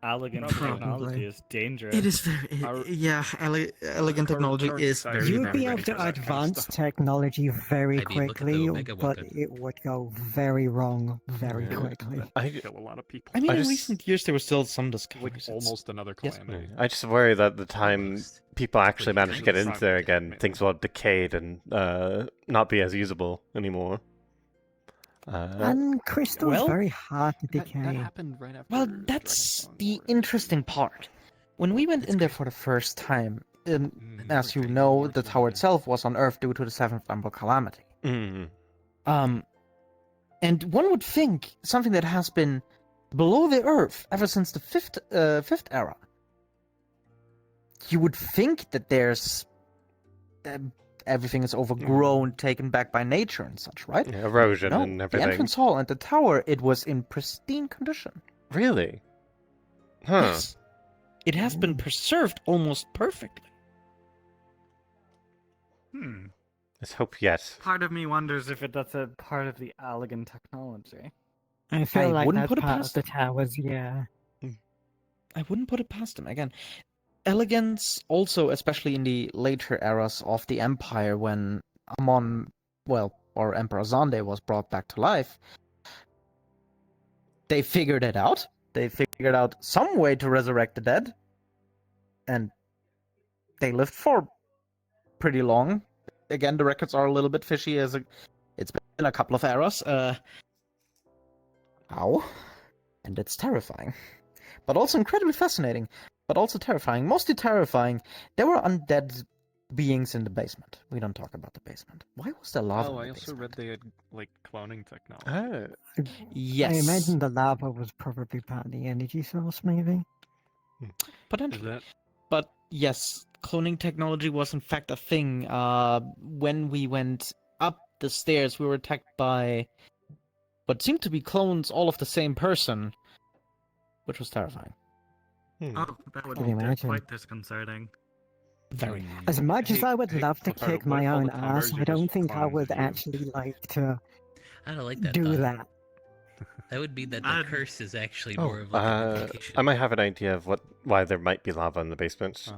Elegant technology is dangerous. It is very, elegant technology is very, You would very be able dangerous. to advance technology very I mean, look at the quickly, Omega but weapon. it would go very wrong very Yeah. quickly. I kill a lot of people. I mean, I in just- recent years, there were still some discoveries. Almost another Yes. calamity. I just worry that the time people actually manage to get into there again, things will have decayed and not be as usable anymore. And crystal's well, very hard to decay. That happened right after. Well, that's the interesting part. When we went in there for the first time, as you know, the tower itself was on Earth due to the Seventh Umber Calamity. Mm. And one would think something that has been below the Earth ever since the fifth era. You would think that there's everything is overgrown, taken back by nature and such, right? Yeah, erosion No, and the everything. entrance hall and the tower, it was in pristine condition. Really? Huh. Yes. It has been preserved almost perfectly. Let's hope yes. Part of me wonders if that's a part of the elegant technology. I feel like wouldn't that's put it part past of the towers, yeah. I wouldn't put it past them. Again, elegance also, especially in the later eras of the Empire when Amon, or Emperor Zande was brought back to life, they figured it out. They figured out some way to resurrect the dead. And they lived for pretty long. Again, the records are a little bit fishy as it's been a couple of eras. How? And it's terrifying. But also incredibly fascinating. But also terrifying. Mostly terrifying. There were undead beings in the basement. We don't talk about the basement. Why was there lava? Oh, in I the also read they had like cloning technology. Oh. Yes. I imagine the lava was probably part of the energy source, maybe. Potentially. But yes, cloning technology was in fact a thing. When we went up the stairs, we were attacked by what seemed to be clones, all of the same person, which was terrifying. Oh, that would Can be you imagine? quite disconcerting. Very. As much as I would love to Ricardo, kick what my if all own the towers ass, are I don't just think I clones would of you? actually like to I don't like that do thought. that. That would mean that the curse is actually Oh, more of like an invocation. I might have an idea of why there might be lava in the basement.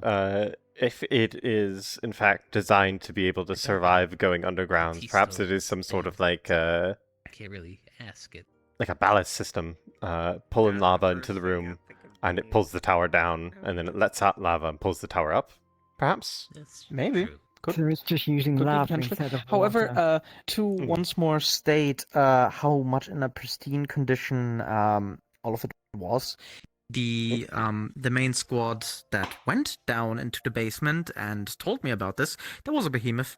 If it is in fact designed to be able to survive going underground, perhaps it is some sort of like I can't really ask it. like a ballast system, pulling lava into the room, and it pulls the tower down, and then it lets out lava and pulls the tower up. Perhaps. Maybe. Could, So it's just using could be lava potentially. instead of However, water. to once more state how much in a pristine condition all of it was. The main squad that went down into the basement and told me about this, there was a behemoth.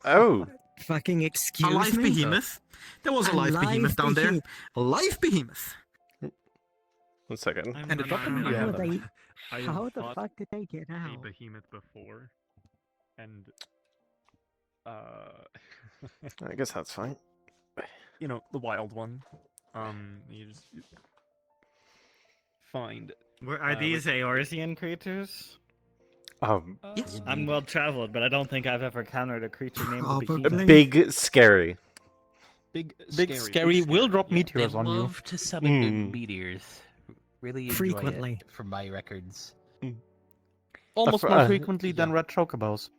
Oh. Fucking excuse a live me? behemoth. There was a live behemoth down there. A live behemoth. 1 second. And it dropped in the How, air. how the fuck did they get a out? behemoth before, and I guess that's fine. you know, the wild one. You just find. Are these like- Eorzean creatures? Yes. I'm well traveled, but I don't think I've ever encountered a creature named the Behemoth. Big, scary. Big, scary. Will drop meteors They on you. love to summon big meteors. Really enjoy Frequently. it, from my records. Almost more frequently than red chocobos.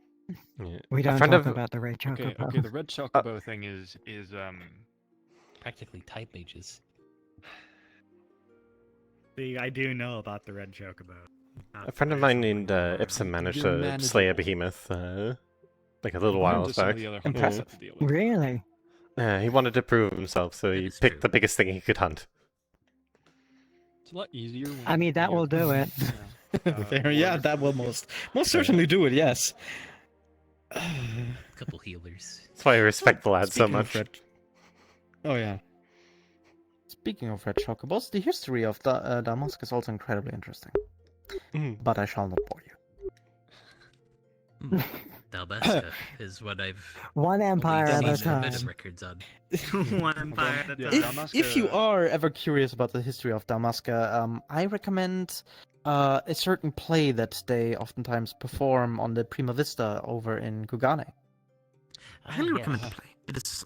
We A don't friend talk of- about the red chocobo. Okay, the red chocobo thing is Practically type mages. See, I do know about the red chocobo. A friend of mine named Ipsum managed to slay a behemoth like a little while to some of back. the other Impressive. hunters to deal with. Really? Yeah, he wanted to prove himself, so he picked the biggest thing he could hunt. It's a lot easier. When I mean, that will do it. There, yeah, that will most certainly do it. Yes. Couple healers. That's why I respect the lad so Speaking of much. red- Oh yeah. Speaking of red chocobos, the history of Damask is also incredibly interesting. But I shall not bore you. Dalbasca is what I've One empire at a seen a bit of time. records on. One empire at a time. If you are ever curious about the history of Damaska, I recommend a certain play that they oftentimes perform on the Prima Vista over in Kugane. I highly recommend the play. It is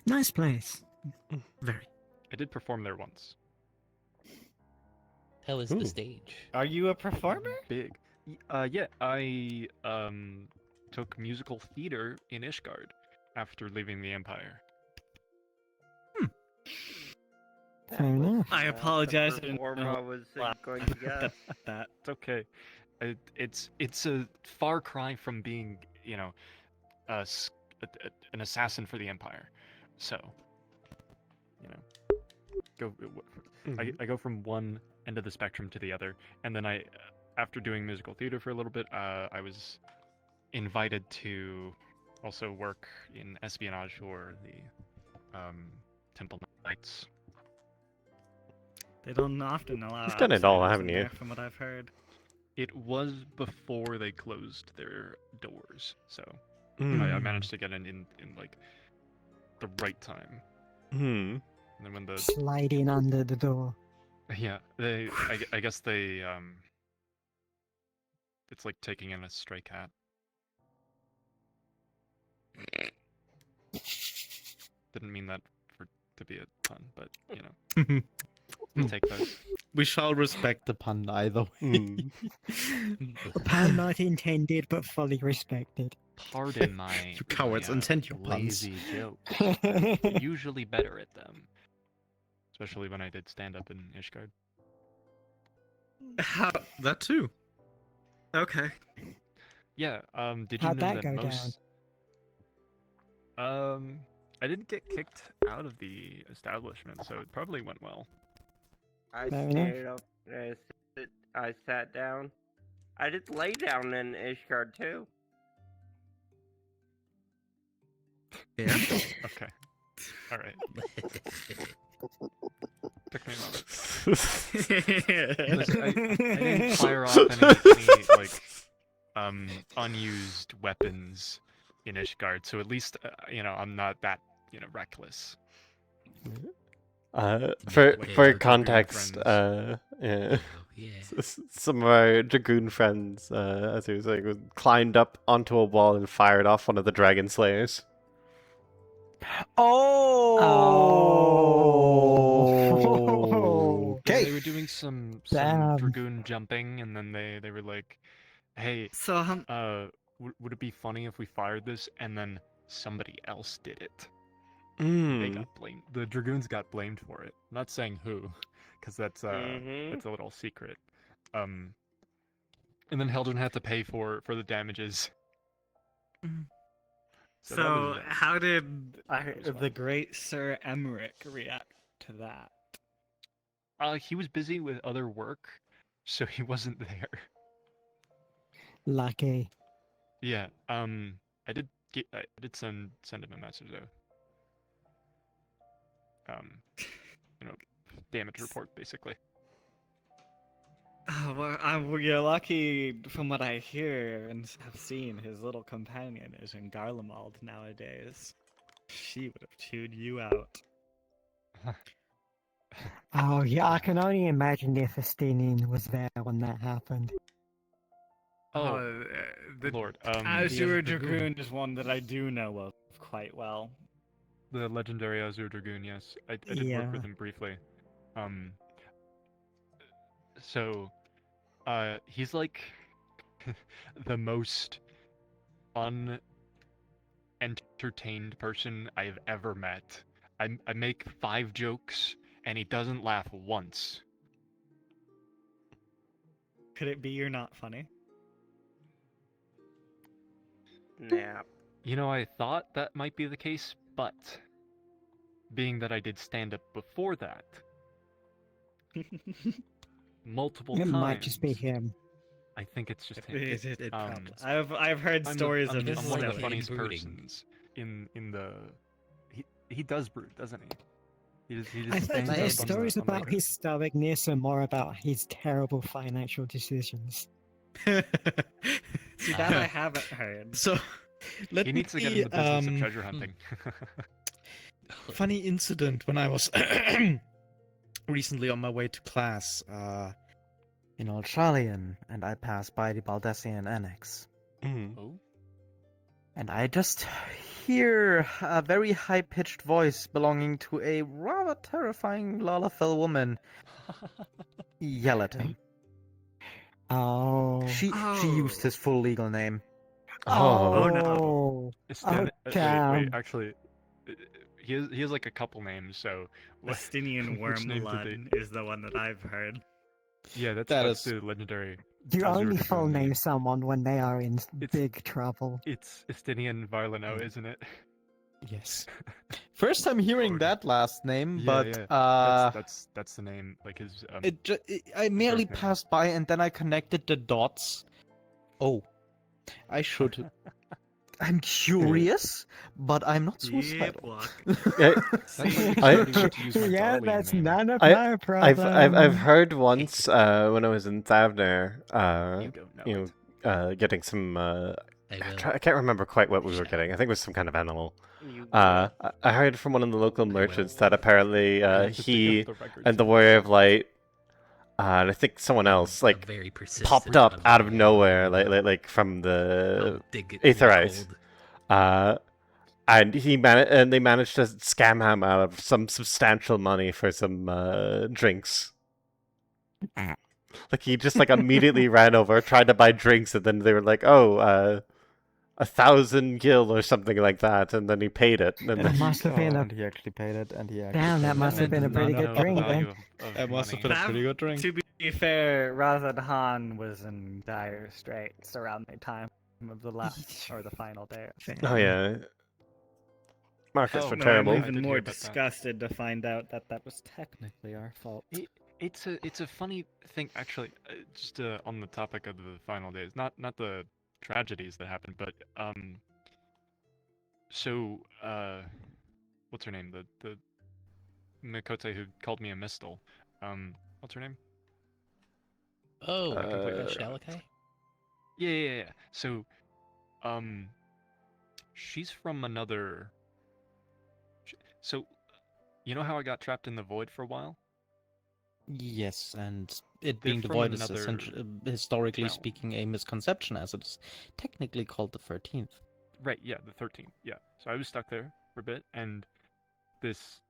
Nice place. very. I did perform there once. Hell is the stage. Are you a performer? Big. Yeah, I took musical theater in Ishgard after leaving the Empire. Fair enough. I apologize. I didn't Performer know I was going to guess. that. It's okay. It's a far cry from being, an assassin for the Empire. So, I go from one end of the spectrum to the other, and then after doing musical theater for a little bit, I was invited to also work in espionage for the Temple Knights. They don't often allow. You've done it all, outsiders haven't in you? there, From what I've heard. It was before they closed their doors, so I managed to get in like the right time. And then when the Sliding under the door. yeah, I guess they it's like taking in a stray cat. Didn't mean that to be a pun, but we'll take those. We shall respect the pun either way. Pun not intended, but fully respected. Pardon my You cowards, intend your puns. lazy jokes. Usually better at them, especially when I did stand up in Ishgard. That too. Okay. Yeah. Did you How'd know that that go most? I didn't get kicked out of the establishment, so it probably went well. I Fair stayed up. I sat down. I did lay down in Ishgard too. Yeah. Okay. All right. Took me a moment. Listen, I didn't fire off any like unused weapons in Ishgard, so at least I'm not that reckless. For context, yeah. Yeah. Some of our dragoon friends, as he was saying, climbed up onto a wall and fired off one of the dragon slayers. Oh. Yeah, Okay. they were doing some Damn. dragoon jumping, and then they were like, "Hey, So would it be funny if we fired this and then somebody else did it?" They Mm. got blamed. The dragoons got blamed for it. I'm not saying who, because that's Mhm. it's a little secret. And then Heldren had to pay for the damages. So that So, was, how did that was the fun. great Sir Emmerich react to that? He was busy with other work, so he wasn't there. Lucky. Yeah. I did send him a message though. You know, damage report basically. Oh, well, you're lucky from what I hear and have seen. His little companion is in Garlemald nowadays. She would have chewed you out. Oh yeah, I can only imagine if Estinian was there when that happened. Oh, the Lord. Azure Dragoon is one that I do know of quite well. The legendary Azure Dragoon, yes. I did work Yeah. with him briefly. So, he's like the most unentertained person I've ever met. I make 5 jokes, and he doesn't laugh once. Could it be you're not funny? Nah. You know, I thought that might be the case, but being that I did stand up before that, multiple It times, might just be him. I think it's just him. It probably. I've heard stories of his I'm one of the silly. funniest persons in the. He does brood, doesn't he? He I just think stands the up on stories the about his stoicness are more about his terrible financial decisions. See, that I haven't heard. So, let He me needs to get in the business of treasure hunting. Funny incident when I was recently on my way to class in Australian, and I passed by the Baldessian Annex. Oh. And I just hear a very high-pitched voice belonging to a rather terrifying Lalafell woman yell at him. Oh. She used his full legal name. Oh, no. Oh, Wait, damn. actually, he has like a couple names, so. Estinian which names did they- Wormlud is the one that I've heard. Yeah, that's is- the legendary. You Azure only full Dragoon. name someone when they are in big trouble. It's Estinian Varlano, isn't it? Yes. First time hearing that last name, but yeah. That's the name, like his. I merely first name. passed by and then I connected the dots. Oh, I should. I'm curious, but I'm not suicidal. Yeah, that's none of my problem. I've heard once when I was in Thavner, getting some. I can't remember quite what we were getting. I think it was some kind of animal. I heard from one of the local merchants that apparently he and the Warrior of Light, and I think someone else, like, very popped up out of nowhere, like from the Aether Ice. And they managed to scam him out of some substantial money for some drinks. Like, he just like immediately ran over, tried to buy drinks, and then they were like, "Oh, 1,000 gil or something like that," and then he paid it. And That then... must have been a. And he actually paid it, and he actually. Damn, that paid must it. have been a pretty good drink then. That must have been a pretty good drink. To be fair, Razadhan was in dire straits around the time of the last or the final day. Oh yeah. Markets were no, terrible. I'm even more disgusted to find out that that was technically our fault. It's a funny thing, actually. Just on the topic of the final days, not the tragedies that happened, but so what's her name? The Mikote who called me a mistle. What's her name? Oh, Shalakai? Yeah. So, she's from another. So, you know how I got trapped in the void for a while? Yes, and it They're being from devoid is another essentially, historically realm. speaking, a misconception, as it is technically called the 13th. Right, yeah, the 13th, yeah. So I was stuck there for a bit, and this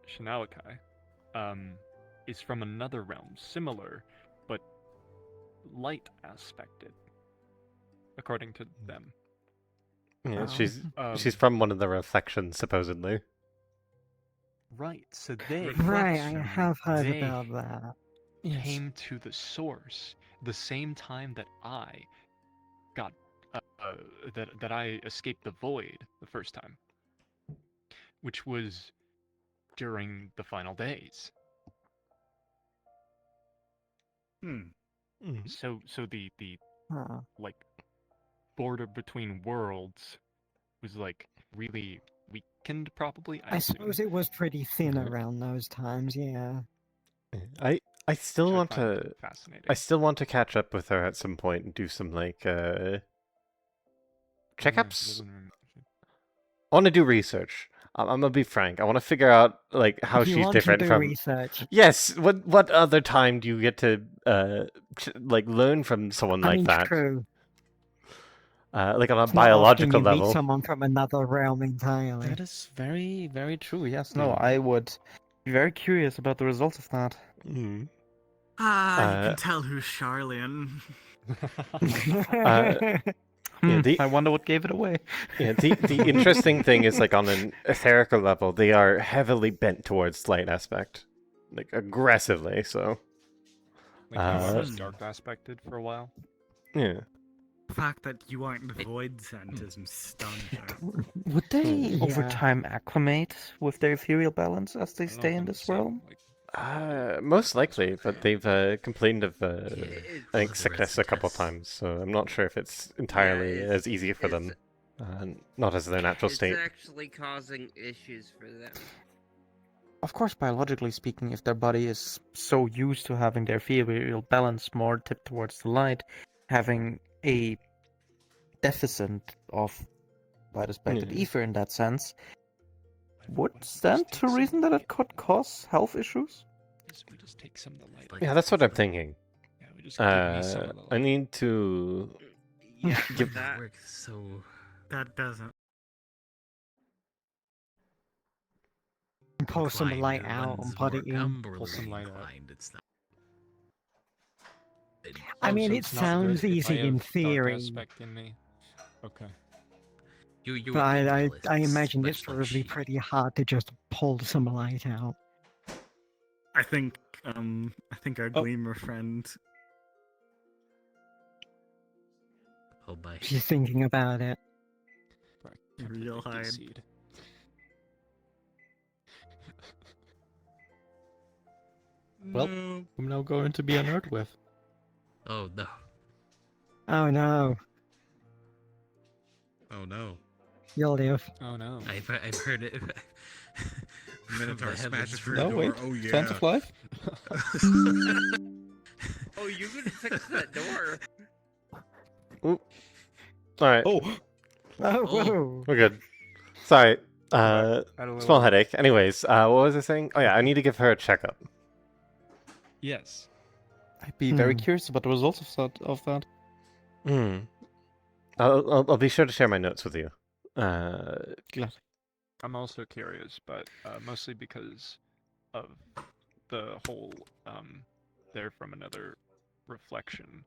Shinalakai is from another realm, similar, but light aspected, according to them. Yeah, Oh. she's from one of the reflections, supposedly. Right, so they Right, I have heard about that. came to the source the same time that I got that I escaped the void the first time, which was during the final days. So the Huh. like border between worlds was like really weakened, probably. I assume. suppose it was pretty thin around those times, yeah. I still Which I want find to fascinating. I still want to catch up with her at some point and do some like checkups. I want to do research. I'm gonna be frank. I want to figure out like how You she's want to different do from. research? Yes. What other time do you get to like learn from someone I like mean, that? it's true. Like on a It's not often biological you meet level. someone from another realm entirely. That is very, very true. Yes, no, I would be very curious about the results of that. Mm. You can tell who's Charlian. I wonder what gave it away. Yeah, the interesting thing is like on an etherical level, they are heavily bent towards light aspect, like aggressively. So, Like I was dark aspected for a while. yeah. The fact that you aren't void sent is stunning. Would they over Yeah. time acclimate with their ethereal balance as they stay in this realm? Most likely, but they've complained of I think the sickness a couple residents. times, so I'm not sure if it's entirely it's- as easy for them, not as their natural state. It's actually causing issues for them. Of course, biologically speaking, if their body is so used to having their ethereal balance more tipped towards the light, having a deficit of light aspected Yeah. ether in that sense, would stand to reason that it could cause health issues? We just take some of the light. Yeah, that's what I'm thinking. Yeah, we just give me some of the I need to Yeah, give. that So that doesn't. Pull some inclined, light the out one's and put more it in. umbrally Pull some light out. inclined. It's not. I mean, so it it's not sounds good if I easy in have dark theory, aspect in me. Okay. You but I intelligence, imagine it's much like probably she. pretty hard to just pull some light out. I think our Gleamer friend. Oh, by. She's thinking about it. Real hide. Well, I'm now going to be unnerved with. Oh no. Oh no, Oh no. you'll live. Oh no. I've heard it. Minotaur From the smashes heavens. through No, the wait. door. Oh yeah. Sense of life? Oh, you can fix that door. All right, Oh, Oh. whoa. we're good. Sorry, Had a little- small headache. Anyways, what was I saying? Oh yeah, I need to give her a checkup. Yes. I'd be very Hmm. curious about the results of that. Hmm. I'll be sure to share my notes with you. Glad. I'm also curious, but mostly because of the whole they're from another reflection,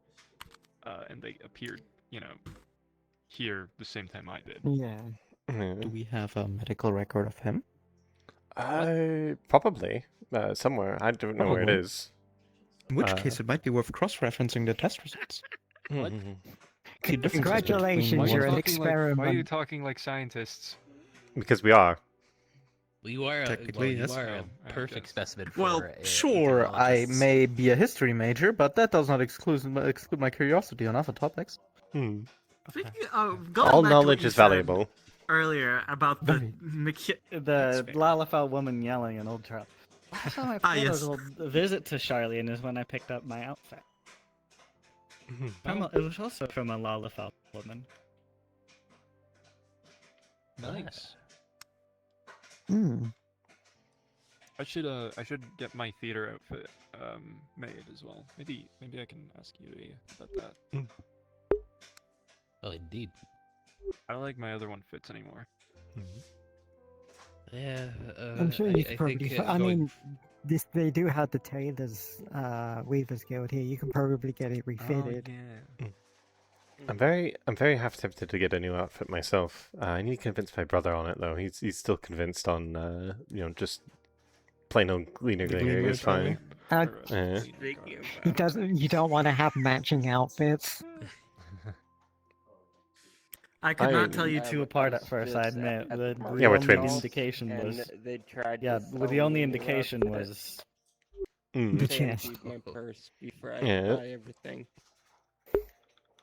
and they appeared, here the same time I did. Yeah. Do we have a medical record of him? Probably somewhere. I don't know where it Probably. is. In which case, it might be worth cross-referencing the test results. What? See differences Congratulations, between you're an one- experiment. Why are you talking like scientists? Because we are. You are Technically, yes. you are a Oh, I perfect guess. specimen for. Well, sure, I ethnologists. may be a history major, but that does not exclude my curiosity on other topics. Hmm. Going All back to what knowledge you is said valuable. earlier about the The Lalafell woman yelling in Old Trap. Last time I played yes. a little visit to Charlian is when I picked up my outfit. It was also from a Lalafell woman. Nice. Hmm. I should get my theater outfit made as well. Maybe I can ask you about that. Oh, indeed. I don't like my other one fits anymore. Yeah, I'm sure you could I probably. think I going mean, they do have the tailors, Weavers Guild here. You can probably get it refitted. Yeah. I'm very half tempted to get a new outfit myself. I need to convince my brother on it though. He's still convinced on just plain old Gleaner Glinger is fine. He doesn't. You don't want to have matching outfits. I could not tell you two apart at first. I admit. The we're only twins. indication was. They tried Yeah, to well, the sell only me indication the was. The to chest. empty my purse before I Yeah. could buy everything.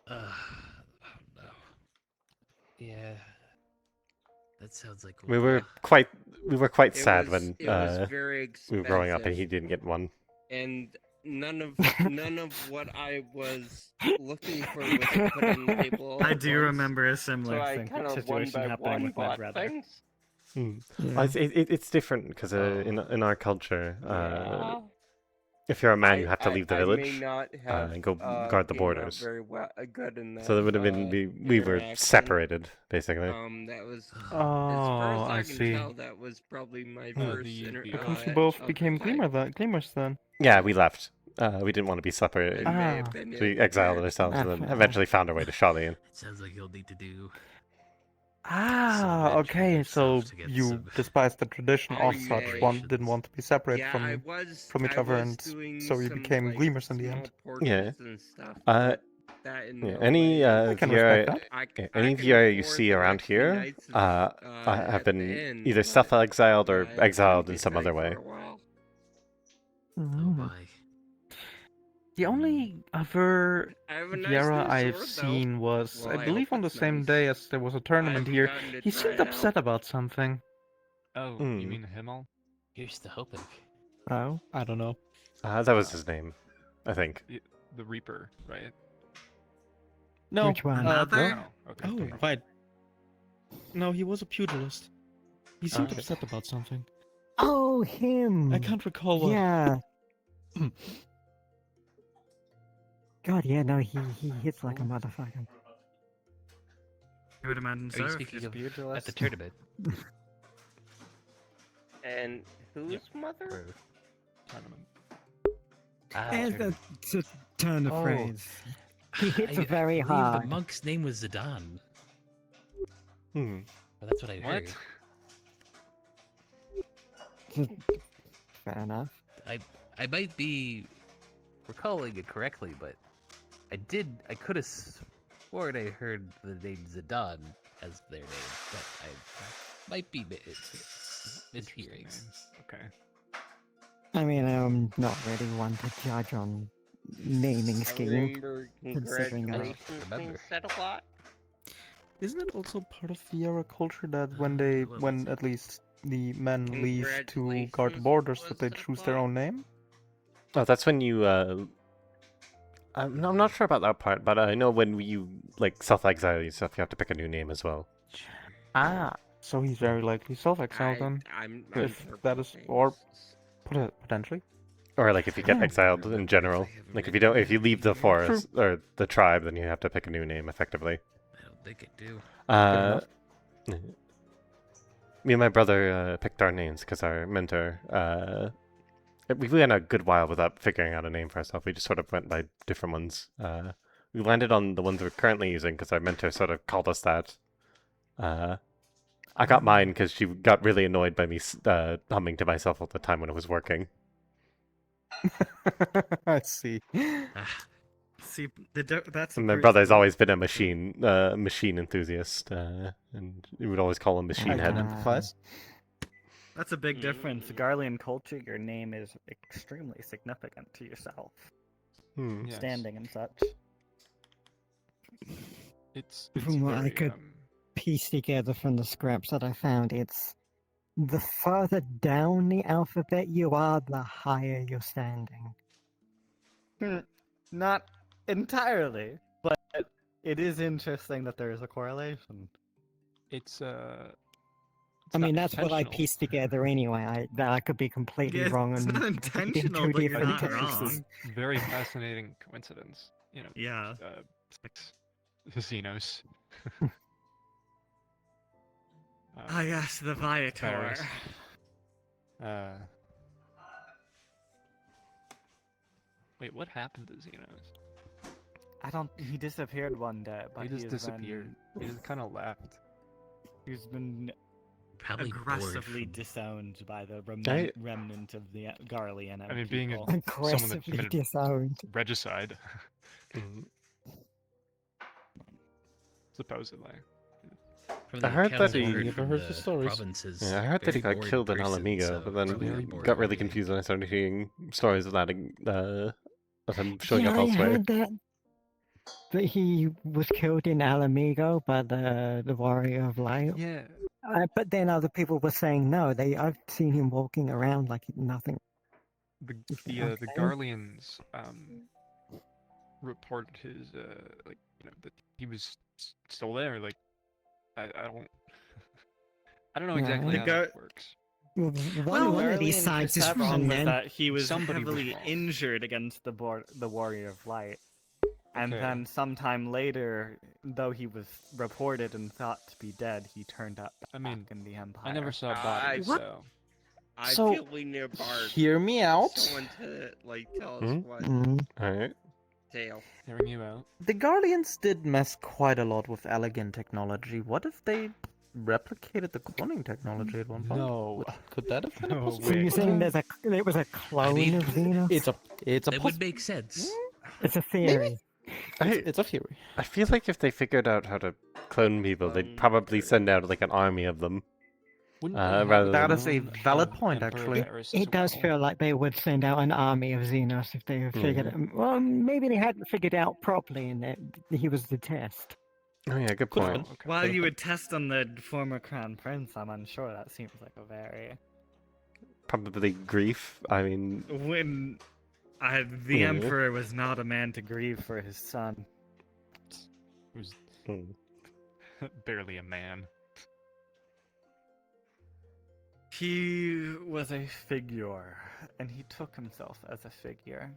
oh no. Yeah. That sounds like We were quite It sad was- when it was very we were growing up and expensive. he didn't get one. And none of what I was looking for was put on the table. all I at do once. remember a similar So I thing, kind of one situation by happening one with my bought brother. things. Well, it's different because in our culture, Yeah. if you're a man, you have to leave the I may village not have, and go guard the came out borders. very good in So there would have been that, we were interaction. separated basically. That was as Oh, far as I I can see. tell, that was probably my first How come you both became Gleamers then? Yeah, we left. We didn't want to be separated. It may have been So we it. exiled ourselves and then eventually found our way to Charlian. Sounds like you'll need to do. Ah, okay. So you despise the tradition I of such may. didn't want to be separate Yeah, from I was each I other, was and doing so you some, became like, Gleamers in the small end. portraits Yeah. and stuff, Uh, but that in yeah, no any way- I can VR, respect any can VR you afford see the around rest of the here nights of, have at the been inn, either but self-exiled or I couldn't exiled in be some tied other for way. a while. Oh Mm. my. The only other I have a nice Viera new I've sword, though. seen was, Well, I I believe, hope on the it's same nice. day as there was a tournament haven't here. gotten to He try seemed it out. upset about something. Oh, you mean Himmel? Here's the hoping. Oh, I don't know. That was his name, I think. The Reaper, right? No. Which one? Another? No. Okay. Oh, okay. right. No, he was a pugilist. He seemed Okay. upset about something. Oh, him. I can't recall what. Yeah. God, yeah, no, he hits like a motherfucker. I would imagine Are so. you if speaking he's of pugilist. at the tournament? And whose mother? Tournament. That's a turn of Oh. phrase. He hits I very believe hard. The monk's name was Zidane. Hmm. Well, that's what I What? heard. Fair enough. I might be recalling it correctly, but I could have sworn I heard the name Zidane as their name, but I might be mishearing. Okay. I mean, I'm not really one to judge on naming I scheme. remember considering congratulations being remember. said a lot. Isn't it also part of Viera culture that when at least the men leave to guard the borders, that they choose their own name? Oh, that's when you. I'm not sure about that part, but I know when you like self-exile yourself, you have to pick a new name as well. Ah, so he's very likely self-exiled then. I'm If sure that is, or potentially. Or like if you get Yeah. exiled in general, like if you leave the forest or the tribe, then you have to pick a new name effectively. I don't think I do. Me and my brother picked our names because our mentor. We went a good while without figuring out a name for ourselves. We just sort of went by different ones. We landed on the ones we're currently using because our mentor sort of called us that. I got mine because she got really annoyed by me humming to myself all the time when it was working. I see. See, that's. And my brother's always been a machine enthusiast, and we would always call him Machine Head. That's a big difference. Garlean culture, your name is extremely significant to yourself. Yes. Standing and such. It's From what I very, could piece together from the scraps that I found, it's the further down the alphabet you are, the higher you're standing. Not entirely, but it is interesting that there is a correlation. It's I mean, not that's what I intentional. pieced together anyway. I could be completely Yeah, wrong it's and not be intentional, two but you're different not cases. wrong. Very fascinating coincidence. You know. Yeah. Xenos. Ah, yes, the Viator. Paris. Wait, what happened to Xenos? I don't. He disappeared one day, but He just has disappeared. Been, He just kind of left. He's been Probably bored aggressively from- disowned by the I- remnant of the Garlean. I mean, being people. someone that Aggressively committed disowned. regicide. Supposedly. From I the heard that accounts he. I've heard from the provinces, Yeah, I heard that he very got bored killed in person, Alamigo, so but then very bored got really holiday. confused when I started hearing stories of that of him showing Yeah, up I elsewhere. heard that he was killed in Alamigo by the Warrior of Light. Yeah. But then other people were saying no. I've seen him walking around like nothing. The Okay. Garleans reported his like that he was still there. Like I don't know exactly Yeah. how that works. One of these sides is perception wrong, was then. that he was Somebody was heavily lost. injured against the Warrior of Light. And Okay. then sometime later, though he was reported and thought to be dead, he turned up back in the Empire. I never saw I- bodies, What? so I So, feel we need a bard. hear me out. Someone to like tell us Mhm. what Alright. tale. hearing you out. The Guardians did mess quite a lot with elegant technology. What if they replicated the cloning technology at one point? No. Could that have been No a way. possibility? So you're saying it was a clone mean, of Xenos? It's a That would make sense. It's a theory. It's a theory. I feel like if they figured out how to clone people, they'd probably send out like an army of them. Rather That than... is a valid point, actually. It does feel like they would send out an army of Xenos if they figured it. Well, maybe they hadn't figured out properly, and that he was the test. Oh yeah, good point. While you would test on the former Crown Prince, I'm unsure. That seems like a very... Probably grief. I mean, When the Yeah. Emperor was not a man to grieve for his son. He was barely a man. He was a figure, and he took himself as a figure.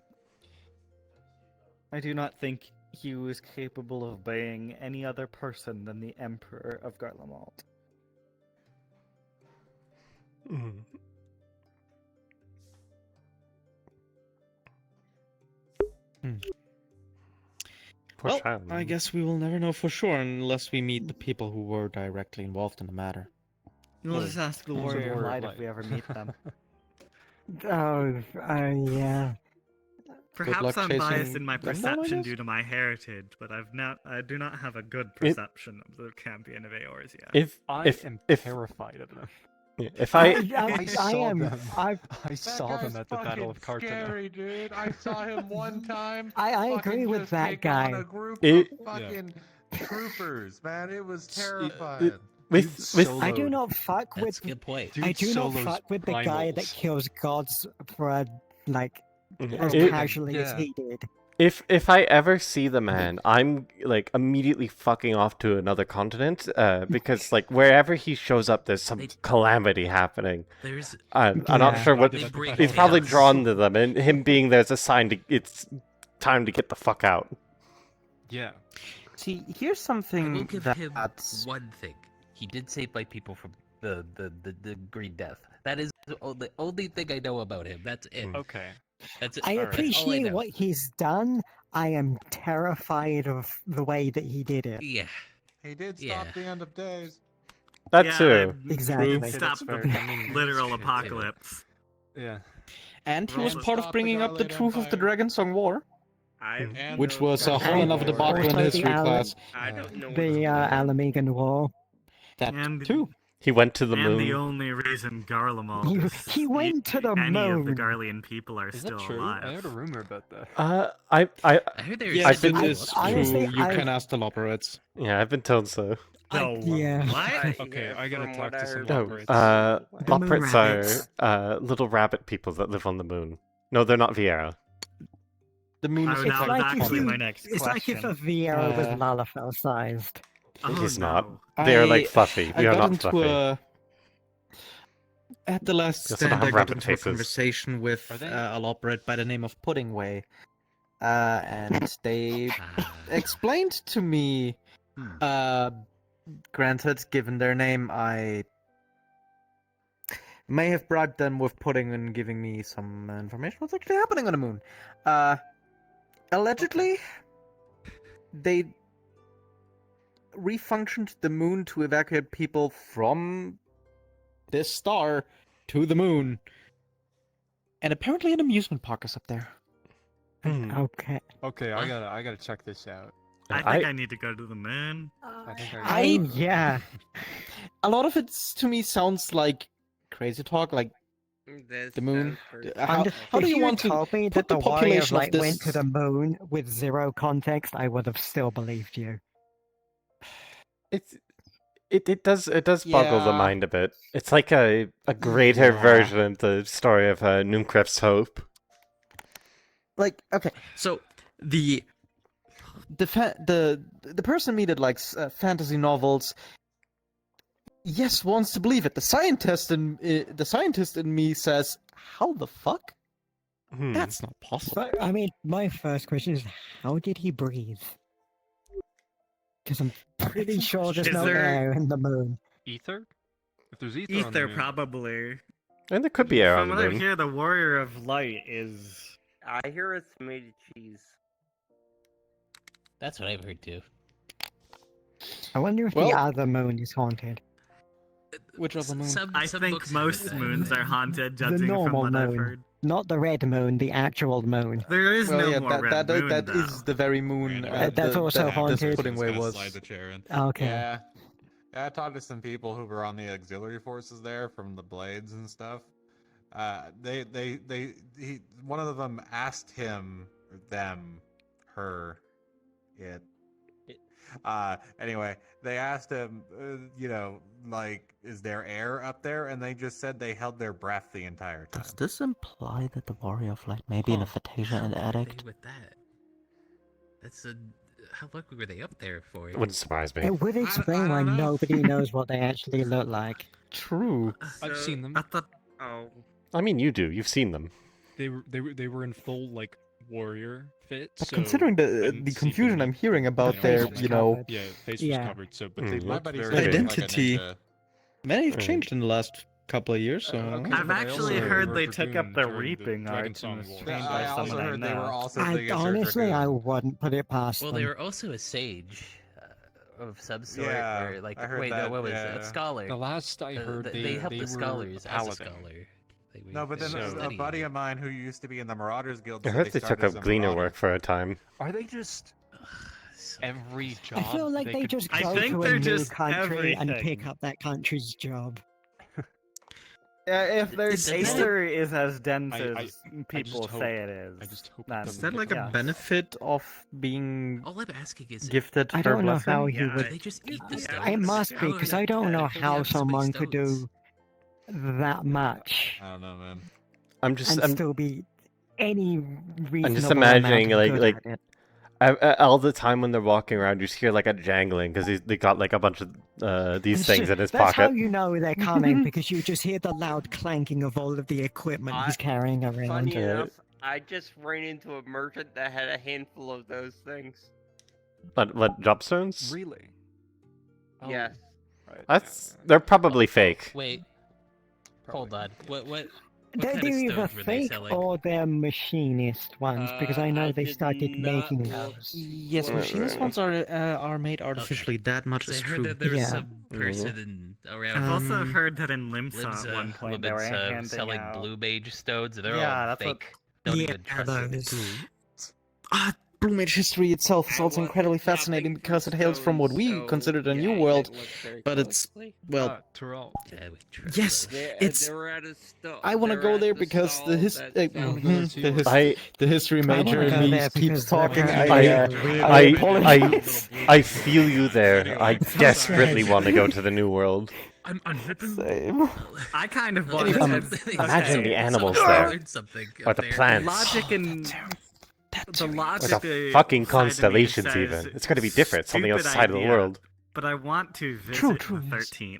I do not think he was capable of being any other person than the Emperor of Garlemald. Poor Well, child. I guess we will never know for sure unless we meet the people who were directly involved in the matter. We'll just ask the Who's the Warrior of Warrior of Light if Light? we ever meet them. Oh, yeah. Perhaps I'm biased chasing in my them, though, I perception guess? due to my heritage, but I do not have a good perception of the champion of Eorzea. If I am if terrified of them. yeah, if I I saw am. them. I saw them at the Battle of Cartano. Scary, dude. I saw him one time. I agree fucking with just that take guy. on a group It- of fucking troopers, man. It was terrifying. with I do not fuck That's with. a good point. I do not Solo's fuck with the guy that primals. kills gods for like as It- casually as yeah. he did. if I ever see the man, I'm like immediately fucking off to another continent because like wherever he shows up, there's some calamity happening. There's I'm not Yeah. sure what They bring he's probably chaos. drawn to them, and him being there's a sign to it's time to get the fuck out. Yeah. See, here's I will something give him one thing. He did save my people from the green death. That is the only thing I know about him. That's it. Okay. That's it. I All right. appreciate All I know. what he's done. I am terrified of the way that he did it. Yeah. He did stop Yeah. the end of days. That Yeah, too. Exactly. He stop the literal apocalypse. Yeah. And he was Also part of stop bringing the up the Garland truth of the Empire. Dragonsong War, And which those was a guys whole on another board. debacle in Also the history Alan- class. I don't know. The Alamigan War. That And- too. He went to the And moon. the only reason Garlemald He went to the any of the moon. Garlean people are Is still that true? alive. I heard a rumor about that. I I heard there Yes, I've been- it is true. honestly, You I- can ask the Loperates. yeah, I've been told so. No, yeah. what? Okay, I gotta From talk what to I some heard- No, Loperates. The moon Loperates rabbits. are little rabbit people that live on the moon. No, they're not Vieira. The moon is Oh, in now fact like that's if actually you- my next It's like if question. a Vieira was Uh, Lalafell sized. It Oh, is not. no. They're like fluffy. I We are got not into fluffy. At the last They also don't stand, I have got rabbit into a faces. conversation with Are they- a lawbread by the name of Puddingway, and they explained to me. Granted, given their name, I may have bribed them with pudding and giving me some information what's actually happening on the moon. Allegedly, they refunctioned the moon to evacuate people from this star to the moon. And apparently an amusement park is up there. Okay. Okay, I gotta check this out. I think I need to go to the moon. Yeah. A lot of it to me sounds like crazy talk, like the moon. How do If you want to told me put that the the Warriors population of this? went to the moon with zero context, I would have still believed you. It does boggle the Yeah. mind a bit. It's like a greater Yeah. version of the story of Nooncraft's Hope. Like, okay, so the person me that likes fantasy novels, yes, wants to believe it. The scientist in me says, "How the fuck? That's not possible." But, I mean, my first question is, how did he breathe? Because I'm pretty sure there's Is no there- air in the moon. Ether? If there's ether, on the Ether, moon. probably. And there could be air on From the what I moon. hear, the Warrior of Light is. I hear it's made of cheese. That's what I've heard too. I wonder if the other moon is haunted. Which other moon? I think most moons are haunted, The judging from normal what I've moon. heard. Not the red moon, the actual moon. There is Well, no yeah, more red moon, that though. is the very moon. That's also haunted. This Puddingway Gonna was. slide the chair in. Okay. Yeah. Yeah, I talked to some people who were on the auxiliary forces there from the Blades and stuff. One of them asked him, them, her, it. Anyway, they asked him, like, is there air up there? And they just said they held their breath the entire time. Does this imply that the Warrior of Light may be an Aphasia and addict? With that, that's a. How lucky were they up there for? It wouldn't surprise me. It would explain why nobody knows what they actually look like. True. I've seen them. I thought. Oh. I mean, you do. You've seen them. They were in full like warrior fit. But so considering I the didn't see confusion them, I'm hearing about you know, their, like- you know, yeah, face Yeah. was covered. So, but they Mm. looked buddy very said he was like a identity. ninja. Many have changed in the last couple of years. So Okay, I've but I actually also heard were they took up dragoon the during reaping Dragon arts Song and Wars. trained Yeah, by I also someone I heard they were know. also I thinking Sir honestly, I Dragoon. wouldn't put it past Well, them. they were also a sage of some sort, Yeah, or like I heard wait, that, no, what was it? yeah. A scholar. The last I heard, they helped they the were scholars as a paladin. scholar. No, but then a buddy of mine who used to be in the Marauders Guild I said heard they they took started as up a gleaner marauder. work for a time. Are they just every job? I feel like they could- just I go think to a they're new just country and pick everything. up that country's job. If their It's- Aether is as dense I as just people hope- say it is, I just hope it then, is that like a yeah. benefit of being All I'm asking is, gifted I her don't know blessing? how he Yeah, would. they just eat the stones. It must be, because I don't know how someone could do that much Uh, I don't know, man. I'm just and still be any reasonable I'm just imagining amount of like good at it. all the time when they're walking around, you just hear like a jangling because they got like a bunch of these It's things just- in his That's how pocket. you know they're coming, because you just hear the loud clanking of all of the equipment he's carrying around. Funny enough, I just ran into a merchant that had a handful of those things. What dropstones? Really? Oh. Yes. They're probably fake. Wait, hold on. What They're kind of either stones were they fake selling? or they're machinist ones, because I know I they did started not making look. those. Yes, machinist ones are made artificially. That much 'Cause is I heard true. that there was Yeah. some person around. I've also Um, heard that in Limsa Limsa, at one point they were Limsa handing selling out. blue mage stones. They're Yeah, all that's what- fake. Don't Yeah, even trust those. it. Blue Mage history itself is also incredibly fascinating because it hails from what we consider the New World, but it's, well, Tyrell. Yeah, we trust yes, them. it's. They were at a sto- I want to they were go at there the because stall the that sold those- the history major wanna in go me there keeps because they're talking. apparently I apologize. I feel you there. I desperately want to go to the New World. I'm unzipping. Same. I kind of want Imagine the animals Someone there, learned something or up the there. plants, Logic and the or logic. the fucking side of me constellations. says Even it's going to be different. Something stupid outside of the idea, world. But I want to visit True, the 13th.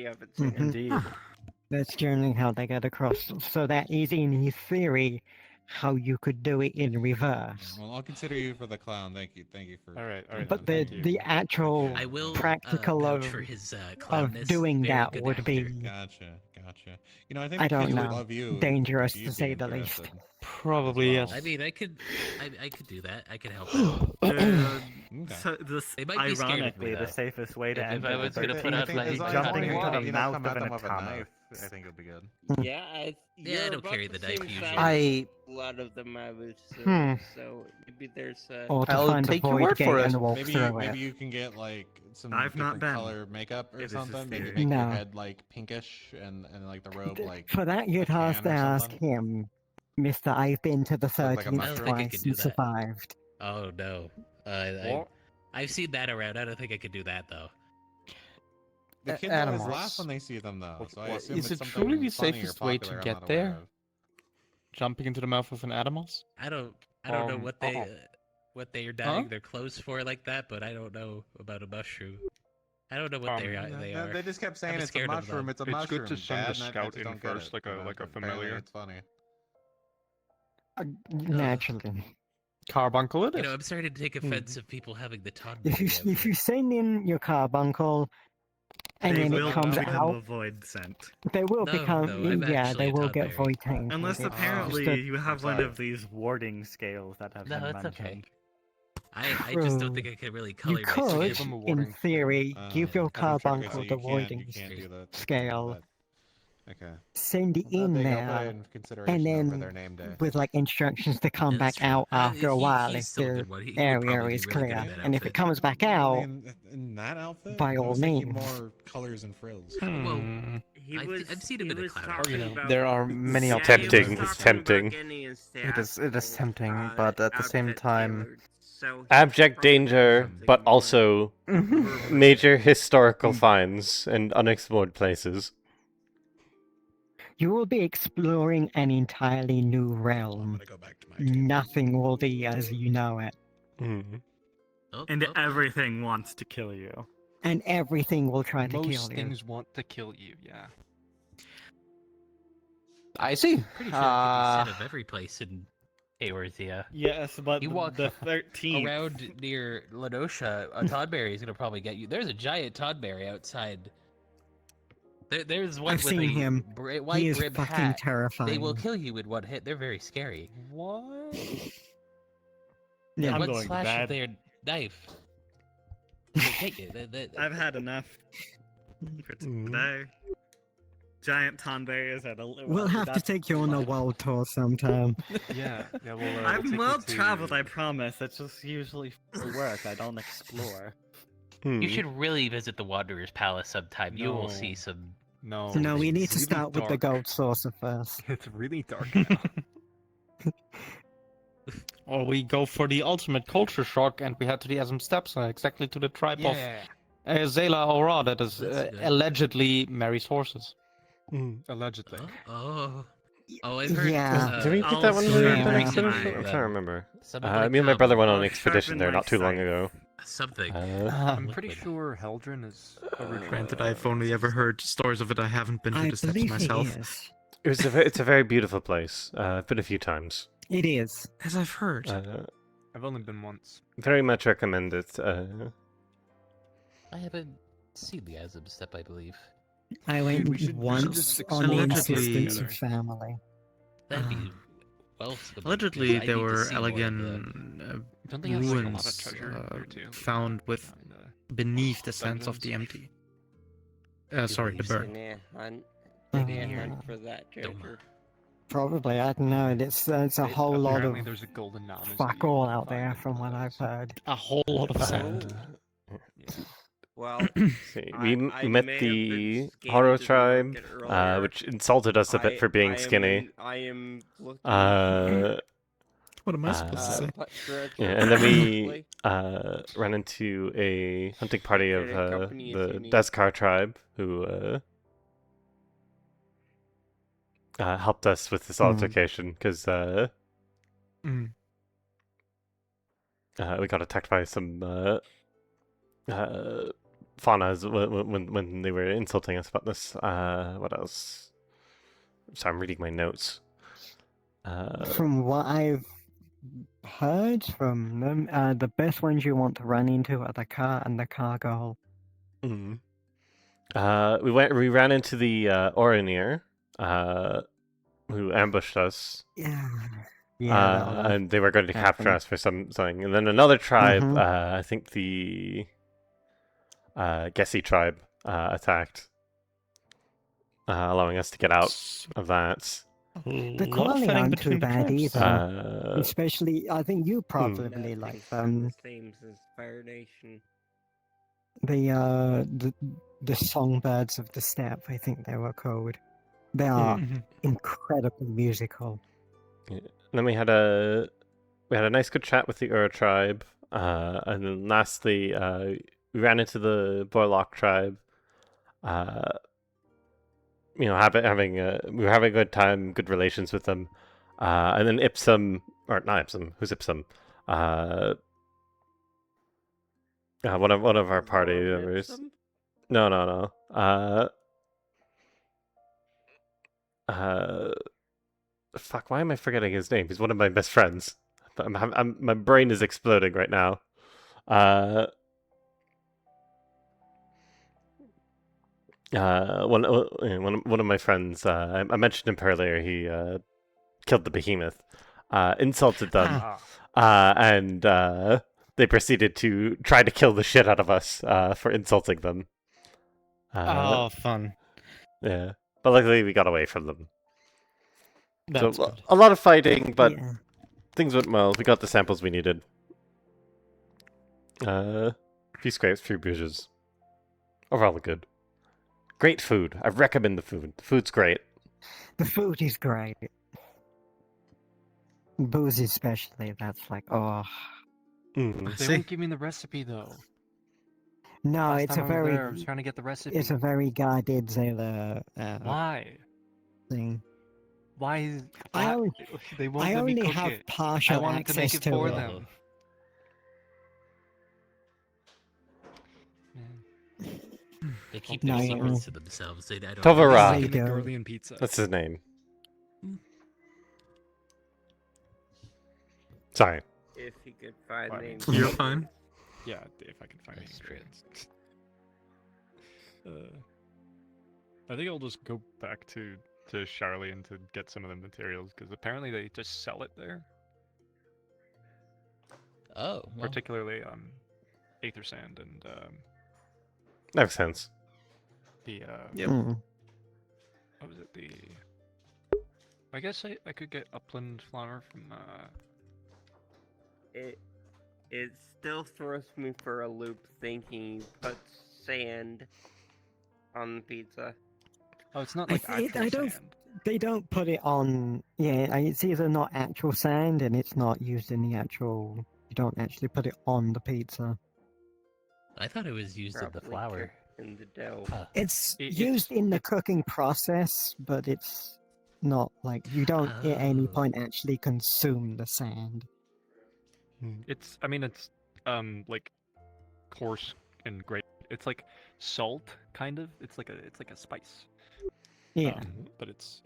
reality of it sooner. Indeed. That's generally how they get across. So that is, in theory, how you could do it in reverse. Well, I'll consider you for the clown. Thank you for. All right. But the actual I will practical vouch of, for his of clownness. doing Very that good would actor. be, Gotcha. You know, I think I the don't kids would know, love you. dangerous if to you'd say be the least. interested Probably as well. I mean, I could do that. I could help out. So this, They might be scared of me, ironically, the though. safest way to If enter I the was gonna put 13th out would my be as long as jumping you into won't, the you know, mouth come of at an them with a automa. knife, I think it'll be good. Yeah, Yeah, you're I don't about carry the the knife same usually. size I- as a lot of them, I would Hmm. assume. So maybe there's Or to I'll find a take your void word gate for it. and walk Maybe through maybe it. you can get like some I've not different been. color makeup or It is a something. Make theory. make your No. head like pinkish and like the robe like For that, a you'd have tan to or ask something. him, Mister. I've been to the Look like a 13th I don't think I twice could do and that. survived. Oh no. I've seen that around. I don't think I could do that though. The kids always laugh when they see them though, so I assume Is it's it something truly the funny or safest way to popular I'm get not aware there? of. Jumping into the mouth of an animals? I don't know what they are dyeing their clothes for like that, but I don't know about a mushroom. I don't know what they are. They just kept saying I'm it's a scared of mushroom. them. It's a It's mushroom. good to send Dad, a and I scout just in don't get first, it, like a but apparently familiar. It's funny. Naturally. Carbuncle it You is. know, I'm starting to take offense of people having the If you send in your carbuncle, and They then will it comes become out, a void scent. they will No, become, no, I'm yeah, actually they a will get Toddberry. void tainted. Unless It's apparently just a- you have one of these warding scales that have No, been it's mentioned. okay. I just don't think I could really color You my could, skin. in theory, give your Okay, so carbuncle you the can't voiding do that. scale, Okay. send it Well, in they got that there, in consideration and over then their name day. with like instructions to come Yeah, that's back out true. after a while he's if still a the good one. He would area probably is be really good clear. in that And if it outfit. comes back Well, out, in that outfit, by I all was thinking means. more colors and frills. Well, I've seen him in a clown outfit. There are many Yeah, options. he was Tempting, it's talking about tempting. getting his It is theatrical, tempting, but at the same outfit time, tailored, so he Abject probably danger, something but more also appropriate. major historical finds and unexplored places. you will be exploring an entirely new realm. Nothing will be as you know it. And everything wants to kill you. And everything will try to kill Most you. things want to kill you, yeah. I see. Pretty sure I could be set of every place in Eorzea. Yes, but You walk the 13th. around near Lenosha, a Toddberry is gonna probably get you. There's a giant Toddberry outside. There's one I've with seen a him. white He is brim fucking hat. terrifying. They will kill you in one hit. They're very scary. What? Yeah. I'm one going to slash bed. of their knife. They'll take you. I've had enough for today. Giant Tonberries at a. We'll have to take you on a world tour sometime. Yeah, we'll. I'm well traveled, I promise. It's just usually for work. I don't explore. You should really visit the Wanderer's Palace sometime. You will No. see some. No. No, we it's need to really start with the dark. gold saucer first. It's really dark now. Or we go for the ultimate culture shock and we head to the Asm Steppes, exactly to the tribe Yeah. of Zela Ora that is That's good. allegedly Mary's horses. Allegedly. Oh, I've heard. Yeah. Did we get that one also on Yeah. an Yeah. expedition? I'm trying to remember. Something Me and my brother went on an I'll expedition sharpen there my not too long sight. ago. Something. I'm pretty sure Heldren is a return. Granted, I've only ever heard stories of it. I haven't been to I the steps believe myself. it is. It's a very beautiful place. I've been a few times. It is. As I've heard. I've only been once. Very much recommend it. I haven't seen the Asm Step, I believe. I went we should once just on the allegedly- insistence of family. That'd be welcome. Allegedly, I there need to were see more of the- elegant Don't they have, like, a lot of ruins treasure there, too? found with beneath the sense of the empty. Sorry, the burn. Maybe hunt for that Don't treasure. Probably, I don't know. It's a whole lot of Apparently there's a golden nominee. fuck all out there from what I've heard. A whole lot of sand. Well, See, I we met may have the been skinny Horo to the tribe, market earlier. which insulted us a bit for being skinny. I am looking. What am I supposed to say? Yeah, and then we ran into a hunting party of Credit company if the you need. Deskar tribe who helped us with this altercation because Mm. we got attacked by some faunas when they were insulting us about this. What else? Sorry, I'm reading my notes. From what I've heard from them, the best ones you want to run into are the car and the cargo. We ran into the Oranir, who ambushed us. Yeah. Yeah, that would've And they were going to capture happened. us for something. And then another tribe, Mhm. I think the Gessi tribe, attacked, allowing us to get out of that. The quality aren't too bad either. Uh, Especially, I think you probably like them. The same as Fire Nation. The songbirds of the steppe, I think they were called. They are incredibly musical. Yeah. And then we had a nice good chat with the Ur tribe, and then lastly, we ran into the Borlock tribe. We were having a good time, good relations with them. And then Ipsum, or not Ipsum, who's Ipsum? One of our party members. No. Fuck, why am I forgetting his name? He's one of my best friends. My brain is exploding right now. One of my friends, I mentioned him earlier. He killed the behemoth, insulted them, and they proceeded to try to kill the shit out of us for insulting them. Oh, fun. Yeah, but luckily we got away from them. That's so good. a lot of fighting, but Yeah. things went well. We got the samples we needed. Few scrapes, few bruises. Overall, good. Great food. I recommend the food. The food's great. The food is great. Booze especially, that's like, oh. They won't give me the recipe though. No, Last it's time a I was very... there, I was trying to get the recipe. It's a very guarded Zayla Why? thing. Why is I only, they won't I let me only cook have it? partial I wanted to make access it to for it. them. They keep No, their you secrets won't. to themselves. I don't Tovara. understand. Mongolian pizza. That's his name. Sorry. If he could find names. You're fine. Yeah, if I can find any ingredients. I think I'll just go back to Charlie and to get some of the materials because apparently they just sell it there. Oh, well. Particularly aether sand and Makes sense. the Yep. what was it? The I guess I could get upland flour from It still throws me for a loop thinking you put sand on the pizza. Oh, it's not like actual I don't. sand. They don't put it on. Yeah, it's either not actual sand and it's not used in the actual. You don't actually put it on the pizza. I thought it was used in the Probably flour. in the dough. It's used in the cooking process, but it's not like you don't at any point actually consume the sand. It's like coarse and great. It's like salt kind of. It's like a spice. Yeah. But it's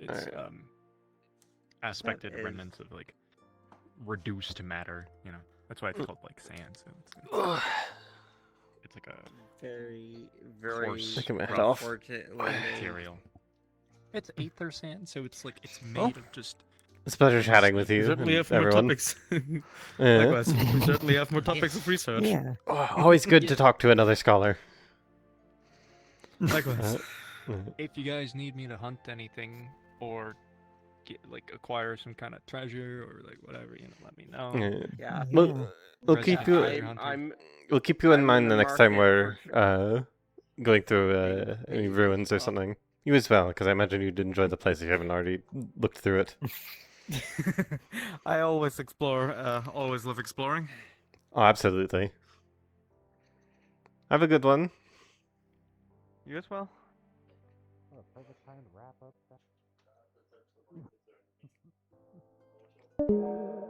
aspected remnants of like reduced matter, you know. That's why it's called like sand. So it's like a very coarse, Taking my head rough off. material. It's aether sand, so it's like it's made of just. It's a pleasure chatting with We you, certainly and have more everyone. topics. Yeah. Likewise, we certainly have more topics of research. Yeah. Oh, always good to talk to another scholar. Likewise. If you guys need me to hunt anything or acquire some kind of treasure or like whatever, let me know. Yeah. We'll keep you. We'll keep you in mind the next time we're going through any ruins or something. You as well, because I imagine you'd enjoy the place if you haven't already looked through it. I always explore. Always love exploring. Oh, absolutely. Have a good one. You as well. Perfect time to wrap up.